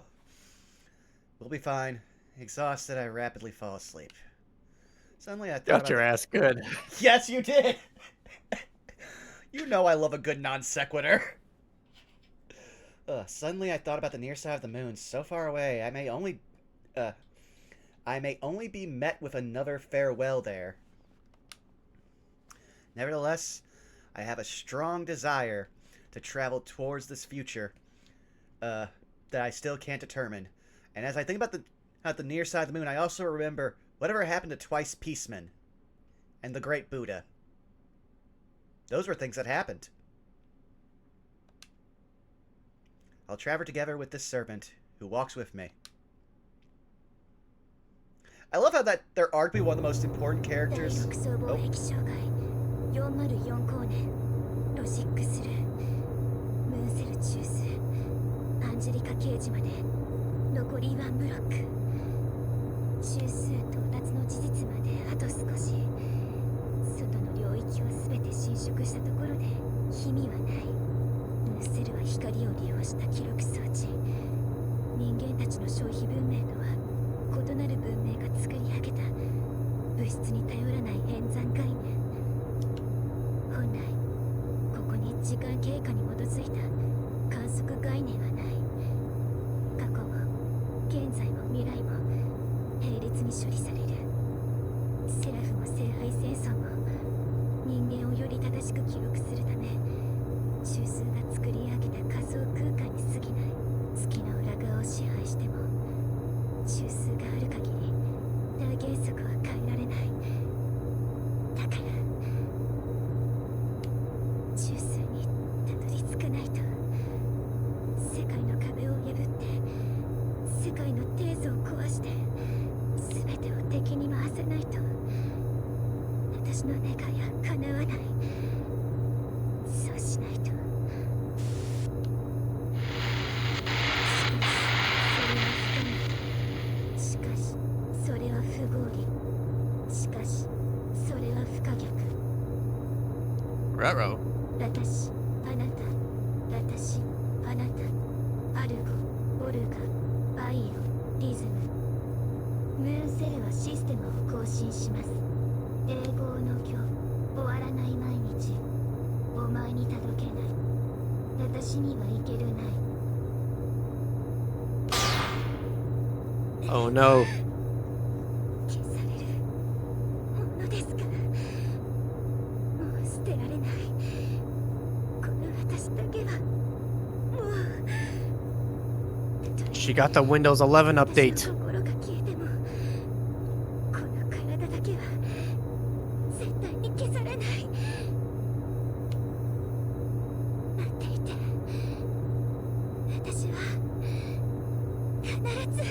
we'll be fine. Exhausted, I rapidly fall asleep. Suddenly, I thought Got your ass good. Yes, you did. You know I love a good non sequitur. Suddenly, I thought about the near side of the moon, so far away. I may only be met with another farewell there. Nevertheless, I have a strong desire to travel towards this future that I still can't determine. And as I think about the near side of the moon, I also remember whatever happened to Twice Peaceman and the Great Buddha. Those were things that happened. I'll travel together with this servant who walks with me. I love how that they're arguably one of the most important characters. Oh. 404光年ロジックスルームーンセル中枢アンジェリカ刑事まで残り1ブロック中枢到達の事実まであと少し外の領域を全て侵食したところで意味はないムーンセルは光を利用した記録装置人間たちの消費文明とは異なる文明が作り上げた物質に頼らない演算概念本来ここに時間経過に基づいた観測概念はない過去も現在も未来も並列に処理されるセラフも聖杯戦争も人間をより正しく記録するため中枢が作り上げた仮想空間に過ぎない月の裏側を支配しても中枢がある限り大原則は変えられないだから中枢にたどり着かないと世界の壁を破って世界の定図を壊して全てを敵に回せないと私の願いは叶わないそうしないとしかしそれは不合理しかしそれは不可逆 Ruh-roh. 私、あなた、私、あなた、アルゴ、オルガ、バイオ、リズム。ムーンセルはシステムを更新します。永劫の今日、終わらない毎日。お前に届けない。私には行けるない。Oh no. 消されるものですから。もう捨てられない。この私だけはもう She got the Windows 11 update. 心が消えてもこの体だけは絶対に消されない待っていて私は必ず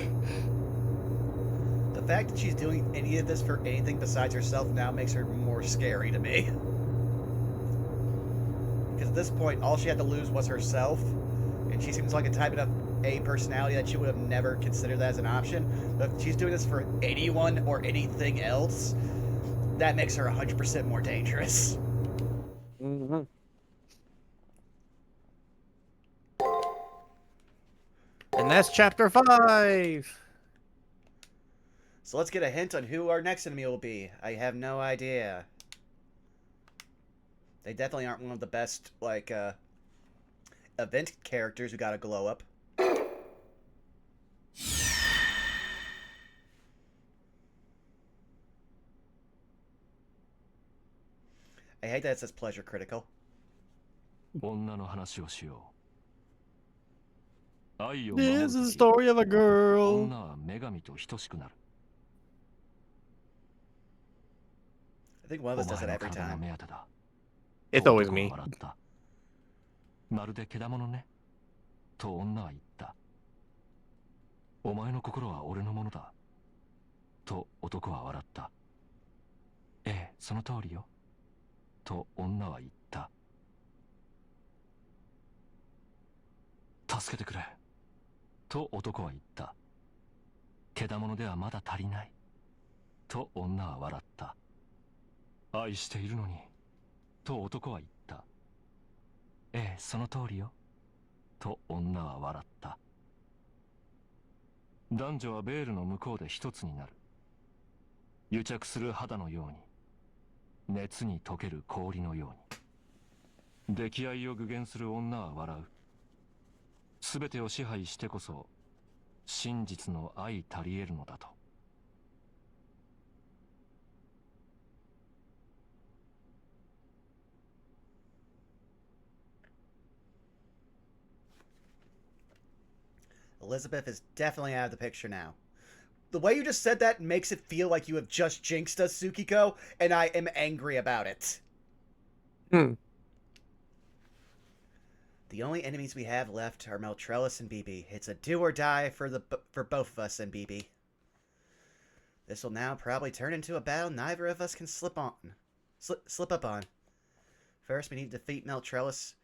The fact that she's doing any of this for anything besides herself now makes her more scary to me. Because at this point, all she had to lose was herself, and she seems like a type of A personality that she would have never considered that as an option. But if she's doing this for anyone or anything else, that makes her 100% more dangerous. Mm-hmm. And that's chapter 5. So let's get a hint on who our next enemy will be. I have no idea. They definitely aren't one of the best, like, event characters who got a glow up. I hate that it says pleasure critical. 女の話をしよう。愛を守る This is the とき story of a girl. 女は女神と等しくなる。 I think one of us お does 前 it の every 体が time. 目当てだ。 It's always 男は me. 笑った。まるでけだものね。と女は言った。お前の心は俺のものだ。と男は笑った。ええ、その通りよ。と女は言った。助けてくれ。と男は言った。けだものではまだ足りない。と女は笑った。愛しているのに。と男は言った。ええ、その通りよ。と女は笑った。男女はベールの向こうで一つになる。癒着する肌のように。熱に溶ける氷のように。溺愛を具現する女は笑う。すべてを支配してこそ真実の愛たり得るのだと。Elizabeth is definitely out of the picture now. The way you just said that makes it feel like you have just jinxed us, Tsukiko, and I am angry about it. The only enemies we have left are Meltrellis and BB. It's a do or die for both of us and BB. This will now probably turn into a battle neither of us can slip up on. First, we need to defeat Meltrellis.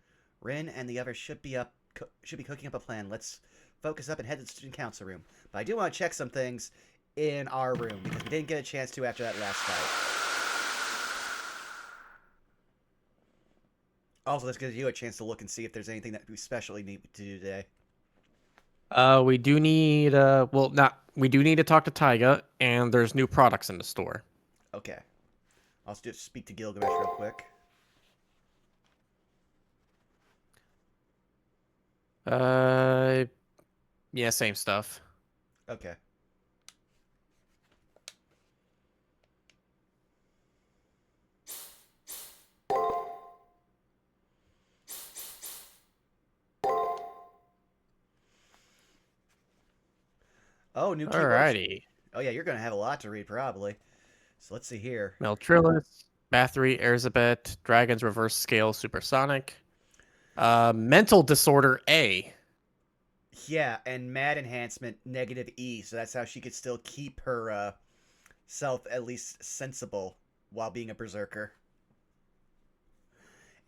Rin and the others should be cooking up a plan. Let's focus up and head to the student council room. But I do want to check some things in our room because we didn't get a chance to after that last fight. Also, this gives you a chance to look and see if there's anything that we especially need to do today. We do need we do need to talk to Taiga, and there's new products in the store. Okay. I'll just speak to Gilgamesh real quick. Yeah, same stuff. Okay. Oh, new keyboard. Alrighty. Oh yeah, you're gonna have a lot to read probably. So let's see here. Meltrillis, Bathory, Erzabet, Dragon's Reverse Scale Supersonic, Mental Disorder A. Yeah, and Mad Enhancement -E, so that's how she could still keep her self at least sensible while being a berserker.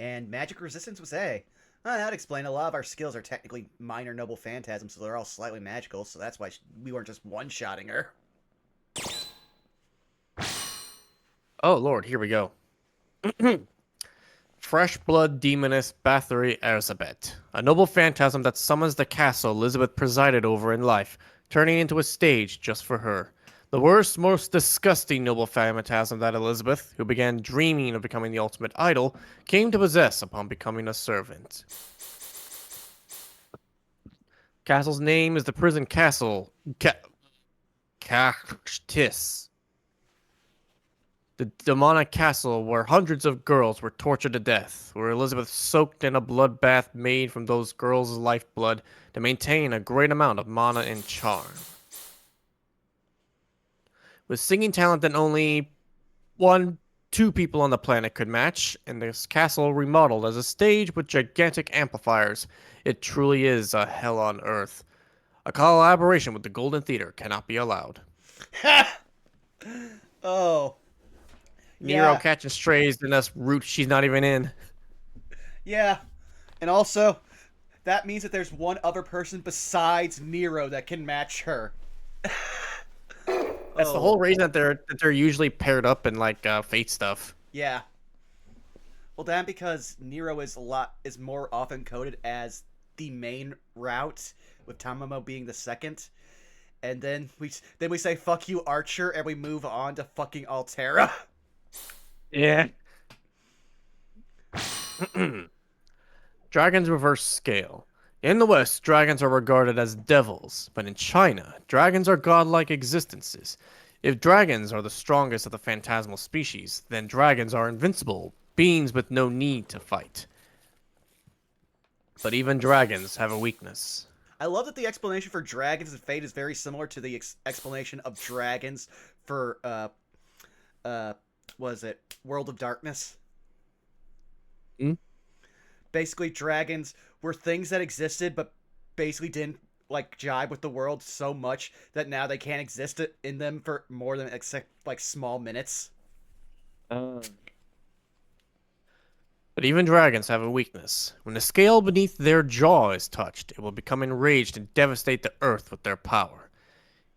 And Magic Resistance was A. That'd explain a lot of our skills are technically minor noble phantasms, so they're all slightly magical, so that's why we weren't just one-shotting her. Oh lord, here we go. Fresh Blood Demoness Bathory Erzabet, a noble phantasm that summons the castle Elizabeth presided over in life, turning into a stage just for her. The worst, most disgusting noble phantasm that Elizabeth, who began dreaming of becoming the ultimate idol, came to possess upon becoming a servant. Castle's name is the prison castle Kashtis. The demonic castle where hundreds of girls were tortured to death, where Elizabeth soaked in a bloodbath made from those girls' lifeblood to maintain a great amount of mana and charm. With singing talent that only 2 people on the planet could match, and this castle remodeled as a stage with gigantic amplifiers, it truly is a hell on earth. A collaboration with the Golden Theater cannot be allowed. Oh. Nero Yeah. catching strays in this route she's not even in. Yeah. And also, that means that there's one other person besides Nero that can match her. That's the whole reason that they're usually paired up in like Fate stuff. Yeah. Well, then because Nero is more often coded as the main route, with Tamamo being the second, and then we say fuck you Archer and we move on to fucking Altera. Yeah. Dragons Reverse Scale. In the West, dragons are regarded as devils, but in China, dragons are godlike existences. If dragons are the strongest of the phantasmal species, then dragons are invincible, beings with no need to fight. But even dragons have a weakness. I love that the explanation for dragons in Fate is very similar to the explanation of dragons for, what is it? World of Darkness? Basically, dragons were things that existed, but basically didn't, like, jibe with the world so much that now they can't exist in them for more than, like, small minutes. But even dragons have a weakness. When the scale beneath their jaw is touched, it will become enraged and devastate the earth with their power.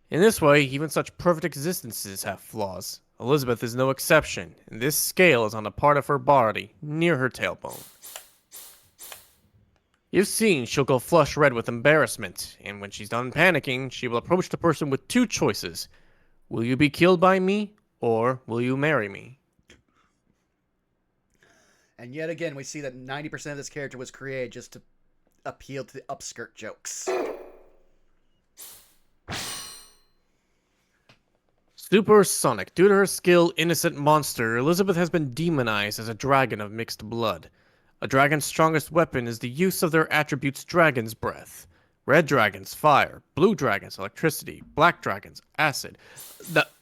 In this way, even such perfect existences have flaws. Elizabeth is no exception, and this scale is on a part of her body, near her tailbone. If seen, she'll go flush red with embarrassment, and when she's done panicking, she will approach the person with two choices. Will you be killed by me, or will you marry me? And yet again, we see that 90% of this character was created just to appeal to the upskirt jokes. Supersonic. Due to her skill, Innocent Monster, Elizabeth has been demonized as a dragon of mixed blood. A dragon's strongest weapon is the use of their attributes Dragon's Breath. Red dragons, fire. Blue dragons, electricity. Black dragons, acid.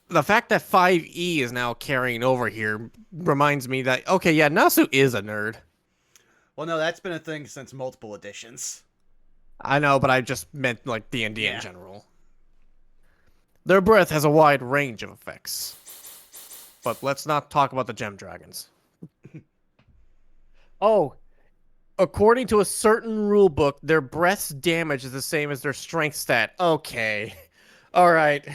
The fact that 5e is now carrying over here reminds me that, okay, yeah, Nasu is a nerd. Well, no, that's been a thing since multiple editions. I know, but I just meant, like, D&D in general. Their breath has a wide range of effects. But let's not talk about the gem dragons. Oh, according to a certain rulebook, their breath's damage is the same as their strength stat. Okay. Alright.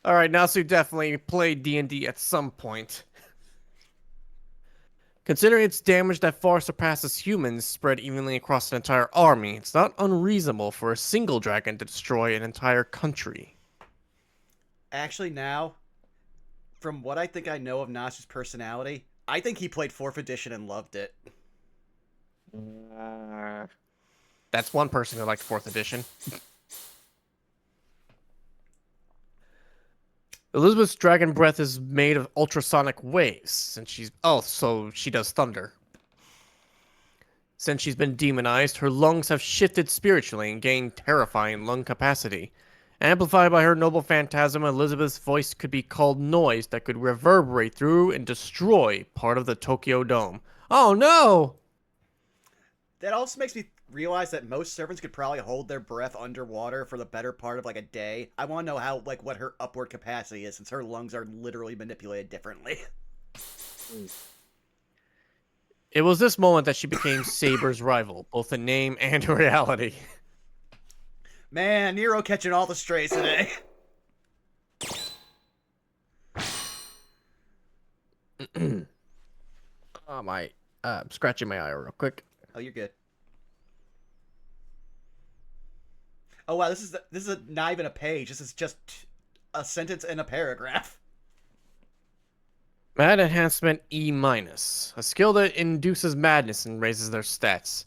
Alright, Nasu definitely played D&D at some point. Considering its damage that far surpasses humans spread evenly across an entire army, it's not unreasonable for a single dragon to destroy an entire country. Actually, now, from what I think I know of Nasu's personality, I think he played 4th edition and loved it. That's one person who liked 4th edition. Elizabeth's dragon breath is made of ultrasonic waves, and so she does thunder. Since she's been demonized, her lungs have shifted spiritually and gained terrifying lung capacity. Amplified by her noble phantasm, Elizabeth's voice could be called noise that could reverberate through and destroy part of the Tokyo Dome. Oh no! That also makes me realize that most servants could probably hold their breath underwater for the better part of like a day. I want to know how, like, what her upward capacity is, since her lungs are literally manipulated differently. It was this moment that she became Saber's rival, both in name and reality. Man, Nero catching all the strays today. I'm scratching my eye real quick. Oh, you're good. Oh wow, this is not even a page. This is just a sentence and a paragraph. Mad Enhancement E-, a skill that induces madness and raises their stats.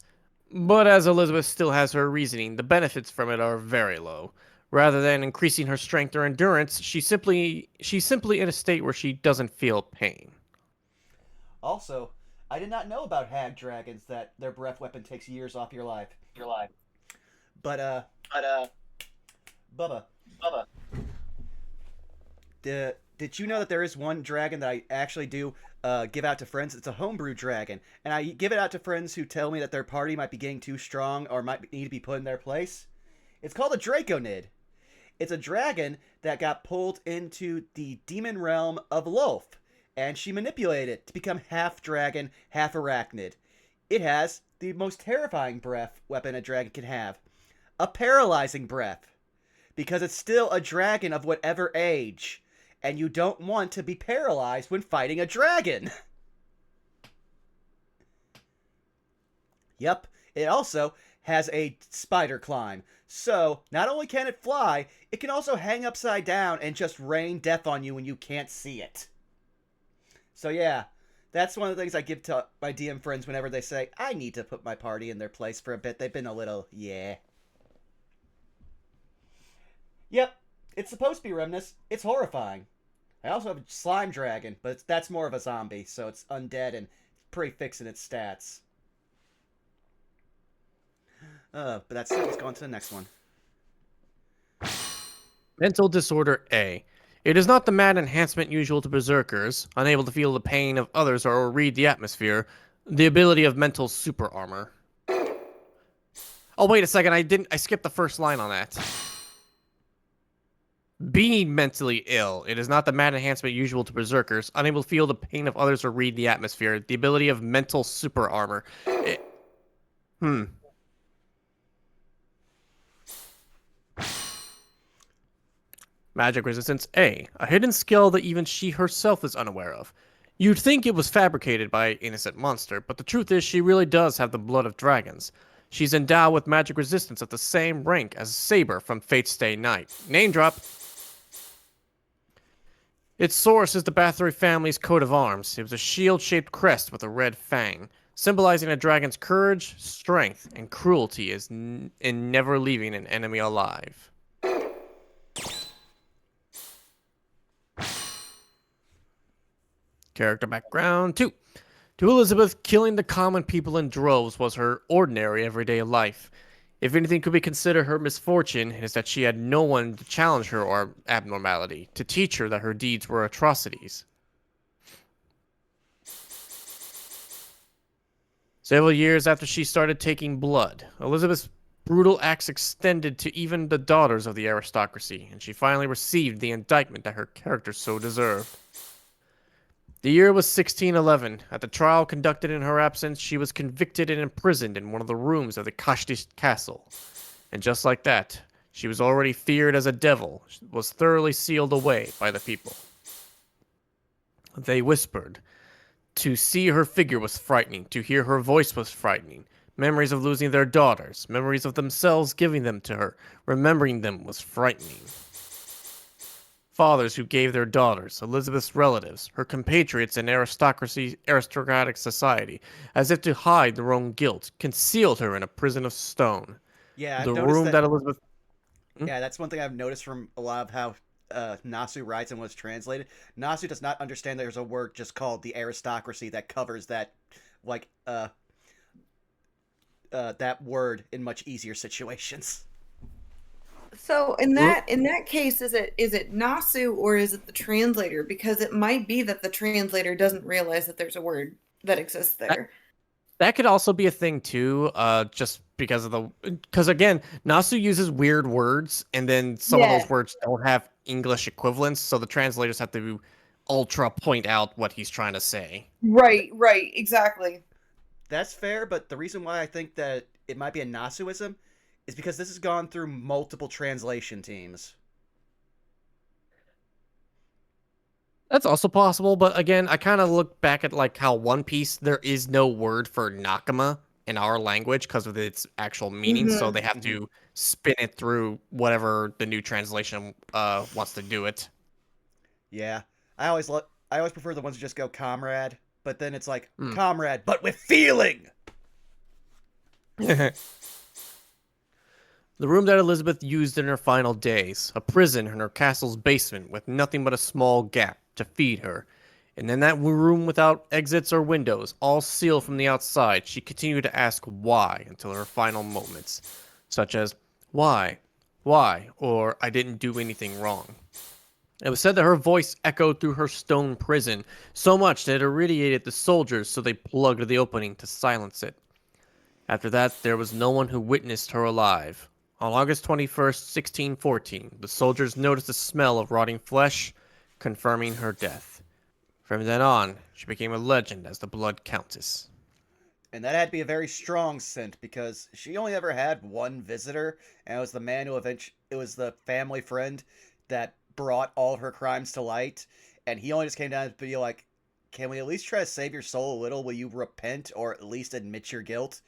But as Elizabeth still has her reasoning, the benefits from it are very low. Rather than increasing her strength or endurance, she's simply in a state where she doesn't feel pain. Also, I did not know about hag dragons that their breath weapon takes years off your life. But Bubba. Did you know that there is one dragon that I actually do give out to friends? It's a homebrew dragon, and I give it out to friends who tell me that their party might be getting too strong or might need to be put in their place. It's called a Draconid. It's a dragon that got pulled into the demon realm of Lolth, and she manipulated it to become half dragon, half arachnid. It has the most terrifying breath weapon a dragon can have. A paralyzing breath. Because it's still a dragon of whatever age. And you don't want to be paralyzed when fighting a dragon. Yep, it also has a spider climb. So, not only can it fly, it can also hang upside down and just rain death on you when you can't see it. So yeah, that's one of the things I give to my DM friends whenever they say, I need to put my party in their place for a bit. They've been a little, yeah. Yep, it's supposed to be Remnus. It's horrifying. I also have a slime dragon, but that's more of a zombie, so it's undead and pretty fixed in its stats. But that's it. Let's go on to the next one. Mental Disorder A. It is not the mad enhancement usual to berserkers, unable to feel the pain of others or read the atmosphere, the ability of mental super armor. Oh, wait a second, I skipped the first line on that. being mentally ill. It is not the mad enhancement usual to berserkers, unable to feel the pain of others or read the atmosphere. The ability of mental super armor. Magic resistance A, a hidden skill that even she herself is unaware of. You'd think it was fabricated by an innocent monster, but the truth is she really does have the blood of dragons. She's endowed with magic resistance at the same rank as Saber from Fate's Stay Night. Name drop. Its source is the Bathory family's coat of arms. It was a shield-shaped crest with a red fang, symbolizing a dragon's courage, strength, and cruelty in never leaving an enemy alive. Character background 2. To Elizabeth, killing the common people in droves was her ordinary everyday life. If anything could be considered her misfortune, it is that she had no one to challenge her or abnormality, to teach her that her deeds were atrocities. Several years after she started taking blood, Elizabeth's brutal acts extended to even the daughters of the aristocracy, and she finally received the indictment that her character so deserved. The year was 1611. At the trial conducted in her absence, she was convicted and imprisoned in one of the rooms of the Tixdixl castle. And just like that, she was already feared as a devil, was thoroughly sealed away by the people. They whispered. To see her figure was frightening, to hear her voice was frightening. Memories of losing their daughters, memories of themselves giving them to her, remembering them was frightening. Fathers who gave their daughters, Elizabeth's relatives, her compatriots in aristocratic society, as if to hide their own guilt, concealed her in a prison of stone. Yeah, the room that Elizabeth... Yeah, that's one thing I've noticed from a lot of how Nasu writes and was translated. Nasu does not understand there's a word just called the aristocracy that covers that, like, that word in much easier situations. So in that case, is it Nasu or is it the translator? Because it might be that the translator doesn't realize that there's a word that exists there. That could also be a thing too, just because again, Nasu uses weird words, and then some of those words don't have English equivalents, so the translators have to ultra point out what he's trying to say. Right, exactly. That's fair, but the reason why I think that it might be a Nasuism is because this has gone through multiple translation teams. That's also possible, but again, I kind of look back at like how One Piece, there is no word for Nakama in our language because of its actual meaning, so they have to spin it through whatever the new translation wants to do it. Yeah, I always prefer the ones that just go comrade, but then it's like comrade, but with feeling. The room that Elizabeth used in her final days, a prison in her castle's basement with nothing but a small gap to feed her. And in that room without exits or windows, all sealed from the outside, she continued to ask why until her final moments, such as, why, or I didn't do anything wrong. It was said that her voice echoed through her stone prison so much that it irradiated the soldiers, so they plugged the opening to silence it. After that, there was no one who witnessed her alive. On August 21st, 1614, the soldiers noticed a smell of rotting flesh, confirming her death. From then on, she became a legend as the Blood Countess. And that had to be a very strong scent, because she only ever had one visitor, and it was the man who it was the family friend that brought all of her crimes to light, and he only just came down to be like, can we at least try to save your soul a little? Will you repent, or at least admit your guilt?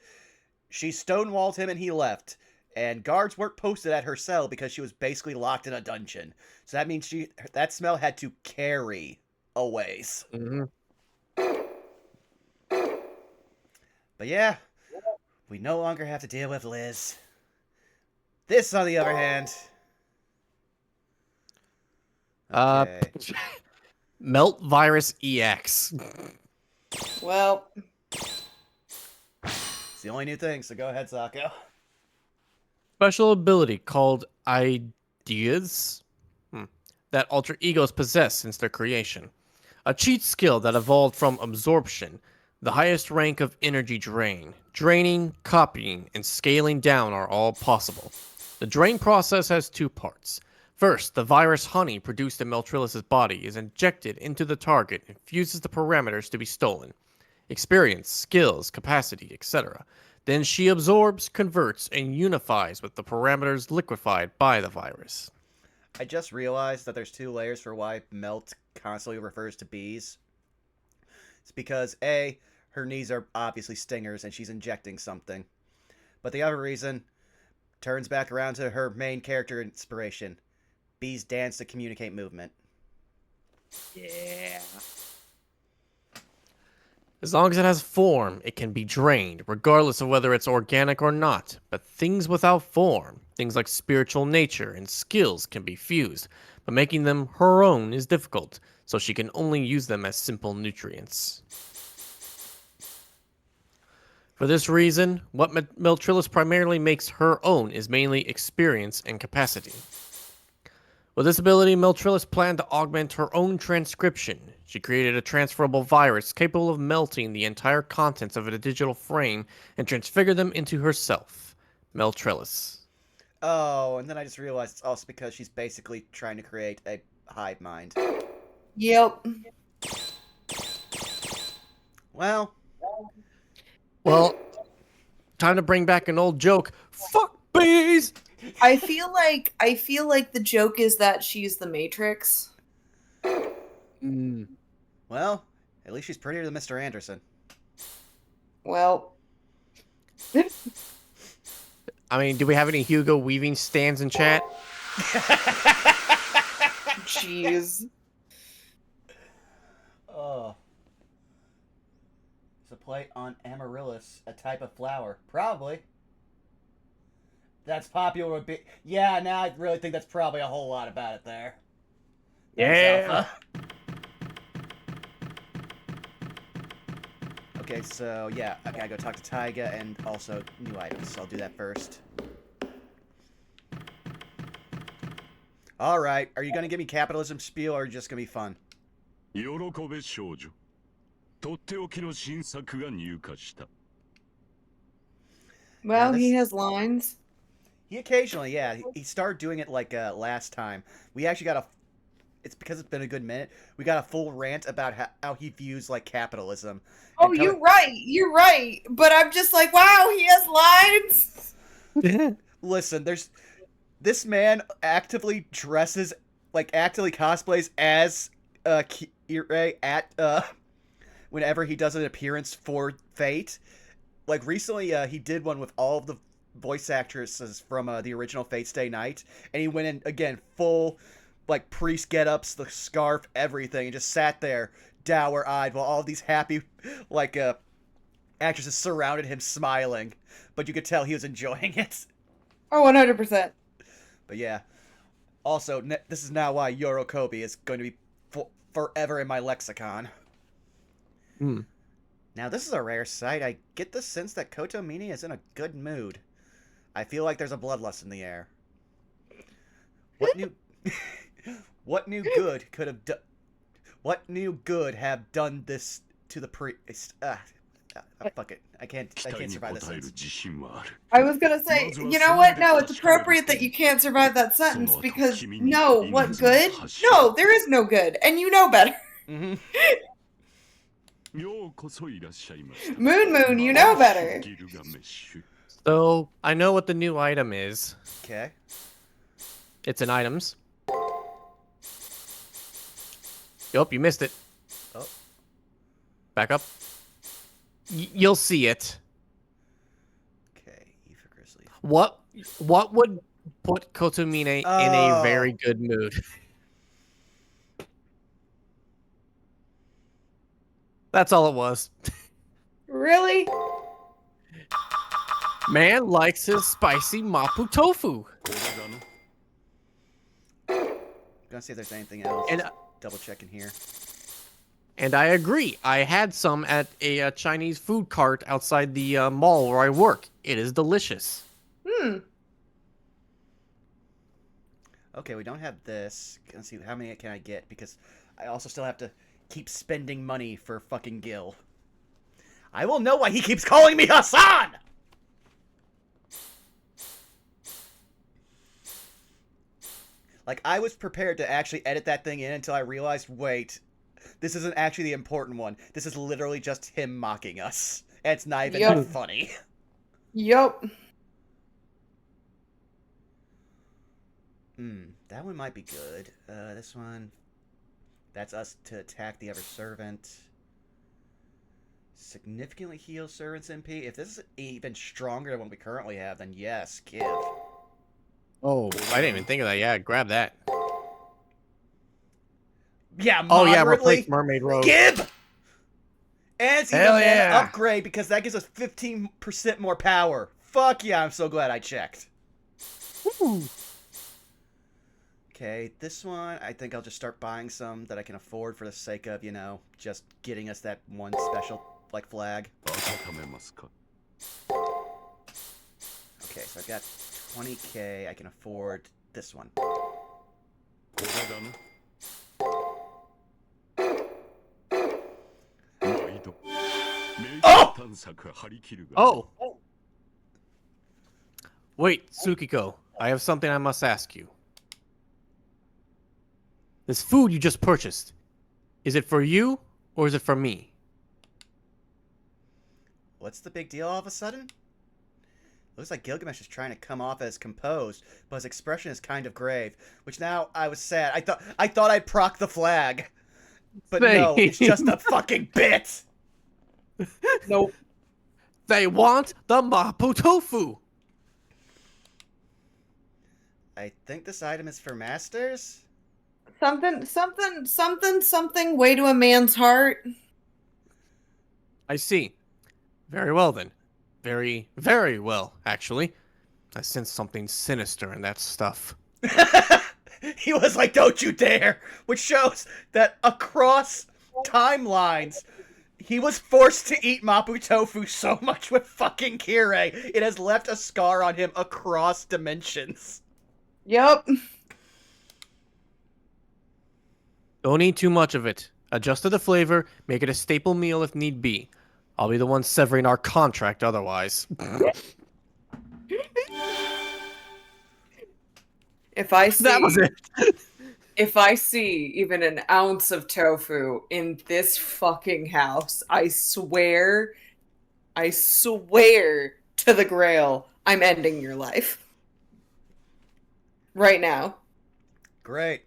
She stonewalled him and he left. And guards weren't posted at her cell because she was basically locked in a dungeon. So that means that smell had to carry a ways. But yeah, we no longer have to deal with Liz. This, on the other hand... Okay. Melt Virus EX. Well... It's the only new thing, so go ahead, Zako. Special ability called Ideas that alter egos possess since their creation. A cheat skill that evolved from Absorption, the highest rank of energy drain. Draining, copying, and scaling down are all possible. The drain process has two parts. First, the virus honey produced in Meltrilus' body is injected into the target and fuses the parameters to be stolen. Experience, skills, capacity, etc. Then she absorbs, converts, and unifies with the parameters liquefied by the virus. I just realized that there's 2 layers for why Melt constantly refers to bees. It's because, A, her knees are obviously stingers and she's injecting something. But the other reason turns back around to her main character inspiration. Bees dance to communicate movement. Yeah. As long as it has form, it can be drained, regardless of whether it's organic or not. But things without form, things like spiritual nature and skills, can be fused. But making them her own is difficult, so she can only use them as simple nutrients. For this reason, what Meltrilus primarily makes her own is mainly experience and capacity. With this ability, Meltrilus planned to augment her own transcription. She created a transferable virus capable of melting the entire contents of a digital frame and transfigure them into herself, Meltrilus. Oh, and then I just realized it's also because she's basically trying to create a hive mind. Yep. Well, time to bring back an old joke. Fuck bees! I feel like the joke is that she's the Matrix. well, at least she's prettier than Mr. Anderson. Well, I mean, do we have any Hugo Weaving stands in chat? jeez. Oh. It's a play on amaryllis, a type of flower. Probably. That's popular with yeah, now I really think that's probably a whole lot about it there. Thanks, Alpha. Okay, so yeah, I gotta go talk to Taiga and also new items. So I'll do that first. Alright, are you gonna give me capitalism spiel or just gonna be fun? 喜べ少女。とっておきの新作が入荷した。 Well, Now he this- has lines. He occasionally, yeah, he started doing it like last time. We actually got it's because it's been a good minute. We got a full rant about how he views like capitalism. Oh, you're right. But I'm just like, wow, he has lines. Listen, this man actively dresses, like actively cosplays as Kirei at whenever he does an appearance for Fate. Like recently, he did one with all of the voice actresses from the original Fate Stay Night, and he went in again full like priest get-ups, the scarf, everything, and just sat there dour-eyed while all these happy like actresses surrounded him smiling, but you could tell he was enjoying it. Oh, 100%. But yeah, also this is now why Yorokobi is going to be forever in my lexicon. Now this is a rare sight. I get the sense that Kotomini is in a good mood. I feel like there's a bloodlust in the air. What new good could have done? What new good have done this to the priest? Fuck it. I can't survive this sentence. I was gonna say, you know what? No, it's appropriate that you can't survive that sentence because no, what good? No, there is no good, and you know better. Mm-hmm. Moon, you know better. So, I know what the new item is. Okay. It's in items. Yup, you missed it. Oh. Back up. You'll see it. Okay, E for Grizzly. What would put Kotomine in a very good mood? That's all it was. Really? Man likes his spicy mapu tofu. Gonna see if there's anything else. And double checking here. And I agree. I had some at a Chinese food cart outside the mall where I work. It is delicious. Okay, we don't have this. Let's see, how many can I get? Because I also still have to keep spending money for fucking Gil. I will know why he keeps calling me Hassan! Like, I was prepared to actually edit that thing in until I realized, wait, this isn't actually the important one. This is literally just him mocking us. And it's not even that funny. Yup. That one might be good. This one... That's us to attack the other servant. Significantly heal servant's MP. If this is even stronger than what we currently have, then yes, give. Oh, I didn't even think of that. Yeah, grab that. Yeah, Oh yeah, moderately. replace Mermaid Rogue. Give! And it's even Hell an yeah. upgrade because that gives us 15% more power. Fuck yeah, I'm so glad I checked. Woo. Okay, this one, I think I'll just start buying some that I can afford for the sake of, you know, just getting us that one special, like, flag. Okay, so I've got 20k, I can afford this one. Oh! Wait, Tsukiko, I have something I must ask you. This food you just purchased, is it for you or is it for me? What's the big deal all of a sudden? Looks like Gilgamesh is trying to come off as composed, but his expression is kind of grave. Which now I was sad. I thought I'd proc the flag. But no, it's just a fucking bit! Nope. They want the Mapo Tofu! I think this item is for masters? Something way to a man's heart. I see. Very well then. Very, very well, actually. I sense something sinister in that stuff. He was like, don't you dare! Which shows that across timelines, he was forced to eat Mapo Tofu so much with fucking Kirei, it has left a scar on him across dimensions. Yep. Don't eat too much of it. Adjust to the flavor, make it a staple meal if need be. I'll be the one severing our contract otherwise. If I see, That was it. if I see even an ounce of tofu in this fucking house, I swear to the Grail, I'm ending your life. Right now. Great.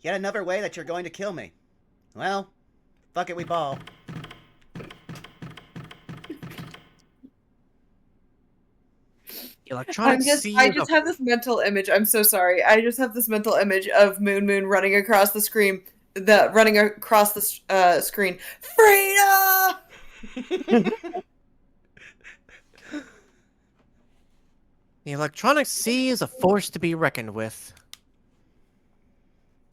Yet another way that you're going to kill me. Well, fuck it, we ball. Electronic I just have this mental image. I'm so sorry. I just have this mental image of Moon running across the screen. Screen. Frida! The electronic sea is a force to be reckoned with.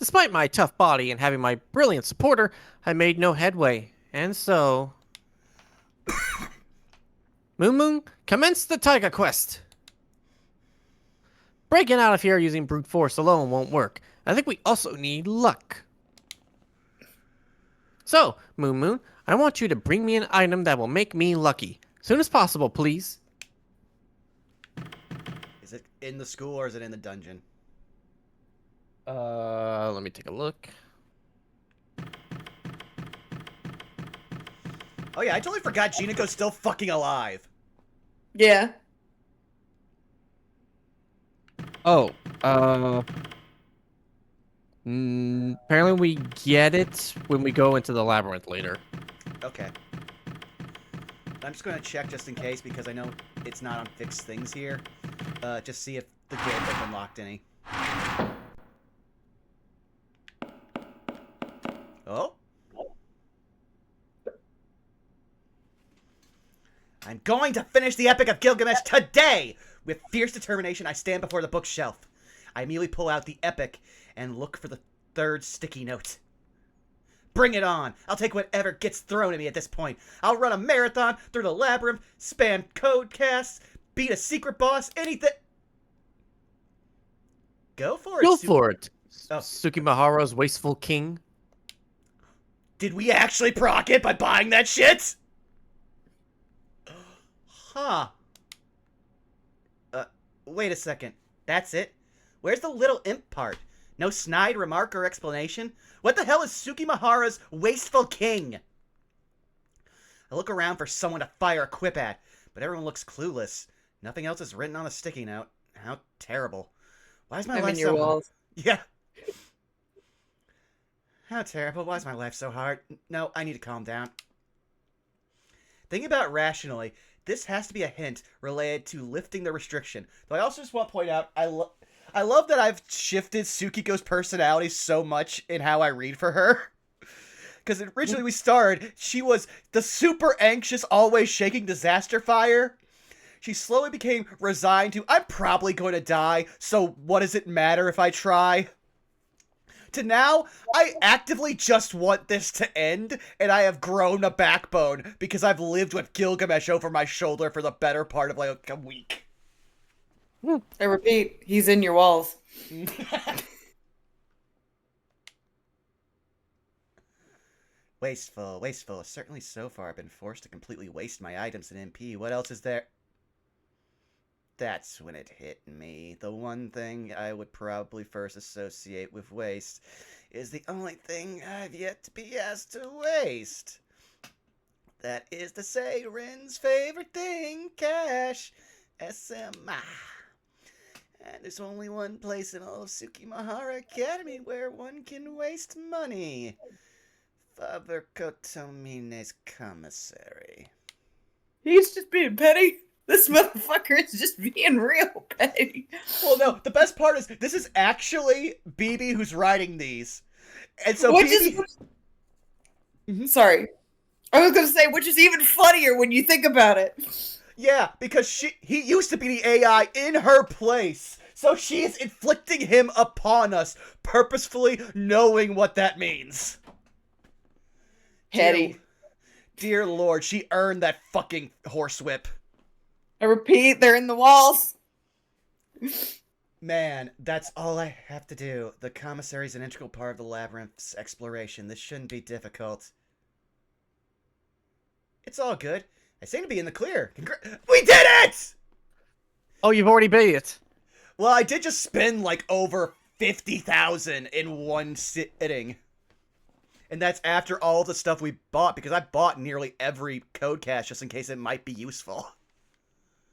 Despite my tough body and having my brilliant supporter, I made no headway, and so... Moon, commence the Taiga quest! Breaking out of here using brute force alone won't work. I think we also need luck. So, Moon, I want you to bring me an item that will make me lucky. Soon as possible, please. Is it in the school or is it in the dungeon? Let me take a look. Oh yeah, I totally forgot Jiniko's still fucking alive. Yeah. Oh, apparently we get it when we go into the labyrinth later. Okay. I'm just going to check just in case because I know it's not on fixed things here. Just see if the guild has unlocked any. Oh? I'm going to finish the Epic of Gilgamesh today! With fierce determination, I stand before the bookshelf. I immediately pull out the Epic and look for the third sticky note. Bring it on! I'll take whatever gets thrown at me at this point. I'll run a marathon through the labyrinth, spam code casts, beat a secret boss, anything. Go for it. Go for it. Oh. Tsukimaharo's wasteful king. Did we actually proc it by buying that shit? Huh. Wait a second. That's it? Where's the little imp part? No snide remark or explanation? What the hell is Tsukimahara's wasteful king? I look around for someone to fire a quip at, but everyone looks clueless. Nothing else is written on a sticky note. How terrible. Why is my I'm life in your so walls. hard? Yeah. How terrible. Why is my life so hard? No, I need to calm down. Thinking about it rationally, this has to be a hint related to lifting the restriction. Though I also just want to point out, I love that I've shifted Tsukiko's personality so much in how I read for her. Because originally we started, she was the super anxious, always shaking disaster fire. She slowly became resigned to, I'm probably going to die, so what does it matter if I try? To now, I actively just want this to end, and I have grown a backbone because I've lived with Gilgamesh over my shoulder for the better part of like a week. I repeat, he's in your walls. Wasteful, wasteful. Certainly so far I've been forced to completely waste my items in MP. What else is there? That's when it hit me. The one thing I would probably first associate with waste is the only thing I've yet to be asked to waste. That is to say, Rin's favorite thing, cash. SMI. And there's only one place in all of Tsukimahara Academy where one can waste money. Father Kotomine's commissary. He's just being petty. This motherfucker is just being real petty. Well, no, the best part is this is actually BB who's writing these. And so Which BB... is... Sorry. I was going to say, which is even funnier when you think about it. Yeah, because he used to be the AI in her place. So she is inflicting him upon us, purposefully knowing what that means. Petty. Dear Lord, she earned that fucking horsewhip. I repeat, they're in the walls. Man, that's all I have to do. The commissary is an integral part of the labyrinth's exploration. This shouldn't be difficult. It's all good. I seem to be in the clear. We did it! Oh, you've already beat it. Well, I did just spend like over 50,000 in one sitting. And that's after all the stuff we bought, because I bought nearly every code cache just in case it might be useful.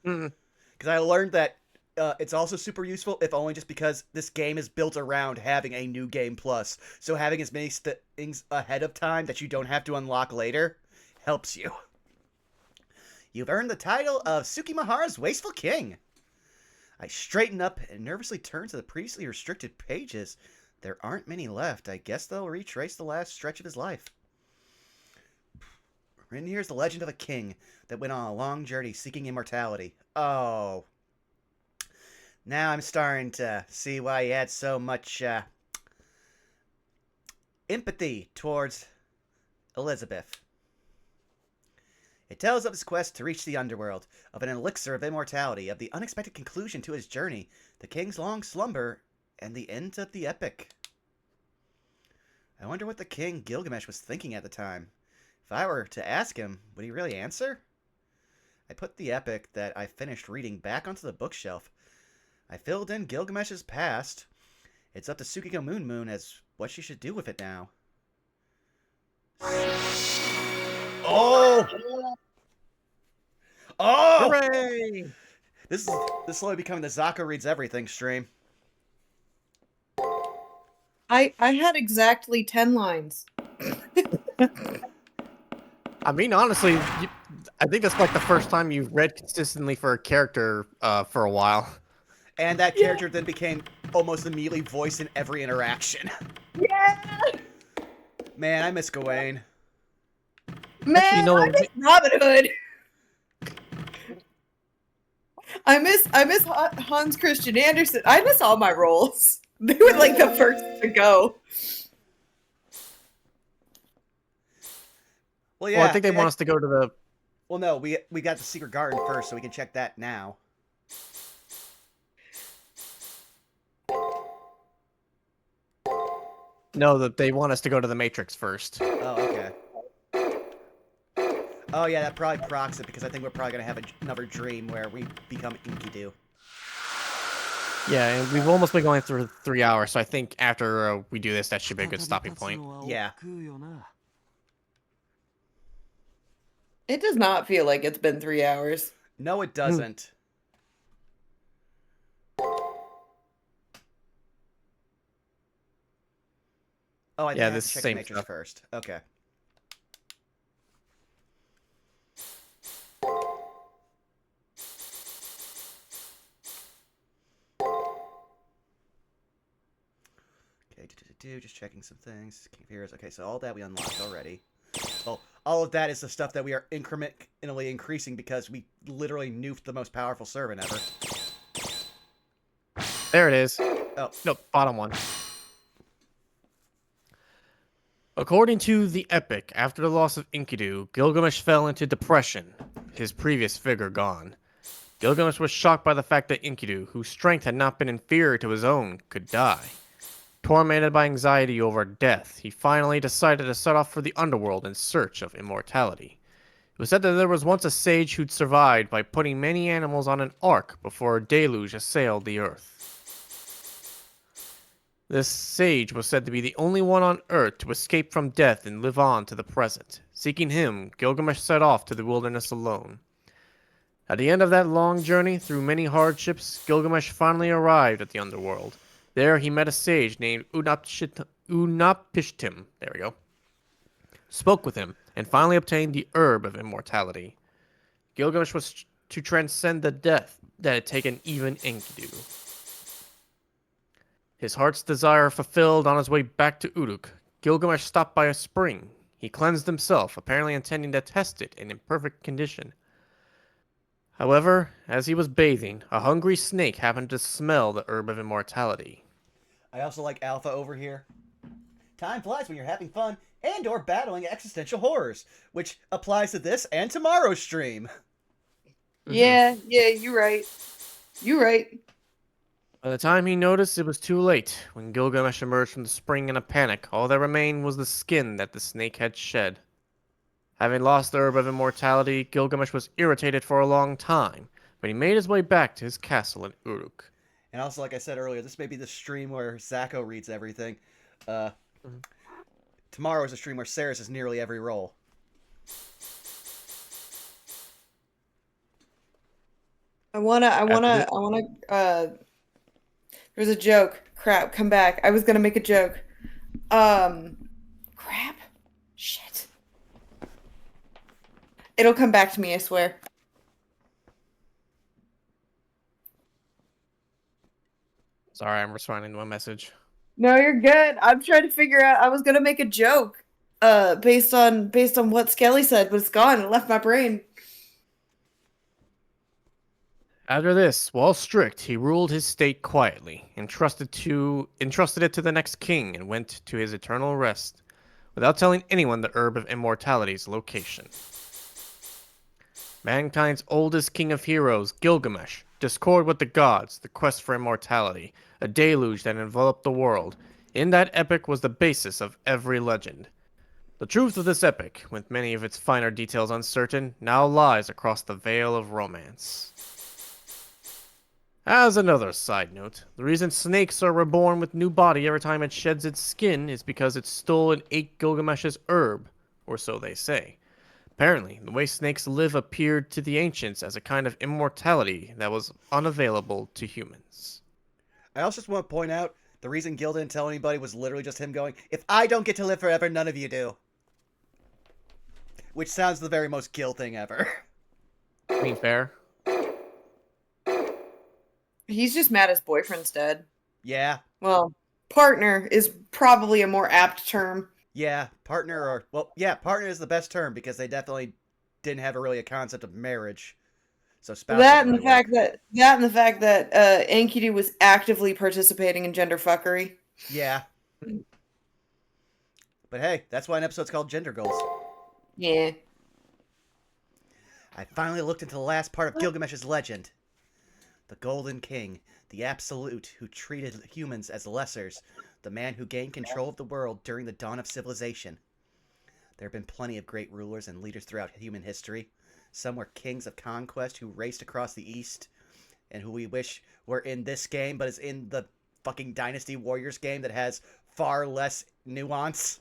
Because I learned that it's also super useful, if only just because this game is built around having a new game plus. So having as many things ahead of time that you don't have to unlock later helps you. You've earned the title of Tsukimahara's Wasteful King. I straighten up and nervously turn to the previously restricted pages. There aren't many left. I guess they'll retrace the last stretch of his life. And here's the legend of a king that went on a long journey seeking immortality. Oh. Now I'm starting to see why he had so much empathy towards Elizabeth. It tells of his quest to reach the underworld, of an elixir of immortality, of the unexpected conclusion to his journey, the king's long slumber, and the end of the epic. I wonder what the king Gilgamesh was thinking at the time. If I were to ask him, would he really answer? I put the epic that I finished reading back onto the bookshelf. I filled in Gilgamesh's past. It's up to Tsukiko Moon as what she should do with it now. Oh! Oh! Hooray! This is slowly becoming the Zako Reads Everything stream. I had exactly 10 lines. I mean, honestly, I think that's like the first time you've read consistently for a character for a while. And that character then became almost immediately voiced in every interaction. Yeah! Man, I miss Gawain. Man, You know, I miss Robin Hood. I miss Hans Christian Andersen. I miss all my roles. They were like the first to go. Well, yeah. Well, I think they want us to go to the... Well, no, we got the Secret Garden first, so we can check that now. No, that they want us to go to the Matrix first. Oh, okay. Oh, yeah, that probably procs it, because I think we're probably going to have another dream where we become Enkidu. Yeah, and we've almost been going through 3 hours, so I think after we do this, that should be a good stopping point. Yeah. It does not feel like it's been 3 hours. No, it doesn't. Oh, I think Yeah, I have this to check the same matrix stuff. first. Okay. Okay, just checking some things. King of Heroes. Okay, so all that we unlocked already. Well, all of that is the stuff that we are incrementally increasing because we literally nuked the most powerful servant ever. There it is. Oh. Nope, bottom one. According to the epic, after the loss of Enkidu, Gilgamesh fell into depression, his previous vigor gone. Gilgamesh was shocked by the fact that Enkidu, whose strength had not been inferior to his own, could die. Tormented by anxiety over death, he finally decided to set off for the underworld in search of immortality. It was said that there was once a sage who'd survived by putting many animals on an ark before a deluge assailed the earth. This sage was said to be the only one on Earth to escape from death and live on to the present. Seeking him, Gilgamesh set off to the wilderness alone. At the end of that long journey, through many hardships, Gilgamesh finally arrived at the underworld. There he met a sage named Unapishtim. There we go. Spoke with him, and finally obtained the herb of immortality. Gilgamesh was to transcend the death that had taken even Enkidu. His heart's desire fulfilled, on his way back to Uruk, Gilgamesh stopped by a spring. He cleansed himself, apparently intending to test it in imperfect condition. However, as he was bathing, a hungry snake happened to smell the herb of immortality. I also like Alpha over here. Time flies when you're having fun and or battling existential horrors, which applies to this and tomorrow's stream. Yeah, you're right. You're right. By the time he noticed, it was too late. When Gilgamesh emerged from the spring in a panic, all that remained was the skin that the snake had shed. Having lost the herb of immortality, Gilgamesh was irritated for a long time, but he made his way back to his castle in Uruk. And also, like I said earlier, this may be the stream where Zako reads everything. Tomorrow is a stream where Ceres is nearly every role. I wanna, there's a joke. Crap, come back. I was gonna make a joke. Crap. Shit. It'll come back to me, I swear. Sorry, I'm responding to a message. No, you're good. I'm trying to figure out. I was gonna make a joke, based on what Skelly said, but it's gone. It left my brain. After this, while strict, he ruled his state quietly, entrusted it to the next king, and went to his eternal rest, without telling anyone the herb of immortality's location. Mankind's oldest king of heroes, Gilgamesh, discord with the gods, the quest for immortality, a deluge that enveloped the world. In that epic was the basis of every legend. The truth of this epic, with many of its finer details uncertain, now lies across the veil of romance. As another side note, the reason snakes are reborn with new body every time it sheds its skin is because it stole and ate Gilgamesh's herb, or so they say. Apparently, the way snakes live appeared to the ancients as a kind of immortality that was unavailable to humans. I also just want to point out, the reason Gil didn't tell anybody was literally just him going, if I don't get to live forever, none of you do. Which sounds the very most Gil thing ever. I mean, fair. He's just mad his boyfriend's dead. Yeah. Well, partner is probably a more apt term. Yeah, partner or... Well, yeah, partner is the best term because they definitely didn't have really a concept of marriage. So spouse That and the fact that Enkidu was actively participating in gender fuckery. Yeah. But hey, that's why an episode's called Gender Goals. Yeah. I finally looked into the last part of Gilgamesh's legend. The Golden King, the Absolute, who treated humans as lessers, the man who gained control of the world during the dawn of civilization. There have been plenty of great rulers and leaders throughout human history. Some were kings of conquest who raced across the east and who we wish were in this game, but is in the fucking Dynasty Warriors game that has far less nuance.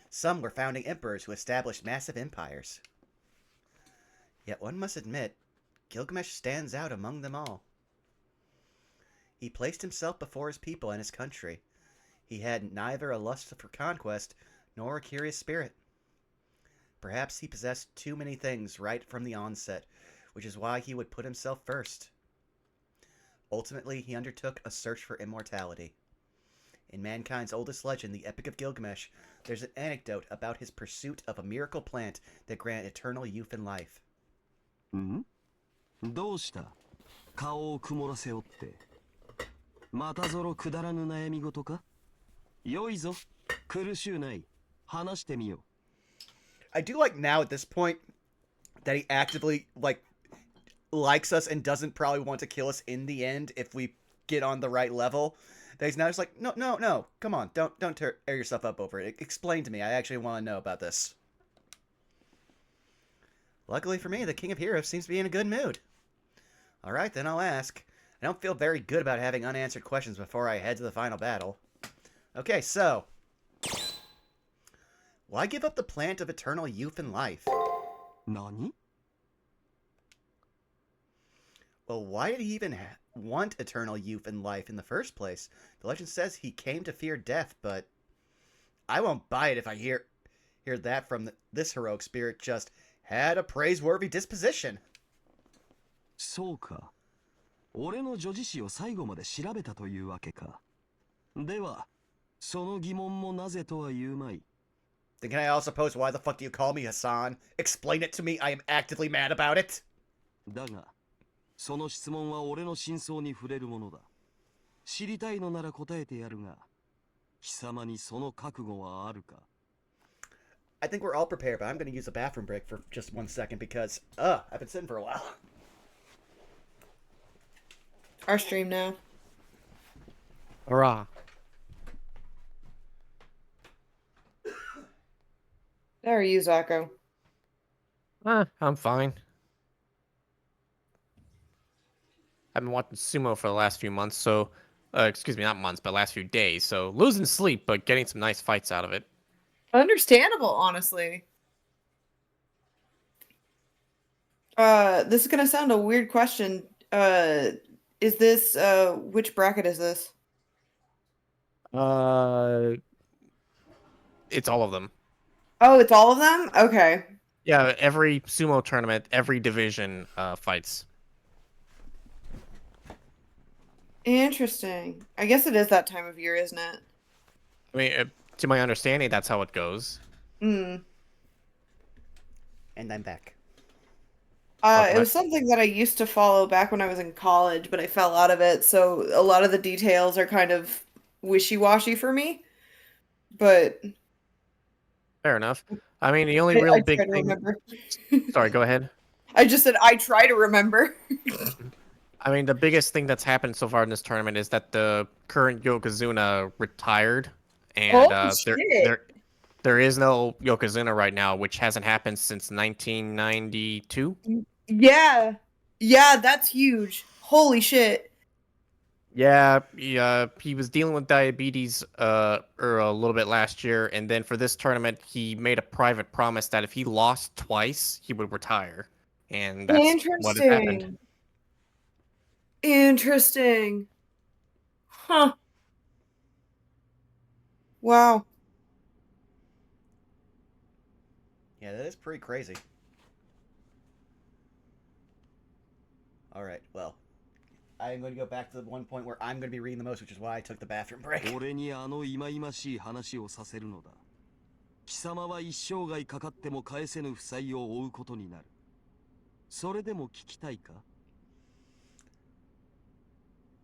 Some were founding emperors who established massive empires. Yet one must admit, Gilgamesh stands out among them all. He placed himself before his people and his country. He had neither a lust for conquest nor a curious spirit. Perhaps he possessed too many things right from the onset, which is why he would put himself first. Ultimately, he undertook a search for immortality. In mankind's oldest legend, the Epic of Gilgamesh, there's an anecdote about his pursuit of a miracle plant that granted eternal youth and life. どうした顔を曇らせおって。またぞろくだらぬ悩み事か良いぞ。苦しゅうない。話してみよう。I do like now at this point that he actively likes us and doesn't probably want to kill us in the end if we get on the right level. That he's now just like, no, come on, don't tear yourself up over it. Explain to me. I actually want to know about this. Luckily for me, the King of Heroes seems to be in a good mood. All right, then I'll ask. I don't feel very good about having unanswered questions before I head to the final battle. Okay, so why give up the plant of eternal youth and life? Nani? Well, why did he even want eternal youth and life in the first place? The legend says he came to fear death, but I won't buy it if I hear that from this heroic spirit just had a praiseworthy disposition. そうか。俺の女児誌を最後まで調べたというわけか。では、その疑問もなぜとは言うまい。Then can I also pose, why the fuck do you call me Hassan? Explain it to me, I am actively mad about it. だが、その質問は俺の真相に触れるものだ。知りたいのなら答えてやるが、貴様にその覚悟はあるか。I think we're all prepared, but I'm going to use a bathroom break for just 1 second because, I've been sitting for a while. Our stream now. Hurrah. How are you, Zako? I'm fine. I've been watching sumo for the last few months, so... excuse me, not months, but last few days, so losing sleep, but getting some nice fights out of it. Understandable, honestly. This is gonna sound a weird question. Is this, which bracket is this? It's all of them. Oh, it's all of them? Okay. Yeah, every sumo tournament, every division fights. Interesting. I guess it is that time of year, isn't it? I mean, to my understanding, that's how it goes. Hmm. And I'm back. It was something that I used to follow back when I was in college, but I fell out of it, so a lot of the details are kind of wishy-washy for me. But fair enough. I mean, the only real big thing... Sorry, go ahead. I just said I try to remember. I mean, the biggest thing that's happened so far in this tournament is that the current Yokozuna retired, and there is no Yokozuna right now, which hasn't happened since 1992. Yeah, that's huge. Holy shit. Yeah, he was dealing with diabetes a little bit last year, and then for this tournament, he made a private promise that if he lost twice, he would retire, and that's what has happened. Interesting. Huh. Wow. Yeah, that is pretty crazy. Alright, well. I'm going to go back to the one point where I'm going to be reading the most, which is why I took the bathroom break. 俺にあの忌々しい話をさせるのだ。貴様は一生涯かかっても返せぬ負債を負うことになる。それでも聞きたいか？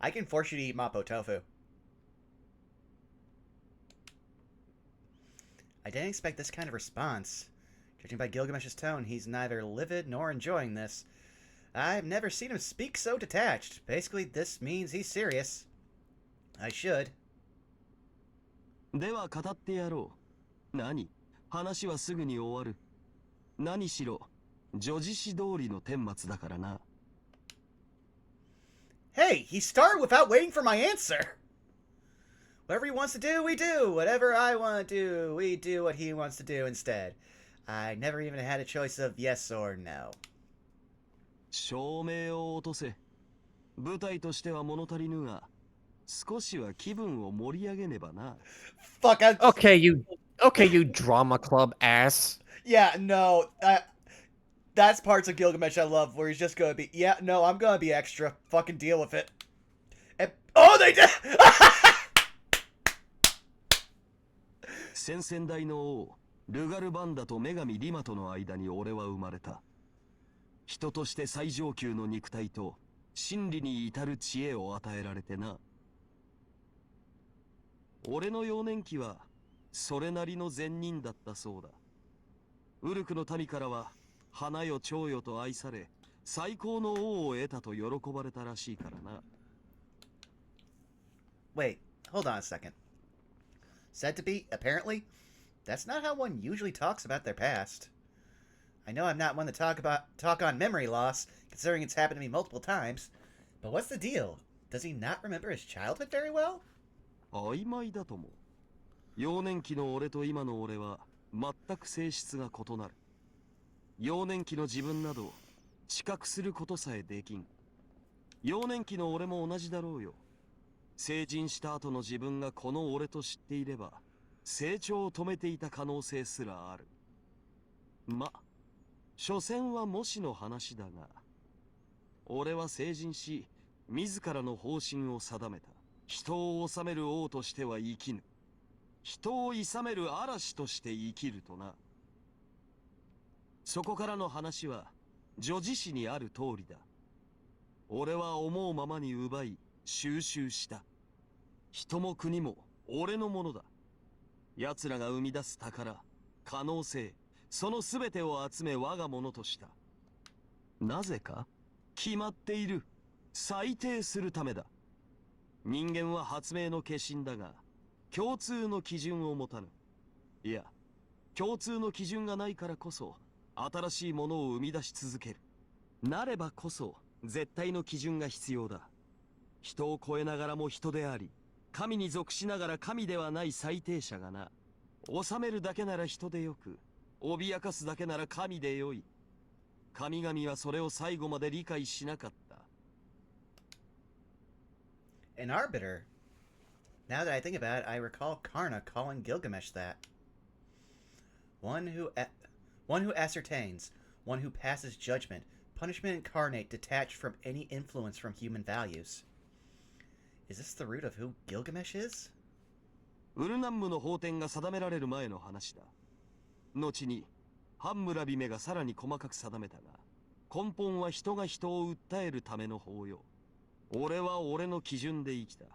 I can force you to eat Mapo tofu. I didn't expect this kind of response. Judging by Gilgamesh's tone, he's neither livid nor enjoying this. I've never seen him speak so detached. Basically, this means he's serious. I should. では語ってやろう。何？話はすぐに終わる。何しろ、女子誌通りの顛末だからな。Hey, he started without waiting for my answer. Whatever he wants to do, we do. Whatever I want to do, we do what he wants to do instead. I never even had a choice of yes or no. 照明を落とせ。舞台としては物足りぬが、少しは気分を盛り上げねばな。Fuck, Okay, you drama club ass. Yeah, no. That's parts of Gilgamesh I love, where he's just gonna be, yeah, no, I'm gonna be extra. Fucking deal with it. And, oh, they did! 先々代の王、ルガルバンダと女神リマとの間に俺は生まれた。人として最上級の肉体と真理に至る知恵を与えられてな。俺の幼年期はそれなりの善人だったそうだ。ウルクの民からは花よ蝶よと愛され、最高の王を得たと喜ばれたらしいからな。Wait, hold on a second. Said to be, apparently? That's not how one usually talks about their past. I know I'm not one to talk on memory loss, considering it's happened to me multiple times. But what's the deal? Does he not remember his childhood very well? 曖昧だとも。幼年期の俺と今の俺は全く性質が異なる。幼年期の自分など知覚することさえできん。幼年期の俺も同じだろうよ。成人した後の自分がこの俺と知っていれば、成長を止めていた可能性すらある。ま、所詮はもしの話だが、俺は成人し、自らの方針を定めた。人を治める王としては生きぬ。人を諌める嵐として生きるとな。そこからの話は、叙事詩にある通りだ。俺は思うままに奪い、収集した。人も国も俺のものだ。奴らが生み出す宝、可能性、その全てを集め我がものとした。なぜか決まっている。裁定するためだ。人間は発明の化身だが、共通の基準を持たぬ。いや、共通の基準がないからこそ、新しいものを生み出し続ける。なればこそ、絶対の基準が必要だ。人を超えながらも人であり、神に属しながら神ではない裁定者がな。治めるだけなら人でよく、脅かすだけなら神でよい。神々はそれを最後まで理解しなかった。An arbiter? Now that I think about it, I recall Karna calling Gilgamesh that. One who ascertains, one who passes judgment, punishment incarnate detached from any influence from human values. Is this the root of who Gilgamesh is? ウルナンムの法典が定められる前の話だ。後に、ハンムラビメがさらに細かく定めたが、根本は人が人を訴えるための法よ。俺は俺の基準で生きた。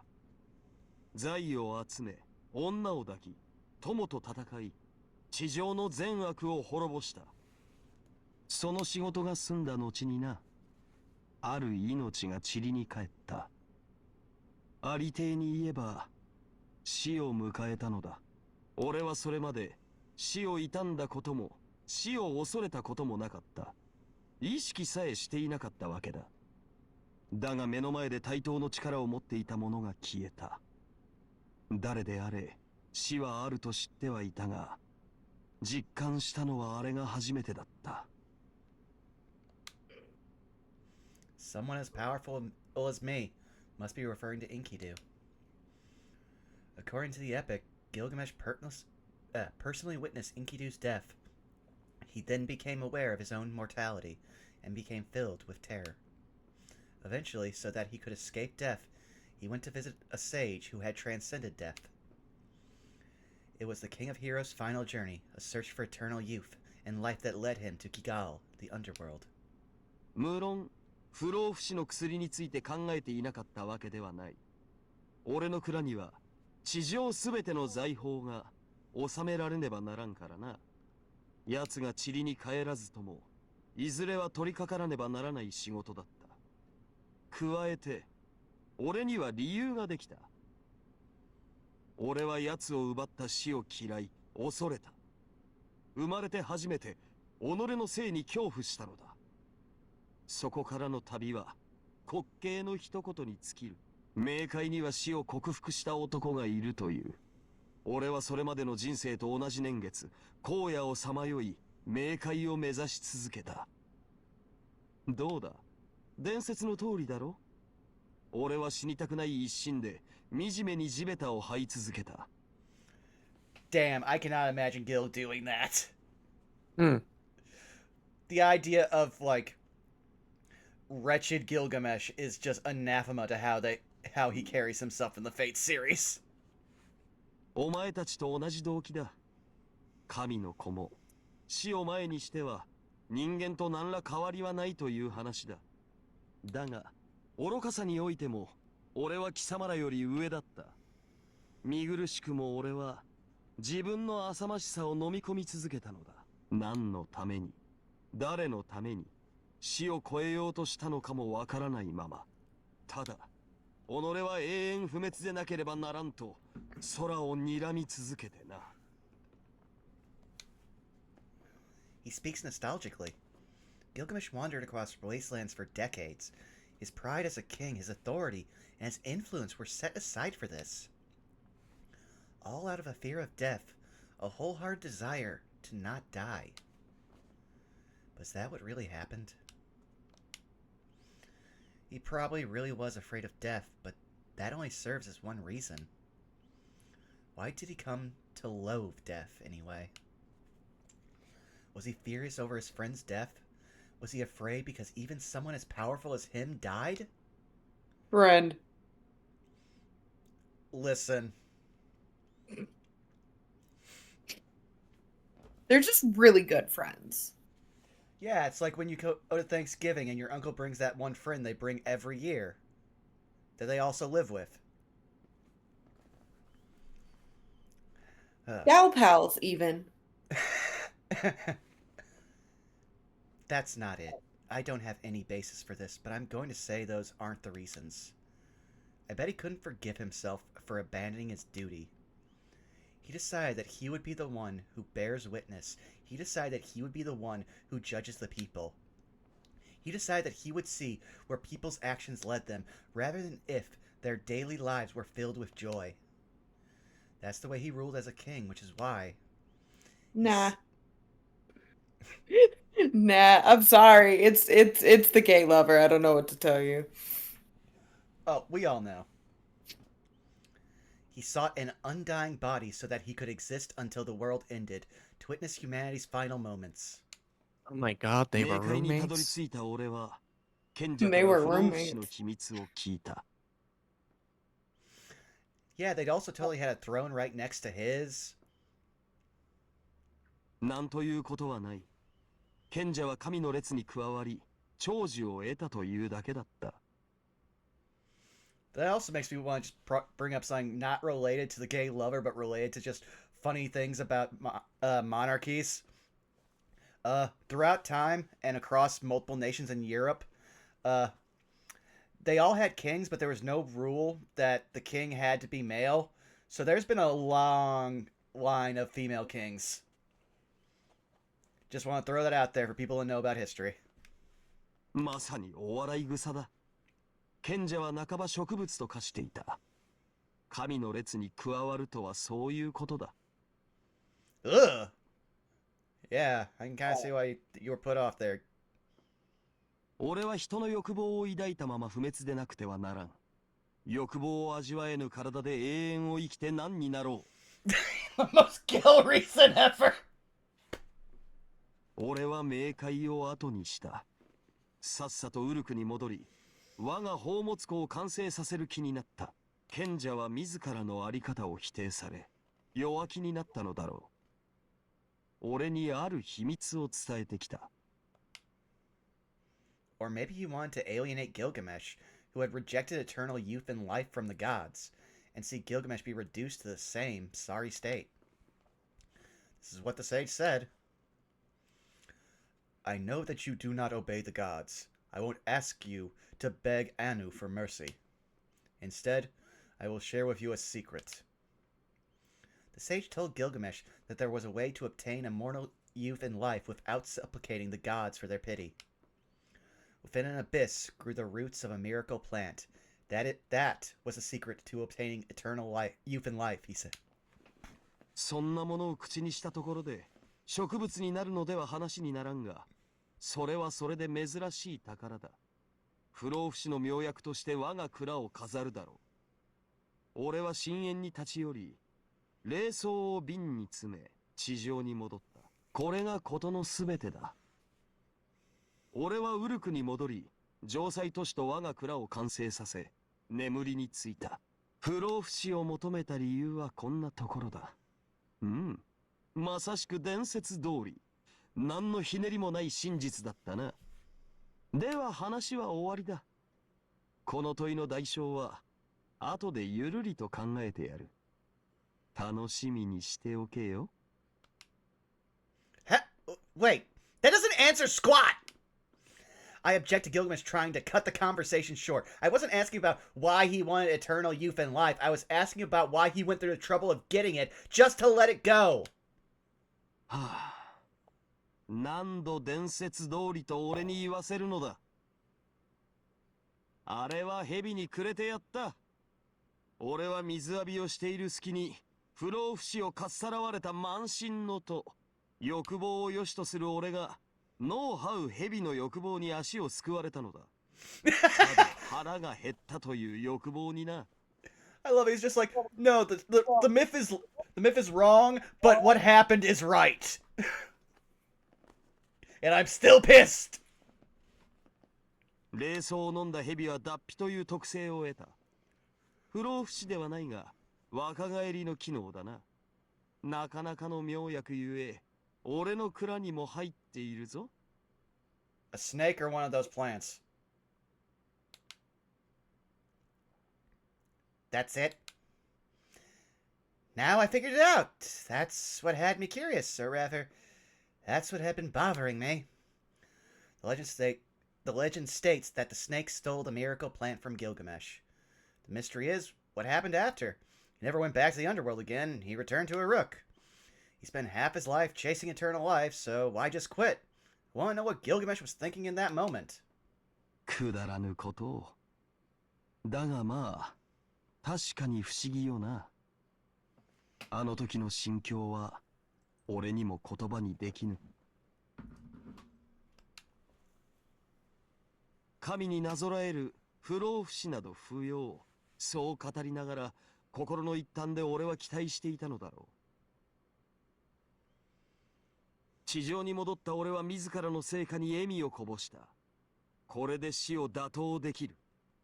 財を集め、女を抱き、友と戦い、地上の善悪を滅ぼした。その仕事が済んだ後にな、ある命が塵に帰った。ありていに言えば、死を迎えたのだ。俺はそれまで死を悼んだことも、死を恐れたこともなかった。意識さえしていなかったわけだ。だが目の前で対等の力を持っていた者が消えた。誰であれ、死はあると知ってはいたが、実感したのはあれが初めてだった。Someone as powerful as me must be referring to Enkidu. According to the epic, Gilgamesh personally witnessed Enkidu's death. He then became aware of his own mortality and became filled with terror. Eventually, so that he could escape death, he went to visit a sage who had transcended death. It was the King of Heroes' final journey, a search for eternal youth and life that led him to Gigal, the underworld. 無論、不老不死の薬について考えていなかったわけではない。俺の蔵には、地上すべての財宝が収められねばならんからな。奴が塵に帰らずとも、いずれは取り掛からねばならない仕事だった。加えて、俺には理由ができた。俺は奴を奪った死を嫌い、恐れた。生まれて初めて、己の性に恐怖したのだ。そこからの旅は、滑稽の一言に尽きる。冥界には死を克服した男がいるという。俺はそれまでの人生と同じ年月、荒野をさまよい、冥界を目指し続けた。どうだ、伝説の通りだろ。俺は死にたくない一心で、惨めに地べたを這い続けた。Damn, I cannot imagine Gil doing that. Hmm. The idea of, like, wretched Gilgamesh is just anathema to how he carries himself in the Fate series. お前たちと同じ動機だ。神の子も死を前にしては人間と何ら変わりはないという話だ。だが愚かさにおいても俺は貴様らより上だった。見苦しくも俺は自分の浅ましさを飲み込み続けたのだ。何のために、誰のために死を超えようとしたのかもわからないまま、ただ己は永遠不滅でなければならんと空を睨み続けてな。He speaks nostalgically. Gilgamesh wandered across wastelands for decades. His pride as a king, his authority, and his influence were set aside for this. All out of a fear of death, a wholehearted desire to not die. Was that what really happened? He probably really was afraid of death, but that only serves as one reason. Why did he come to loathe death, anyway? Was he furious over his friend's death? Was he afraid because even someone as powerful as him died? Friend. Listen. They're just really good friends. Yeah, it's like when you go to Thanksgiving and your uncle brings that one friend they bring every year that they also live with. Gal pals, even. That's not it. I don't have any basis for this, but I'm going to say those aren't the reasons. I bet he couldn't forgive himself for abandoning his duty. He decided that he would be the one who bears witness. He decided that he would be the one who judges the people. He decided that he would see where people's actions led them, rather than if their daily lives were filled with joy. That's the way he ruled as a king, which is why... Nah. Nah, I'm sorry. It's the gay lover. I don't know what to tell you. Oh, we all know. He sought an undying body so that he could exist until the world ended, to witness humanity's final moments. Oh my god, they were roommates? They were roommates. Yeah, they'd also totally had a throne right next to his. なんということはない。賢者は神の列に加わり、長寿を得たというだけだった。That also makes me want to just bring up something not related to the gay lover, but related to just funny things about monarchies. Throughout time and across multiple nations in Europe, they all had kings, but there was no rule that the king had to be male. So there's been a long line of female kings. Just want to throw that out there for people to know about history. まさにお笑い草だ。賢者は半ば植物と化していた。神の列に加わるとはそういうことだ。Ugh. Yeah, I can kind of see why you were put off there. 俺は人の欲望を抱いたまま不滅でなくてはならん。欲望を味わえぬ体で永遠を生きて何になろう。The most gay reason ever. 俺は冥界を後にした。さっさとウルクに戻り、我が宝物庫を完成させる気になった。賢者は自らのあり方を否定され、弱気になったのだろう。俺にある秘密を伝えてきた。Or maybe he wanted to alienate Gilgamesh, who had rejected eternal youth and life from the gods, and see Gilgamesh be reduced to the same sorry state. This is what the sage said. I know that you do not obey the gods. I won't ask you to beg Anu for mercy. Instead, I will share with you a secret. The sage told Gilgamesh that there was a way to obtain immortal youth and life without supplicating the gods for their pity. Within an abyss grew the roots of a miracle plant. That was the secret to obtaining eternal life, youth and life, he said. そんなものを口にしたところで植物になるのでは話にならんが、それはそれで珍しい宝だ。不老不死の妙薬として我が蔵を飾るだろう。俺は深淵に立ち寄り、霊草を瓶に詰め地上に戻った。これが事のすべてだ。俺はウルクに戻り、城塞都市と我が蔵を完成させ、眠りについた。不老不死を求めた理由はこんなところだ。まさしく伝説通り、何のひねりもない真実だったな。では話は終わりだ。この問いの代償は、後でゆるりと考えてやる。楽しみにしておけよ。Wait, that doesn't answer squat! I object to Gilgamesh trying to cut the conversation short. I wasn't asking about why he wanted eternal youth and life. I was asking about why he went through the trouble of getting it just to let it go. はあ、何度伝説通りと俺に言わせるのだ。あれは蛇にくれてやった。俺は水浴びをしている隙に不老不死をかっさらわれた慢心のと欲望を良しとする俺が脳を這う蛇の欲望に足をすくわれたのだ。ただ腹が減ったという欲望にな。I love it. He's just like, no, the myth is wrong, but what happened is right. And I'm still pissed. 霊草を飲んだ蛇は脱皮という特性を得た。不老不死ではないが若返りの機能だな。なかなかの妙薬ゆえ俺の蔵にも入っているぞ。A snake or one of those plants? That's it. Now I figured it out. That's what had me curious, or rather, that's what had been bothering me. The legend states that the snake stole the miracle plant from Gilgamesh. The mystery is, what happened after? He never went back to the underworld again. He returned to Uruk. He spent half his life chasing eternal life, so why just quit? I want to know what Gilgamesh was thinking in that moment. くだらぬことを。だがまあ、確かに不思議よな。あの時の心境は、俺にも言葉にできぬ。神になぞらえる不老不死など不要。そう語りながら、心の一端で俺は期待していたのだろう。地上に戻った俺は自らの成果に笑みをこぼした。これで死を打倒できる。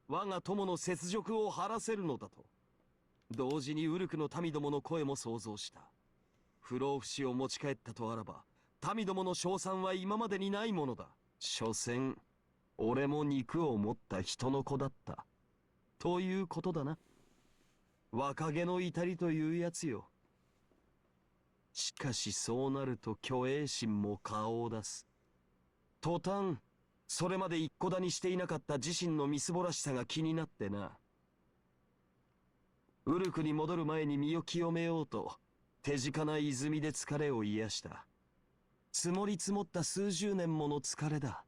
我が友の雪辱を晴らせるのだと。同時にウルクの民どもの声も想像した。不老不死を持ち帰ったとあらば、民どもの称賛は今までにないものだ。所詮、俺も肉を持った人の子だった。ということだな。若気の至りというやつよ。しかしそうなると虚栄心も顔を出す。途端、それまで一個だにしていなかった自身のみすぼらしさが気になってな。ウルクに戻る前に身を清めようと、手近な泉で疲れを癒した。積もり積もった数十年もの疲れだ。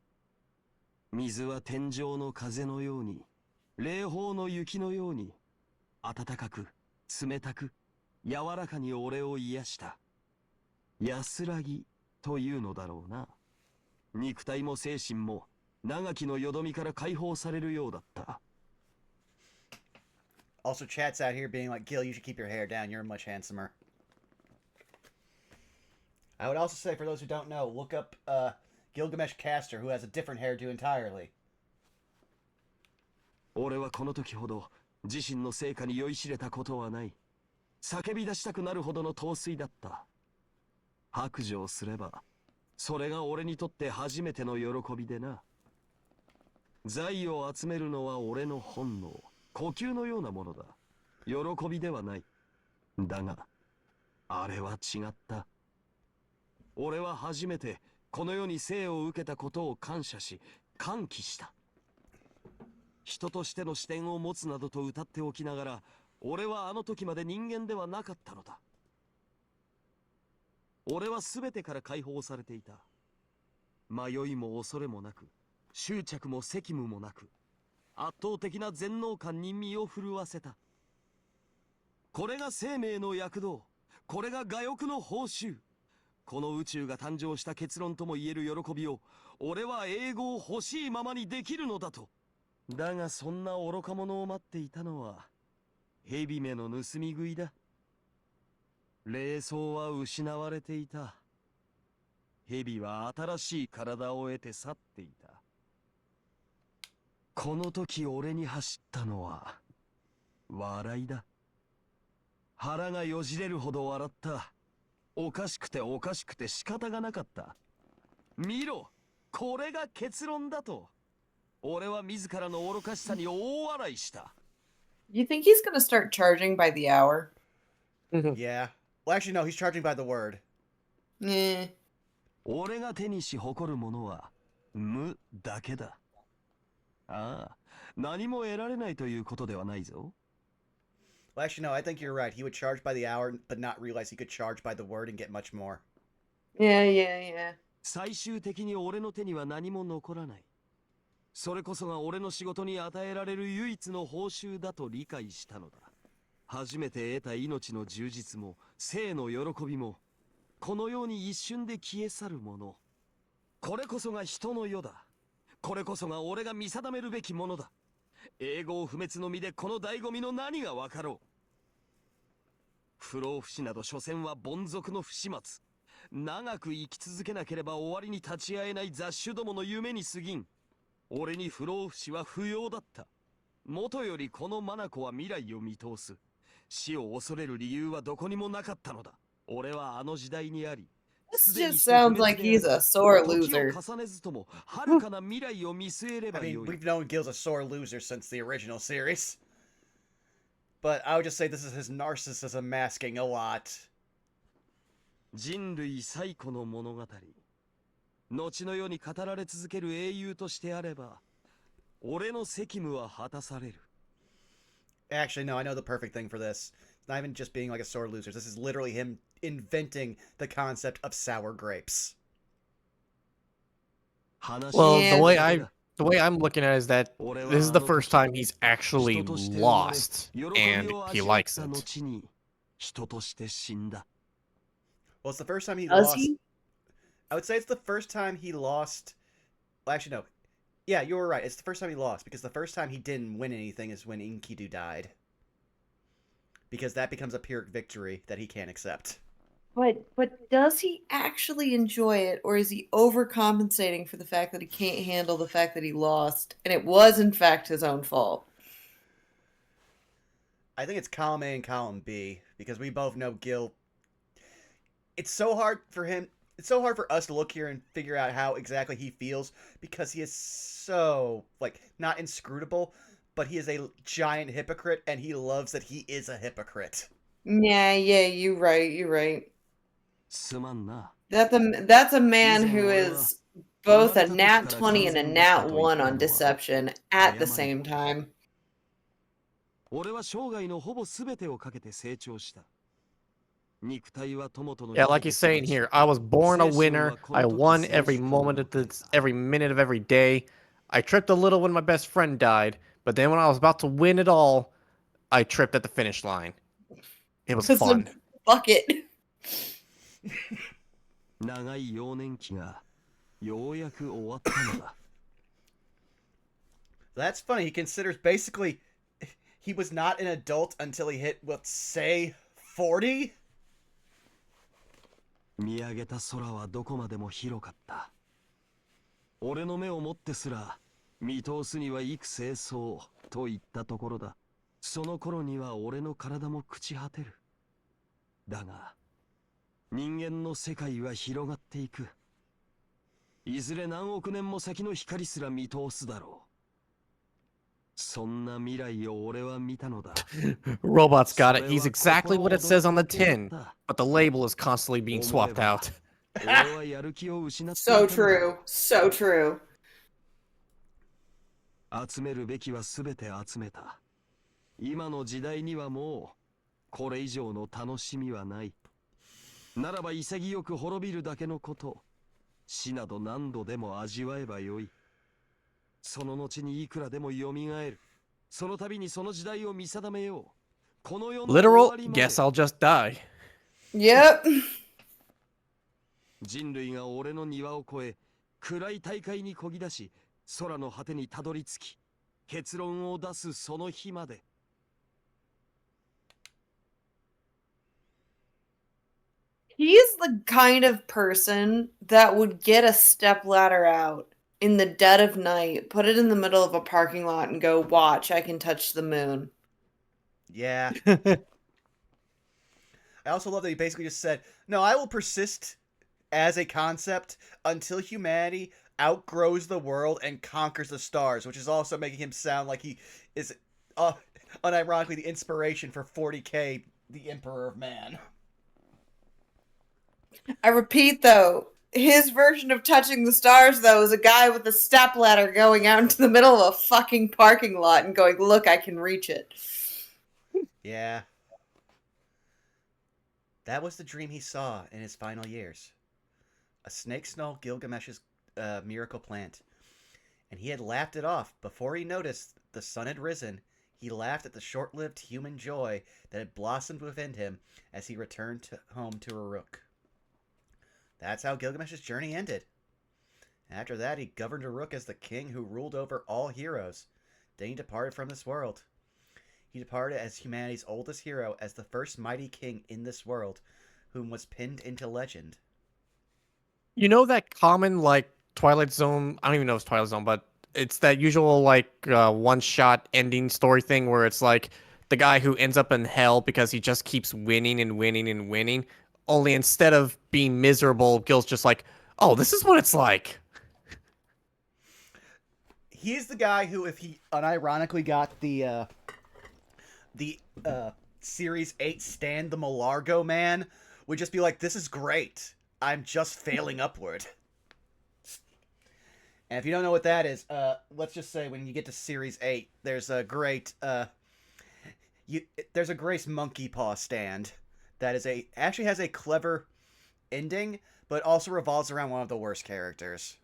水は天上の風のように、霊峰の雪のように、暖かく、冷たく、柔らかに俺を癒した。安らぎというのだろうな。肉体も精神も長きのよどみから解放されるようだった。Also, chat's out here being like, Gil, you should keep your hair down. You're much handsomer. I would also say, for those who don't know, look up Gilgamesh Caster, who has a different hairdo entirely. 俺はこの時ほど自身の成果に酔いしれたことはない。叫び出したくなるほどの陶酔だった。白状すれば、それが俺にとって初めての喜びでな。財を集めるのは俺の本能、呼吸のようなものだ。喜びではない。だが、あれは違った。俺は初めてこの世に生を受けたことを感謝し、歓喜した。人としての視点を持つなどと歌っておきながら、俺はあの時まで人間ではなかったのだ。俺は全てから解放されていた。迷いも恐れもなく、執着も責務もなく、圧倒的な全能感に身を震わせた。これが生命の躍動、これが我欲の報酬。この宇宙が誕生した結論とも言える喜びを、俺は英語を欲しいままにできるのだと。だがそんな愚か者を待っていたのは、蛇目の盗み食いだ。霊槍は失われていた。蛇は新しい体を得て去っていた。この時俺に走ったのは、笑いだ。腹がよじれるほど笑った。おかしくておかしくて仕方がなかった。見ろ、これが結論だと。俺は自らの愚かしさに大笑いした。You think he's gonna start charging by the hour? Yeah. Well, actually, no, he's charging by the word. Eh. 俺が手にし誇るものは無だけだ。ああ、何も得られないということではないぞ。Well, actually, no, I think you're right. He would charge by the hour, but not realize he could charge by the word and get much more. Yeah. 最終的に俺の手には何も残らない。それこそが俺の仕事に与えられる唯一の報酬だと理解したのだ。初めて得た命の充実も生の喜びも、このように一瞬で消え去るもの。これこそが人の世だ。これこそが俺が見定めるべきものだ。永劫不滅の身でこの醍醐味の何がわかろう。不老不死など所詮は凡俗の不始末。長く生き続けなければ終わりに立ち会えない雑種どもの夢に過ぎん。俺に不老不死は不要だった。もとよりこの眼は未来を見通す。死を恐れる理由はどこにもなかったのだ。俺はあの時代にあり。 This just sounds like he's a sore loser. I mean, we've known Gil's a sore loser since the original series. But I would just say this is his narcissism masking a lot. 人類最古の物語。後の世に語られ続ける英雄としてあれば、俺の責務は果たされる。Actually, no, I know the perfect thing for this. It's not even just being like a sore loser. This is literally him inventing the concept of sour grapes. Well, the way I'm looking at it is that this is the first time he's actually lost, and he likes it. Well, it's the first time he Does lost. he? I would say it's the first time he lost. Well, actually, no. Yeah, you were right. It's the first time he lost, because the first time he didn't win anything is when Enkidu died. Because that becomes a pyrrhic victory that he can't accept. But does he actually enjoy it, or is he overcompensating for the fact that he can't handle the fact that he lost, and it was in fact his own fault? I think it's column A and column B, because we both know Gil. It's so hard for him. It's so hard for us to look here and figure out how exactly he feels, because he is so, like, not inscrutable, but he is a giant hypocrite, and he loves that he is a hypocrite. Yeah, you're right. That's a man who is both a nat 20 and a nat 1 on deception at the same time. Yeah, like he's saying here, I was born a winner. I won every moment of this, every minute of every day. I tripped a little when my best friend died, but then when I was about to win it all, I tripped at the finish line. It was fun. Bucket. That's funny. He considers basically he was not an adult until he hit, let's say, 40? 見上げた空はどこまでも広かった。俺の目をもってすら見通すには幾清掃といったところだ。その頃には俺の体も朽ち果てる。だが人間の世界は広がっていく。いずれ何億年も先の光すら見通すだろう。そんな未来を俺は見たのだ。Robot's got it. He's exactly what it says on the tin, but the label is constantly being swapped out. So true. So true. 集めるべきは全て集めた。今の時代にはもうこれ以上の楽しみはない。ならば潔く滅びるだけのこと。死など何度でも味わえばよい。その後にいくらでも蘇る。その度にその時代を見定めよう。この世の終 Literal, わりまで guess I'll just die. Yep. 人類が俺の庭を越え、暗い大海にこぎ出し、空の果てにたどり着き、結論を出すその日まで。He's the kind of person that would get a stepladder out in the dead of night, put it in the middle of a parking lot, and go, watch, I can touch the moon. Yeah. I also love that he basically just said, no, I will persist as a concept until humanity outgrows the world and conquers the stars, which is also making him sound like he is, unironically, the inspiration for 40K, the Emperor of Man. I repeat, though, his version of touching the stars, though, is a guy with a stepladder going out into the middle of a fucking parking lot and going, look, I can reach it. Yeah. That was the dream he saw in his final years. A snake stole Gilgamesh's miracle plant, and he had laughed it off before he noticed the sun had risen. He laughed at the short-lived human joy that had blossomed within him as he returned home to Uruk. That's how Gilgamesh's journey ended. After that, he governed Uruk as the king who ruled over all heroes. Then he departed from this world. He departed as humanity's oldest hero, as the first mighty king in this world, whom was pinned into legend. You know that common, like, Twilight Zone, I don't even know if it's Twilight Zone, but it's that usual, like, one-shot ending story thing where it's, like, the guy who ends up in hell because he just keeps winning and winning and winning. Only instead of being miserable, Gil's just like, oh, this is what it's like. He's the guy who, if he unironically got the Series 8 Stand the Malargo Man, would just be like, this is great. I'm just failing upward. And if you don't know what that is, let's just say when you get to Series 8, there's a great, there's a Grace Monkey Paw stand that is actually has a clever ending, but also revolves around one of the worst characters.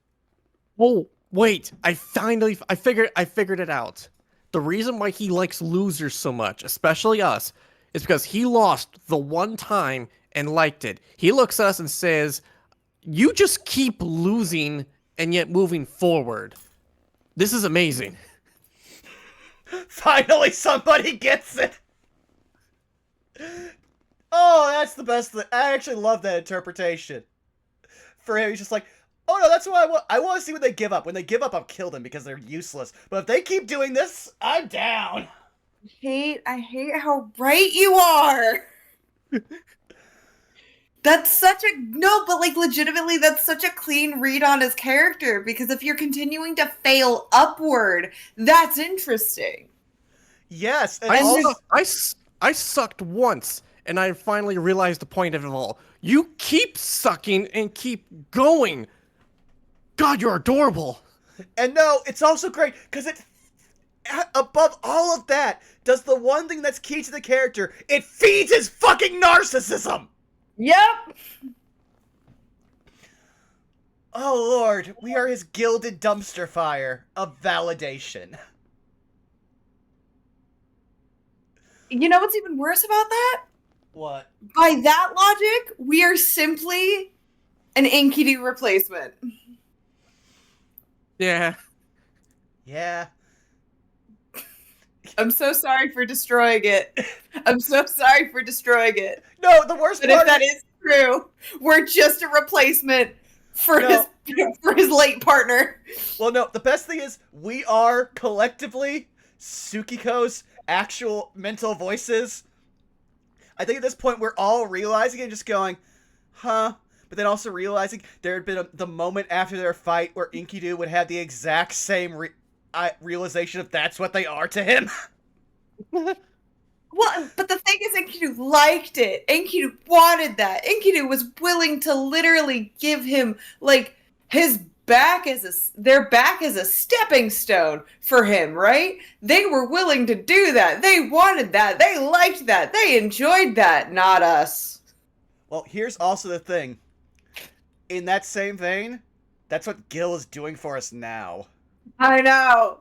Oh, wait, I figured it out. The reason why he likes losers so much, especially us, is because he lost the one time and liked it. He looks at us and says, you just keep losing and yet moving forward. This is amazing. Finally, somebody gets it! Oh, that's the best thing. I actually love that interpretation. For him, he's just like, oh no, that's what I want to see when they give up. When they give up, I'll kill them because they're useless. But if they keep doing this, I'm down. I hate how right you are. That's such a no, but like legitimately, that's such a clean read on his character, because if you're continuing to fail upward, that's interesting. Yes, and I sucked once, and I finally realized the point of it all. You keep sucking and keep going. God, you're adorable. And no, it's also great because it, above all of that, does the one thing that's key to the character. It feeds his fucking narcissism. Yep. Oh lord, we are his gilded dumpster fire of validation. You know what's even worse about that? What? By that logic, we are simply an Enkidu replacement. Yeah. Yeah. I'm so sorry for destroying it. I'm so sorry for destroying it. No, the worst But part if that is true, we're just a replacement for his late partner. Well, no, the best thing is we are collectively Tsukiko's actual mental voices. I think at this point we're all realizing it and just going, huh? But then also realizing there had been the moment after their fight where Enkidu would have the exact same realization of that's what they are to him. Well, but the thing is, Enkidu liked it. Enkidu wanted that. Enkidu was willing to literally give him, like, his back as their back as a stepping stone for him, right? They were willing to do that. They wanted that. They liked that. They enjoyed that. Not us. Well, here's also the thing. In that same vein, that's what Gil is doing for us now. I know.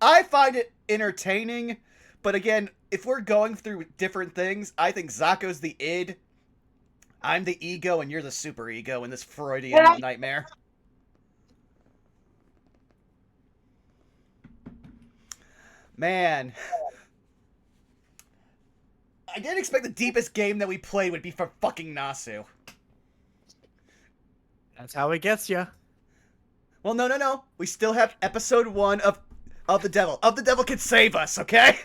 I find it entertaining, but again, if we're going through different things, I think Zako's the id, I'm the ego, and you're the super ego in this Freudian nightmare. Man. I didn't expect the deepest game that we played would be for fucking Nasu. That's how it gets you. Well, no. We still have episode 1 of the Devil. Of the Devil can save us, okay?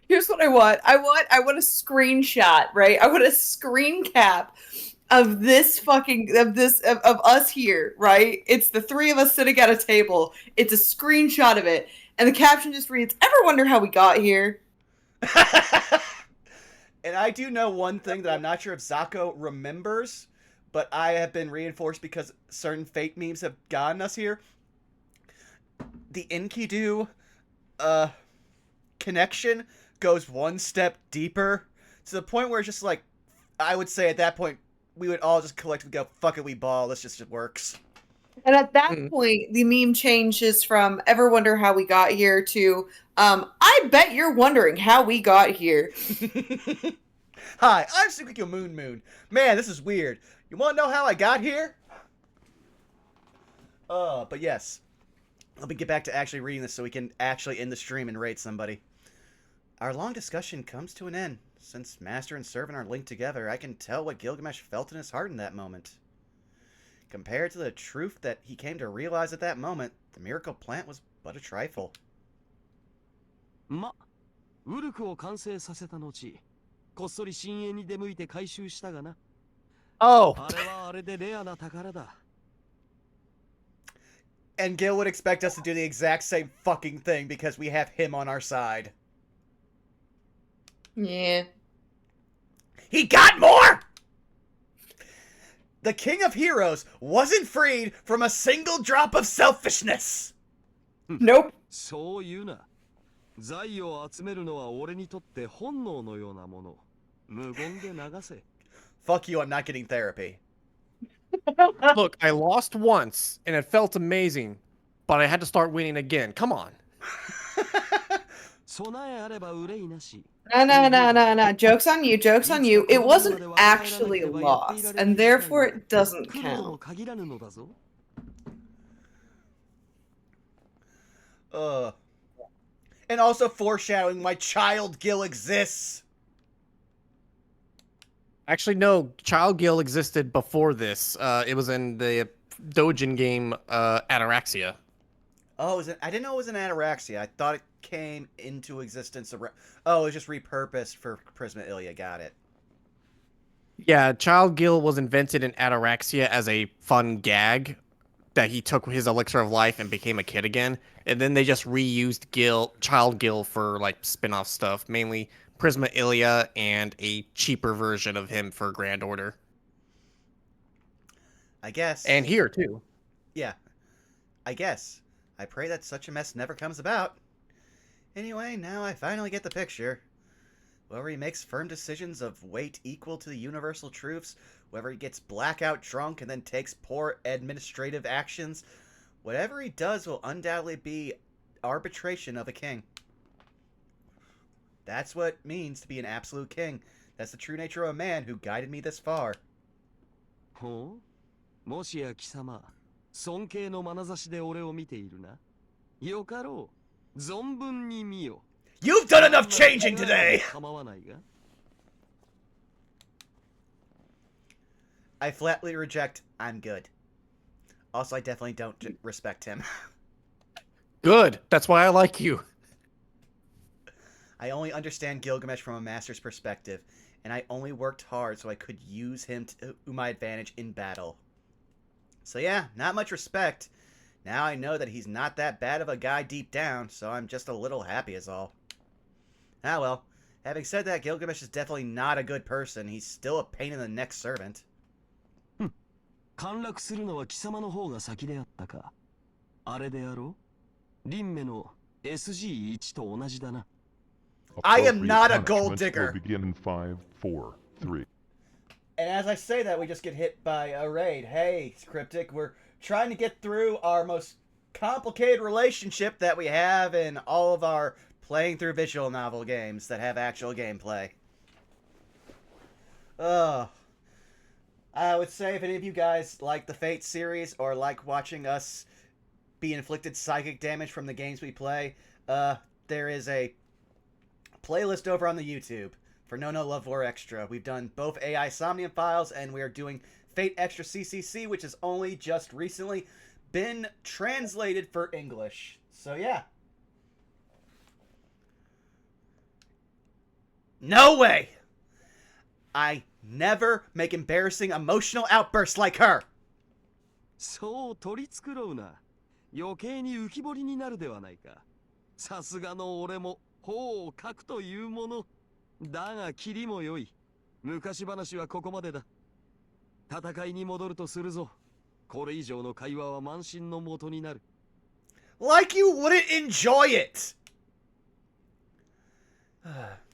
Here's what I want. I want a screenshot, right? I want a screen cap of this fucking of us here, right? It's the three of us sitting at a table. It's a screenshot of it, and the caption just reads, "Ever wonder how we got here?" And I do know one thing that I'm not sure if Zako remembers, but I have been reinforced because certain fake memes have gotten us here. The Enkidu connection goes one step deeper to the point where it's just like, I would say at that point, we would all just collectively go, fuck it, we ball, this just works. And at that point, the meme changes from "ever wonder how we got here" to "I bet you're wondering how we got here." Hi, I'm Tsukiko Moon. Man, this is weird. You want to know how I got here? But yes. Let me get back to actually reading this so we can actually end the stream and rate somebody. Our long discussion comes to an end. Since Master and Servant are linked together, I can tell what Gilgamesh felt in his heart in that moment. Compared to the truth that he came to realize at that moment, the miracle plant was but a trifle. ま、ウルクを完成させた後、こっそり深淵に出向いて回収したがな。Oh. あれはあれでレアな宝だ。 And Gil would expect us to do the exact same fucking thing because we have him on our side. Yeah. He got more! The King of Heroes wasn't freed from a single drop of selfishness. Nope. そう言うな。財を集めるのは俺にとって本能のようなもの。無言で流せ。Fuck you, I'm not getting therapy. Look, I lost once, and it felt amazing, but I had to start winning again. Come on. 備えあれば憂いなし。 No. Joke's on you. Joke's on you. It wasn't actually a loss, and therefore it doesn't 苦労も count. 限らぬのだぞ。 And also foreshadowing why Child Gil exists. Actually, no. Child Gil existed before this. It was in the Dojin game, Ataraxia. Oh, is it? I didn't know it was an Ataraxia. I thought it came into existence. Oh, it was just repurposed for Prisma Ilya. Got it. Yeah, Child Gil was invented in Ataraxia as a fun gag that he took his elixir of life and became a kid again. And then they just reused Child Gil for like spin-off stuff, mainly Prisma Ilya and a cheaper version of him for Grand Order. I guess. And here too. Yeah. I guess. I pray that such a mess never comes about. Anyway, now I finally get the picture. Whoever he makes firm decisions of weight equal to the universal truths, whoever he gets blackout drunk and then takes poor administrative actions, whatever he does will undoubtedly be arbitration of a king. That's what it means to be an absolute king. That's the true nature of a man who guided me this far. ほう、もしや貴様、尊敬の眼差しで俺を見ているな。よかろう、存分に見よ。 You've done enough changing today! 構わないが。 I flatly reject, I'm good. Also, I definitely don't respect him. Good. That's why I like you. I only understand Gilgamesh from a master's perspective, and I only worked hard so I could use him to my advantage in battle. So yeah, not much respect. Now I know that he's not that bad of a guy deep down, so I'm just a little happy is all. Ah well, having said that, Gilgamesh is definitely not a good person. He's still a pain in the neck servant. 陥落するのは貴様の方が先であったか。あれであろう。輪廻の SG1 と同じだな。 I am not a gold digger. Will begin in 5, 4, 3. And as I say that, we just get hit by a raid. Hey, Cryptic, we're trying to get through our most complicated relationship that we have in all of our playing through visual novel games that have actual gameplay. I would say if any of you guys like the Fate series or like watching us be inflicted psychic damage from the games we play, there is a playlist over on the YouTube for No Love War Extra. We've done both AI Somnium files, and we are doing Fate Extra CCC, which has only just recently been translated for English. So yeah. No way! I never make embarrassing emotional outbursts like her! そう取り繕うな。余計に浮き彫りになるではないか。さすがの俺も頬をかくというもの。だがキリも良い。昔話はここまでだ。戦いに戻るとするぞ。これ以上の会話は慢心のもとになる。Like you wouldn't enjoy it!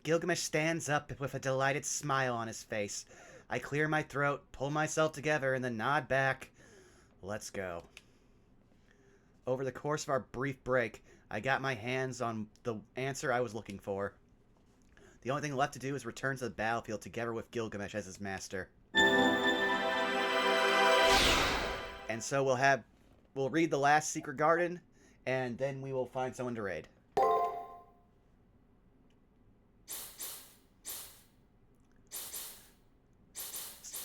Gilgamesh stands up with a delighted smile on his face. I clear my throat, pull myself together, and then nod back. Let's go. Over the course of our brief break, I got my hands on the answer I was looking for. The only thing left to do is return to the battlefield together with Gilgamesh as his master. And so we'll read the last secret garden, and then we will find someone to raid.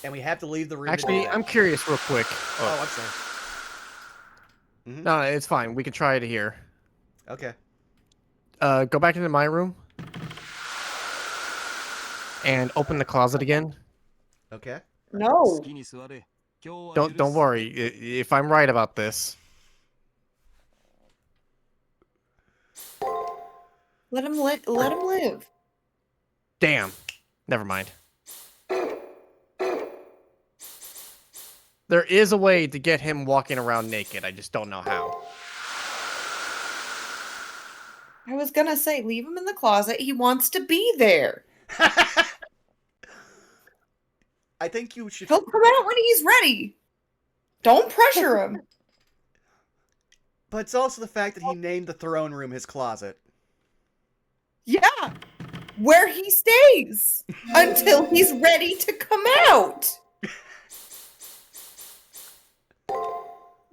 And we have to leave the room. Actually, I'm curious real quick. Oh, I'm sorry. Mm-hmm. No, it's fine. We can try it here. Okay. Go back into my room. And open the closet again. Okay. No. Don't worry. If I'm right about this. Let him live. Damn. Never mind. There is a way to get him walking around naked. I just don't know how. I was gonna say, leave him in the closet. He wants to be there. I think you should. He'll come out when he's ready. Don't pressure him. But it's also the fact that he named the throne room his closet. Yeah. Where he stays until he's ready to come out.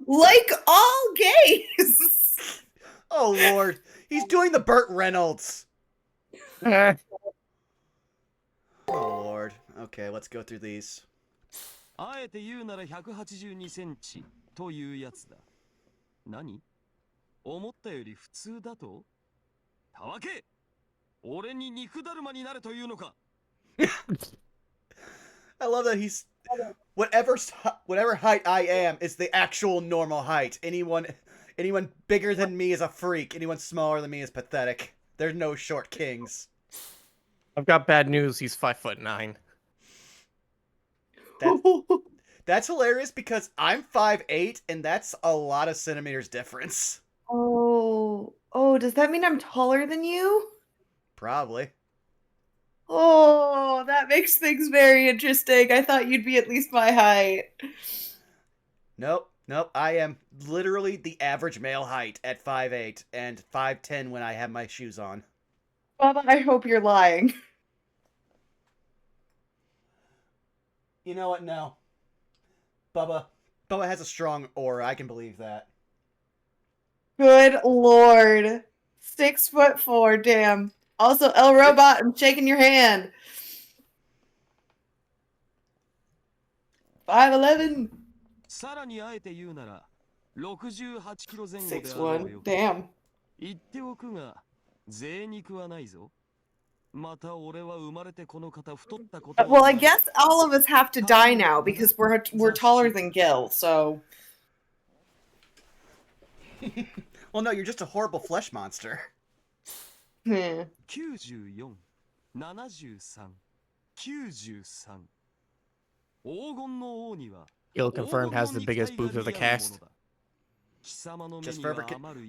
Like all gays. Oh, Lord. He's doing the Burt Reynolds. Oh, Lord. Okay, let's go through these. あえて言うなら182センチというやつだ。何？思ったより普通だと？たわけ！俺に肉だるまになれというのか？ I love that he's whatever height I am is the actual normal height. Anyone bigger than me is a freak. Anyone smaller than me is pathetic. There's no short kings. I've got bad news. He's 5'9". That's hilarious because I'm 5'8", and that's a lot of centimeters difference. Oh, does that mean I'm taller than you? Probably. Oh, that makes things very interesting. I thought you'd be at least my height. Nope. I am literally the average male height at 5'8", and 5'10" when I have my shoes on. Bubba, I hope you're lying. You know what? No. Bubba has a strong aura. I can believe that. Good lord. 6'4", damn. Also, El Robot, I'm shaking your hand. 5'11". さらにあえて言うなら68キロ前後であろう 6'1", よ。 damn. 言っておくが、贅肉はないぞ。また俺は生まれてこの方太ったこと。 Well, I guess all of us have to die now because we're taller than Gil, so. Well, no, you're just a horrible flesh monster. Hmm. 94、73、93。黄金の王には Gil confirmed has the biggest boobs of the cast.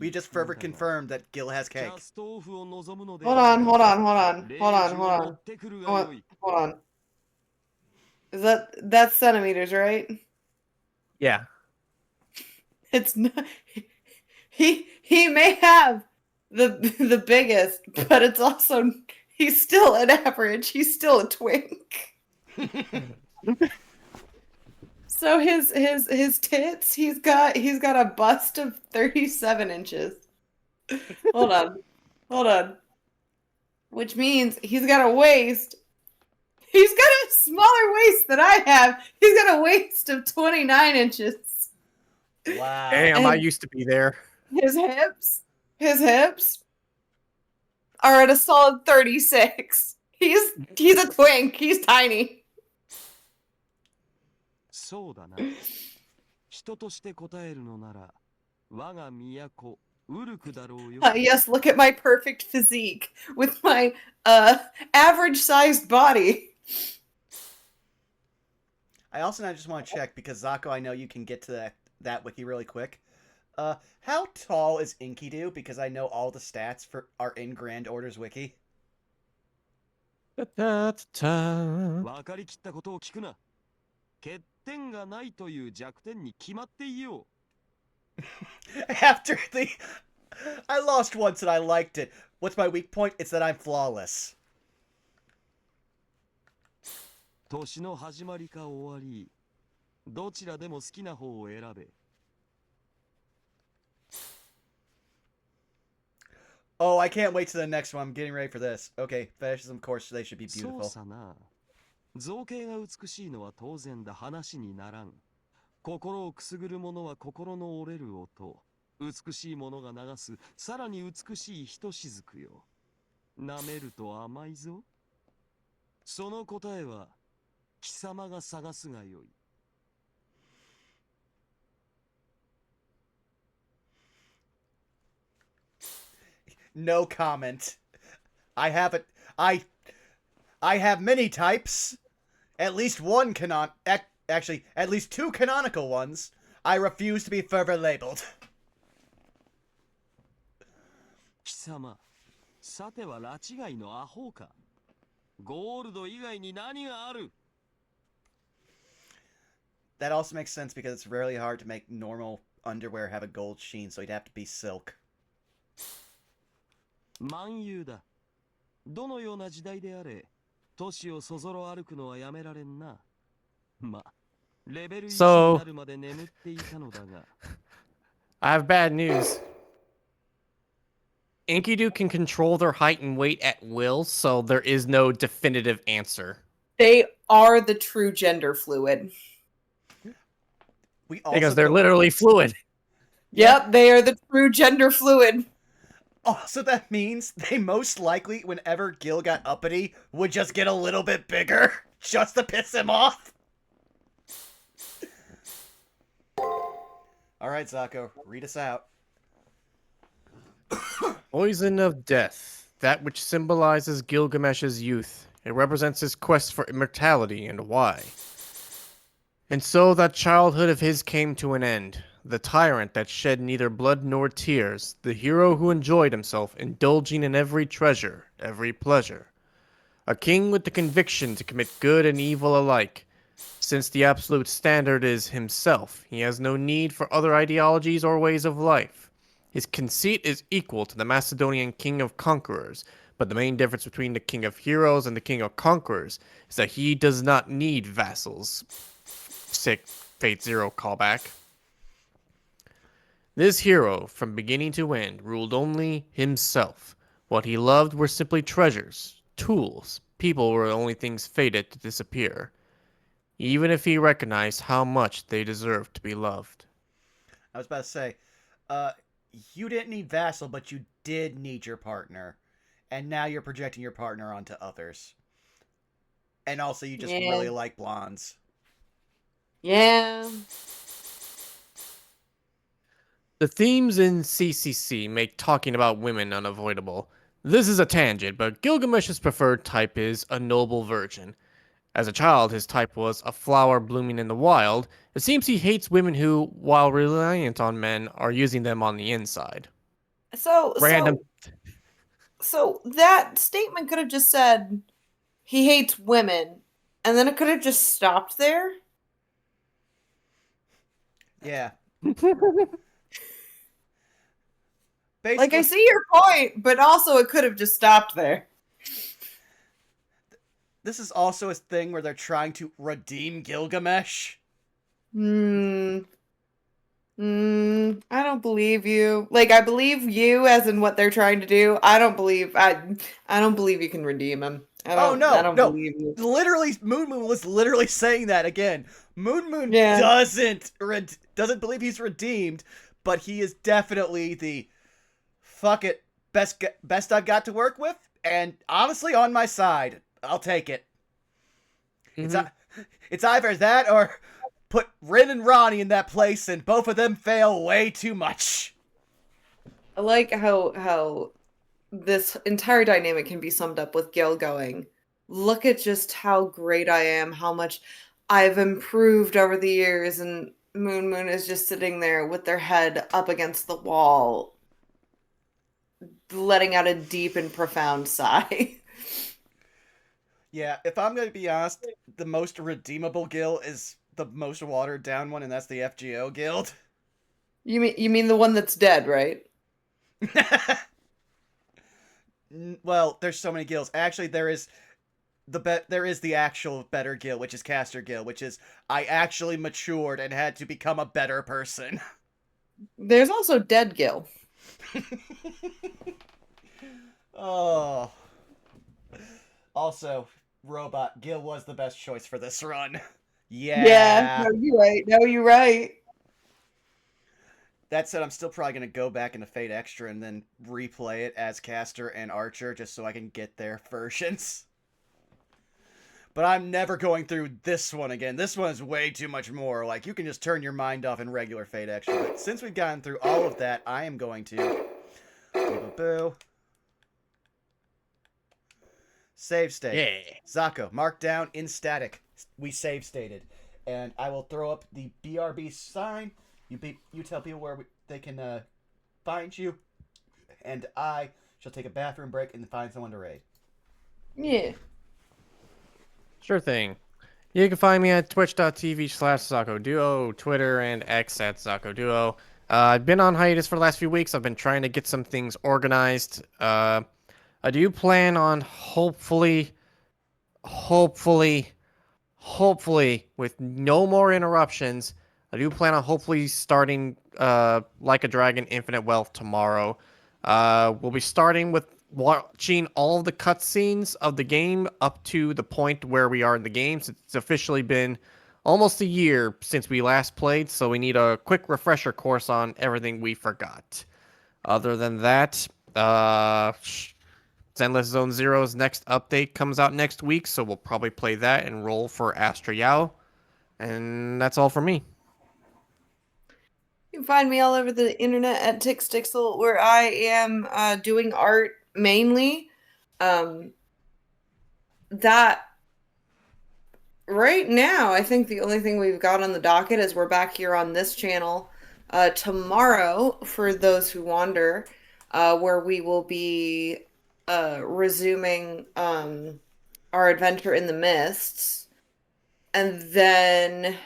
We just further confirmed that Gil has cake. Hold on. Is that's centimeters, right? Yeah. It's not. He may have the biggest, but it's also he's still an average. He's still a twink. So his tits, he's got a bust of 37 inches. Hold on. Which means he's got a waist. He's got a smaller waist than I have. He's got a waist of 29 inches. Wow. Damn, I used to be there. His hips are at a solid 36. He's a twink. He's tiny. そうだな。人として答えるのなら、我が都、ウルクだろうよ。Yes, look at my perfect physique with my average-sized body. I also now just want to check, because Zako, I know you can get to that wiki really quick. How tall is Enkidu? Because I know all the stats are in Grand Order's wiki. 分かりきったことを聞くな。欠点がないという弱点に決まっていよう。After I lost once and I liked it. What's my weak point? It's that I'm flawless. 年の始まりか終わり、どちらでも好きな方を選べ。Oh, I can't wait to the next one. I'm getting ready for this. Okay, fetishism, of course, they should be そう beautiful. さな。造形が美しいのは当然だ。話にならん。心をくすぐるものは心の折れる音。美しいものが流す、さらに美しいひとしずくよ。舐めると甘いぞ。その答えは、貴様が探すがよい。No comment. I have many types. At least one actually, at least two canonical ones. I refuse to be further labeled. 貴様、さては拉致いのアホか。ゴールド以外に何がある？ That also makes sense because it's really hard to make normal underwear have a gold sheen, so you'd have to be silk. 万有だ。どのような時代であれ、都市をそぞろ歩くのはやめられんな。ま、レベル1になるまで眠っていたのだが。I have bad news. Enkidu can control their height and weight at will, so there is no definitive answer. They are the true gender fluid. Because they're literally fluid. Yep, they are the true gender fluid. Also, that means they most likely, whenever Gil got uppity, would just get a little bit bigger, just to piss him off. Alright, Zako, read us out. Poison of Death, that which symbolizes Gilgamesh's youth. It represents his quest for immortality and why. And so that childhood of his came to an end. The tyrant that shed neither blood nor tears, the hero who enjoyed himself, indulging in every treasure, every pleasure. A king with the conviction to commit good and evil alike. Since the absolute standard is himself, he has no need for other ideologies or ways of life. His conceit is equal to the Macedonian king of conquerors, but the main difference between the king of heroes and the king of conquerors is that he does not need vassals. Sick Fate Zero callback. This hero, from beginning to end, ruled only himself. What he loved were simply treasures, tools. People were the only things fated to disappear, even if he recognized how much they deserved to be loved. I was about to say, you didn't need vassal, but you did need your partner. And now you're projecting your partner onto others. And also, you just really like blondes. Yeah. The themes in CCC make talking about women unavoidable. This is a tangent, but Gilgamesh's preferred type is a noble virgin. As a child, his type was a flower blooming in the wild. It seems he hates women who, while reliant on men, are using them on the inside. So that statement could have just said he hates women, and then it could have just stopped there. Yeah, Basically, Like, I see your point, but also it could have just stopped there. this is also a thing where they're trying to redeem Gilgamesh. I don't believe you. Like, I believe you as in what they're trying to do. I don't believe you can redeem him. I don't No. believe you. Literally, Moon was literally saying that again. Moon Yeah. doesn't believe he's redeemed, but he is definitely the fuck it best I've got to work with, and honestly on my side. I'll take it. It's either that or put Rin and Ronnie in that place, and both of them fail way too much. I like how this entire dynamic can be summed up with Gil going, look at just how great I am, how much I've improved over the years, and Moon is just sitting there with their head up against the wall, letting out a deep and profound sigh. Yeah, if I'm going to be honest, the most redeemable guild is the most watered down one, and that's the FGO guild. You mean the one that's dead, right? Well, there's so many guilds. Actually, there is the actual better guild, which is Caster Guild, which is I actually matured and had to become a better person. There's also Dead Gil. Oh. Also, Robot Gil was the best choice for this run. Yeah. No, you're right. No, you're right. That said, I'm still probably going to go back into Fate Extra and then replay it as Caster and Archer just so I can get their versions. But I'm never going through this one again. This one is way too much more. Like, you can just turn your mind off in regular Fate Extra. But since we've gotten through all of that, I am going to... Boo. Save state. Yeah. Zako, mark down in static. We save stated. And I will throw up the BRB sign. You tell people where they can find you. And I shall take a bathroom break and find someone to raid. Yeah. Sure thing. You can find me at twitch.tv/Zakoduo, Twitter and X at Zakoduo. I've been on hiatus for the last few weeks. I've been trying to get some things organized. I do plan on hopefully, with no more interruptions, I do plan on hopefully starting Like a Dragon Infinite Wealth tomorrow. We'll be starting with watching all of the cutscenes of the game up to the point where we are in the game. It's officially been almost a year since we last played, so we need a quick refresher course on everything we forgot. Other than that, Zenless Zone Zero's next update comes out next week, so we'll probably play that and roll for Astra Yao. And that's all for me. You can find me all over the internet at Tixdixl, where I am doing art mainly. That right now, I think the only thing we've got on the docket is we're back here on this channel tomorrow, for those who wander, where we will be resuming our adventure in the mists. And then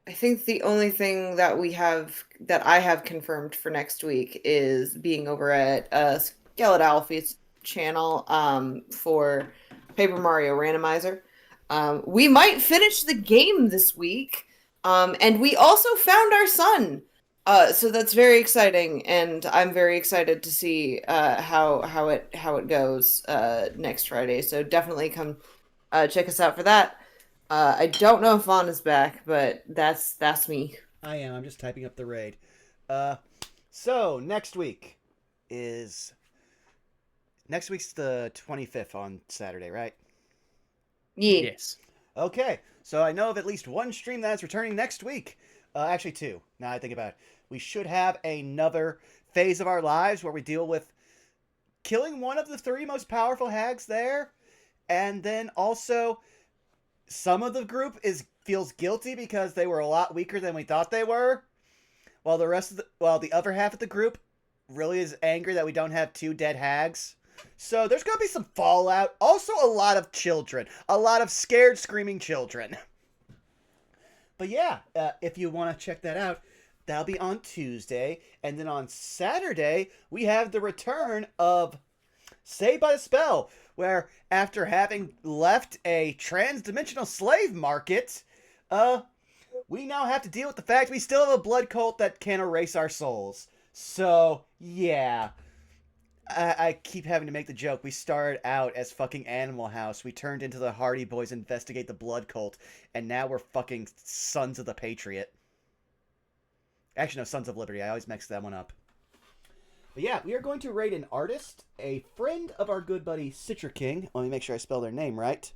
I think the only thing that I have confirmed for next week is being over at Skeleton Alfie's channel for Paper Mario Randomizer. We might finish the game this week, and we also found our son. So that's very exciting, and I'm very excited to see how it goes next Friday. So definitely come check us out for that. I don't know if Vaughn is back, but that's me. I am. I'm just typing up the raid. So next week's the 25th on Saturday, right? Yeah. Yes. Okay. So I know of at least one stream that's returning next week. Actually, two. Now I think about it. We should have another phase of our lives where we deal with killing one of the 3 most powerful hags there, and then also some of the group feels guilty because they were a lot weaker than we thought they were, while the other half of the group really is angry that we don't have 2 dead hags. So there's going to be some fallout. Also a lot of children. A lot of scared, screaming children. But yeah, if you want to check that out, That'll be on Tuesday. And then on Saturday, we have the return of Saved by the Spell, where after having left a trans-dimensional slave market, we now have to deal with the fact we still have a blood cult that can erase our souls. So, yeah. I keep having to make the joke. We started out as fucking Animal House. We turned into the Hardy Boys investigate the blood cult. And now we're fucking Sons of the Patriot. Actually, no, Sons of Liberty. I always mix that one up. But yeah, we are going to raid an artist, a friend of our good buddy Citra King. Let me make sure I spell their name right.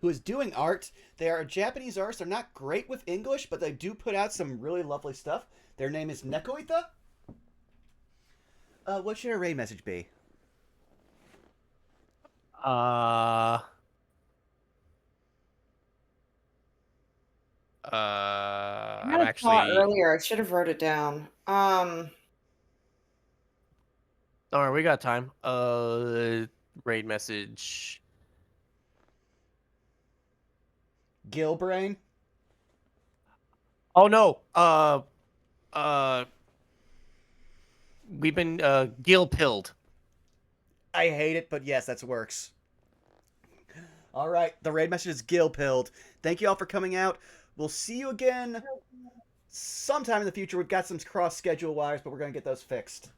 Who is doing art. They are a Japanese artist. They're not great with English, but they do put out some really lovely stuff. Their name is Nekoita. What should our raid message be? I'm I had a actually thought earlier. I should have wrote it down. All right, we got time. Raid message. Gilbrain? Oh no. We've been gill pilled. I hate it, but yes, that works. All right, the raid message is Gil pilled. Thank you all for coming out. We'll see you again sometime in the future. We've got some cross schedule wires, but we're gonna get those fixed.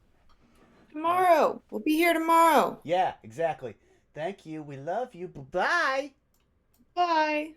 Tomorrow. We'll be here tomorrow. Yeah, exactly. Thank you. We love you. Bye-bye. Bye.